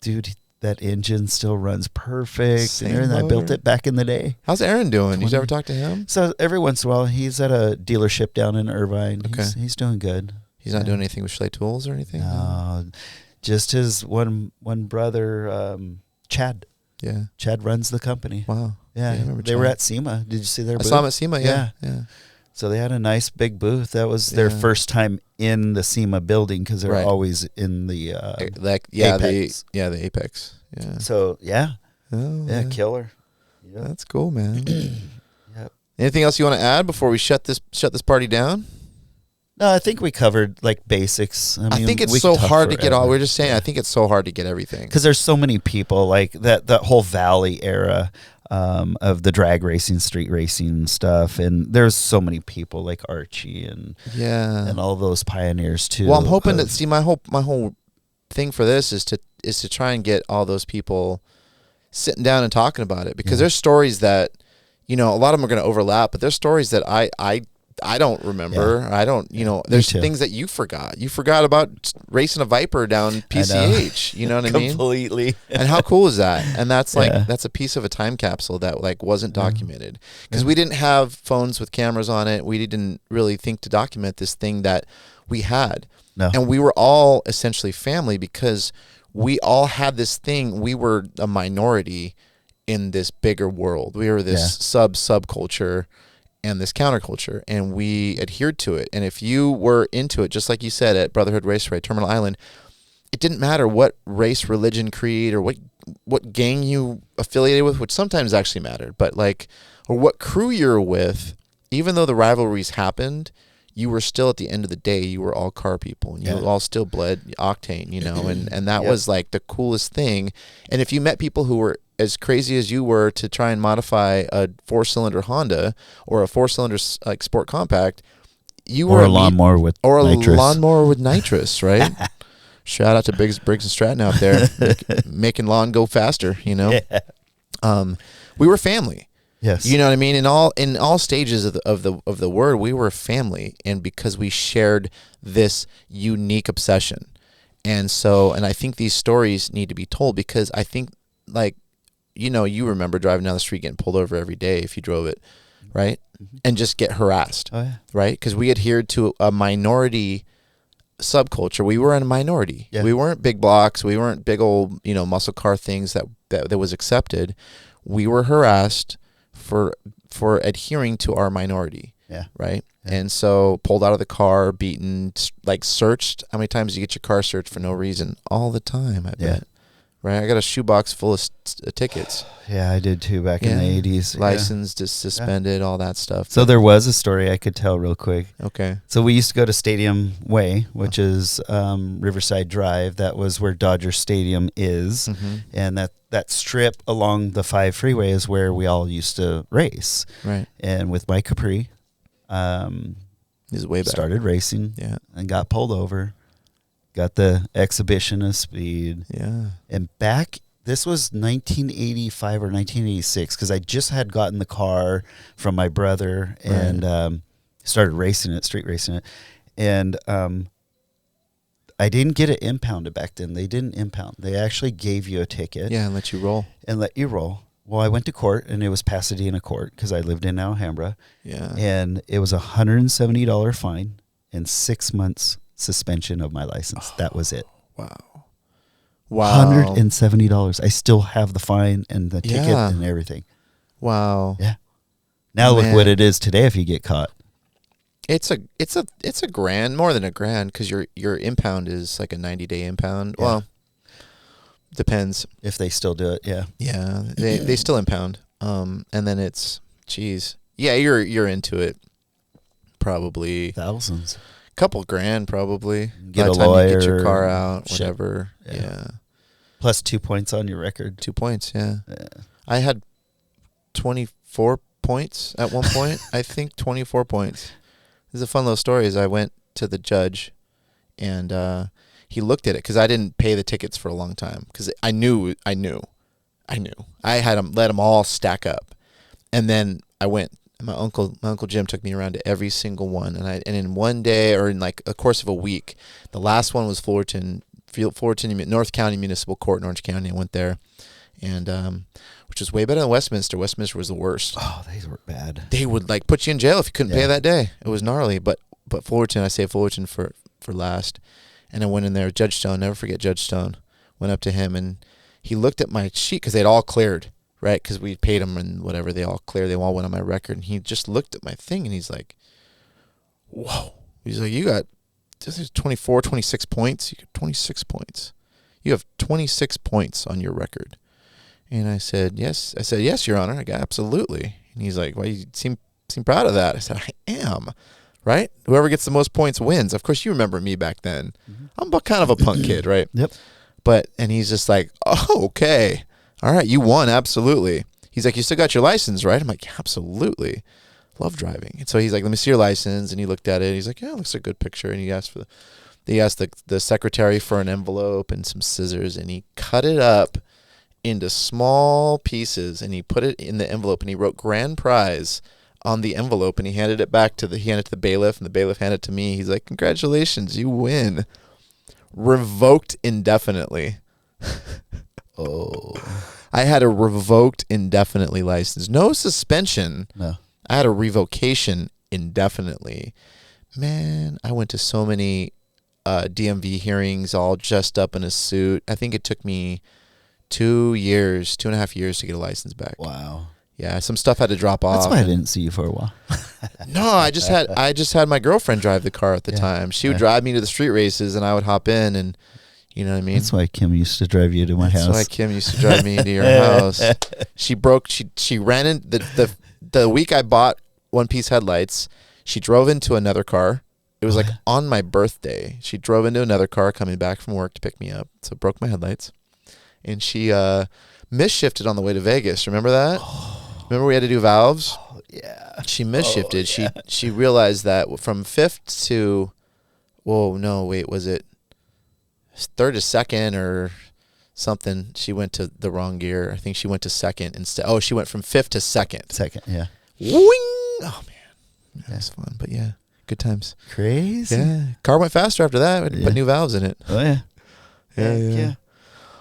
dude, that engine still runs perfect. And I built it back in the day. How's Aaron doing? You ever talk to him? So every once in a while, he's at a dealership down in Irvine. Okay. He's doing good. He's not doing anything with Schley Tools or anything? No, just his one brother, Chad. Yeah. Chad runs the company. Wow. Yeah. They were at SEMA. Did you see their booth? I saw them at SEMA, yeah. So they had a nice big booth. That was their first time in the SEMA building, because they're always in the Apex. The Apex. Yeah. So killer. Yep. That's cool, man. Yep. Anything else you want to add before we shut this party down? No, I think we covered like basics. I think it's so hard to get all. We're just saying. I think it's so hard to get everything because there's so many people like that whole Valley era. Of the drag racing, street racing stuff, and there's so many people like Archie and all those pioneers too. Well, I'm hoping that my whole thing for this is to try and get all those people sitting down and talking about it, because there's stories that a lot of them are going to overlap, but there's stories that I I don't remember. I don't, there's too. things that you forgot. You forgot about racing a Viper down PCH. You know what I mean? Completely. And how cool is that? And that's like, Yeah. that's a piece of a time capsule that like wasn't documented because we didn't have phones with cameras on it. We didn't really think to document this thing that we had. No. And we were all essentially family because we all had this thing. We were a minority in this bigger world. We were this subculture and this counterculture, and we adhered to it. And if you were into it, just like you said at Brotherhood Raceway, Terminal Island, it didn't matter what race, religion, creed, or what gang you affiliated with, which sometimes actually mattered, but like, or what crew you're with, even though the rivalries happened, you were still, at the end of the day, you were all car people, and you all still bled octane, and that was like the coolest thing. And if you met people who were as crazy as you were to try and modify a 4-cylinder Honda or a 4-cylinder like sport compact, you were a lawnmower with nitrous. Lawnmower with nitrous, right? Shout out to Briggs and Stratton out there making lawn go faster. We were family. Yes. You know what I mean? In all stages of the word, we were family, and because we shared this unique obsession, and I think these stories need to be told because I think like. You remember driving down the street getting pulled over every day if you drove it, right? Mm-hmm. And just get harassed, right? Because we adhered to a minority subculture. We were in a minority. Yeah. We weren't big blocks. We weren't big old, muscle car things that was accepted. We were harassed for adhering to our minority, right? Yeah. And so pulled out of the car, beaten, like searched. How many times do you get your car searched for no reason? All the time, I bet. Right, I got a shoebox full of tickets. Yeah, I did too back in the 80s. Licensed, just suspended, all that stuff. So there was a story I could tell real quick. Okay. So we used to go to Stadium Way, which is Riverside Drive. That was where Dodger Stadium is. Mm-hmm. And that strip along the 5 freeway is where we all used to race. Right. And with my Capri, this is way back. Started racing and got pulled over. Got the exhibition of speed. Yeah. And this was 1985 or 1986 because I just had gotten the car from my brother and started street racing it. And I didn't get it impounded back then. They didn't impound. They actually gave you a ticket. Yeah, and let you roll. Well, I went to court, and it was Pasadena court because I lived in Alhambra. Yeah. And it was a $170 fine and 6 months suspension of my license. That was it. Wow. $170. I still have the fine and the ticket and everything. Wow. Yeah. Now look what it is today if you get caught. It's a $1,000, more than $1,000, because your impound is like a 90-day impound. Yeah. Well, depends if they still do it. Yeah. Yeah. They still impound. And then it's you're into it. Probably thousands. Couple $1,000 probably. Get by a the time lawyer. You get your car out, whatever. Yeah. Plus 2 points on your record. 2 points, yeah. I had 24 points at one point. I think 24 points. This is a fun little story. I went to the judge, and he looked at it because I didn't pay the tickets for a long time because I knew. I had let them all stack up, and then I went. My uncle Jim took me around to every single one, and in one day or in like a course of a week, the last one was Fullerton, North County Municipal Court in Orange County. I went there, and which was way better than Westminster. Westminster was the worst. Oh, they were bad. They would like put you in jail if you couldn't pay that day. It was gnarly. But Fullerton, I saved Fullerton for last, and I went in there. Judge Stone, never forget Judge Stone. Went up to him, and he looked at my sheet because they'd all cleared. Right, because we paid them and whatever, they all cleared. They all went on my record, and he just looked at my thing, and he's like, "Whoa!" He's like, "You got this is 24, 26 points. You got 26 points. You have 26 points on your record." And I said, "Yes." I said, "Yes, Your Honor. I got absolutely." And he's like, "Well, you seem proud of that." I said, "I am." Right? Whoever gets the most points wins. Of course, you remember me back then. Mm-hmm. I'm kind of a punk kid, right? Yep. And he's just like, "Oh, okay. All right, you won, absolutely." He's like, "You still got your license, right?" I'm like, "Absolutely. Love driving." And so he's like, "Let me see your license." And he looked at it. And he's like, "Yeah, it looks like a good picture." And he asked the secretary for an envelope and some scissors, and he cut it up into small pieces, and he put it in the envelope, and he wrote "Grand Prize" on the envelope, and he handed it to the bailiff, and the bailiff handed it to me. He's like, "Congratulations, you win. Revoked indefinitely." Oh. I had a revoked indefinitely license. No suspension. No. I had a revocation indefinitely. Man, I went to so many DMV hearings all dressed up in a suit. I think it took me 2.5 years to get a license back. Wow. Yeah, some stuff had to drop off. That's why I didn't see you for a while. No, I just had my girlfriend drive the car at the time. She would drive me to the street races, and I would hop in, and you know what I mean? That's why Kim used to drive you to my house. That's why Kim used to drive me to your house. She ran in the week I bought one-piece headlights. She drove into another car. It was like on my birthday. She drove into another car coming back from work to pick me up. So broke my headlights. And she misshifted on the way to Vegas. Remember that? Remember we had to do valves? Oh, yeah. She misshifted. She realized that from fifth to, was it third to second or something? She went to the wrong gear. I think she went to second instead. Oh, she went from fifth to second. Second, yeah. Wing! Oh, man. That was fun. But yeah, good times. Crazy. Yeah. Car went faster after that. Put new valves in it. Oh, yeah. Yeah.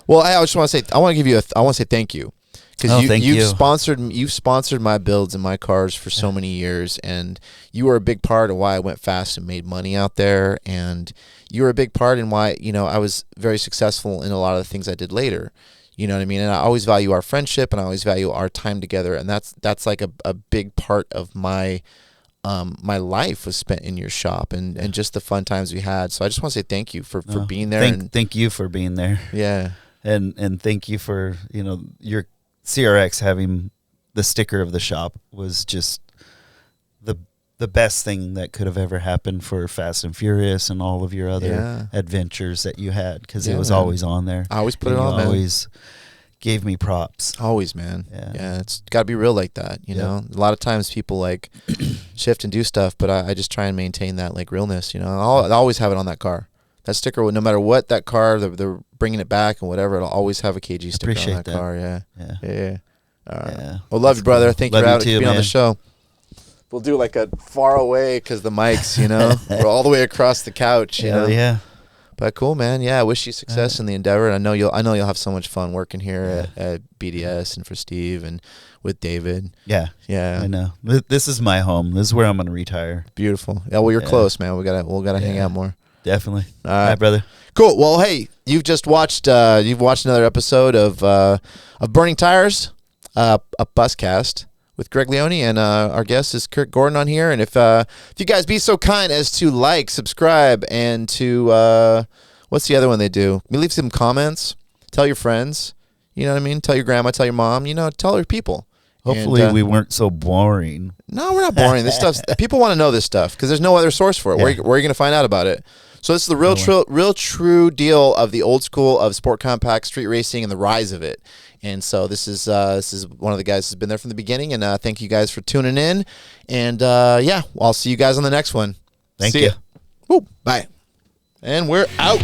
Well, I just want to say, I want to say thank you. Because you've sponsored my builds and my cars for so many years, and you were a big part of why I went fast and made money out there, and you were a big part in why I was very successful in a lot of the things I did later. You know what I mean? And I always value our friendship, and I always value our time together, and that's like a big part of my my life was spent in your shop, and just the fun times we had. So I just want to say thank you for being there. Thank you for being there. Yeah, and thank you for your CRX having the sticker of the shop was just the best thing that could have ever happened for Fast and Furious and all of your other adventures that you had, because it was always on there. I always put it on, man. Always gave me props. Always, man. Yeah, it's got to be real like that, you know? A lot of times people like shift and do stuff, but I just try and maintain that like realness, I'll always have it on that car. That sticker, no matter what that car, they're bringing it back and whatever, it'll always have a KG sticker on that car. Yeah. All right. Yeah. Well, love you, brother. Thank you for being on the show. We'll do like a far away because the mics, we're all the way across the couch. Yeah. But cool, man. Yeah, I wish you success in the endeavor. And I know you'll have so much fun working here at BDS and for Steve and with David. Yeah. I know. This is my home. This is where I'm gonna retire. Beautiful. Yeah. Well, you're close, man. We gotta hang out more. Definitely. All right, brother. Cool. Well, hey, you've just watched another episode of Burning Tires, a Buscast with Greg Leone, and our guest is Kurt Gordon on here. And if you guys be so kind as to like, subscribe, and to what's the other one they do? Leave some comments. Tell your friends. You know what I mean? Tell your grandma. Tell your mom. Tell your people. Hopefully we weren't so boring. No, we're not boring. This stuff. People want to know this stuff because there's no other source for it. Yeah. Where are you going to find out about it? So this is the real true deal of the old school of sport compact street racing and the rise of it. And so this is one of the guys who's been there from the beginning. And thank you guys for tuning in. And I'll see you guys on the next one. Thank you. Woo, bye. And we're out.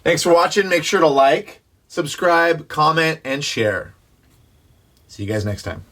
Thanks for watching. Make sure to like, subscribe, comment, and share. See you guys next time.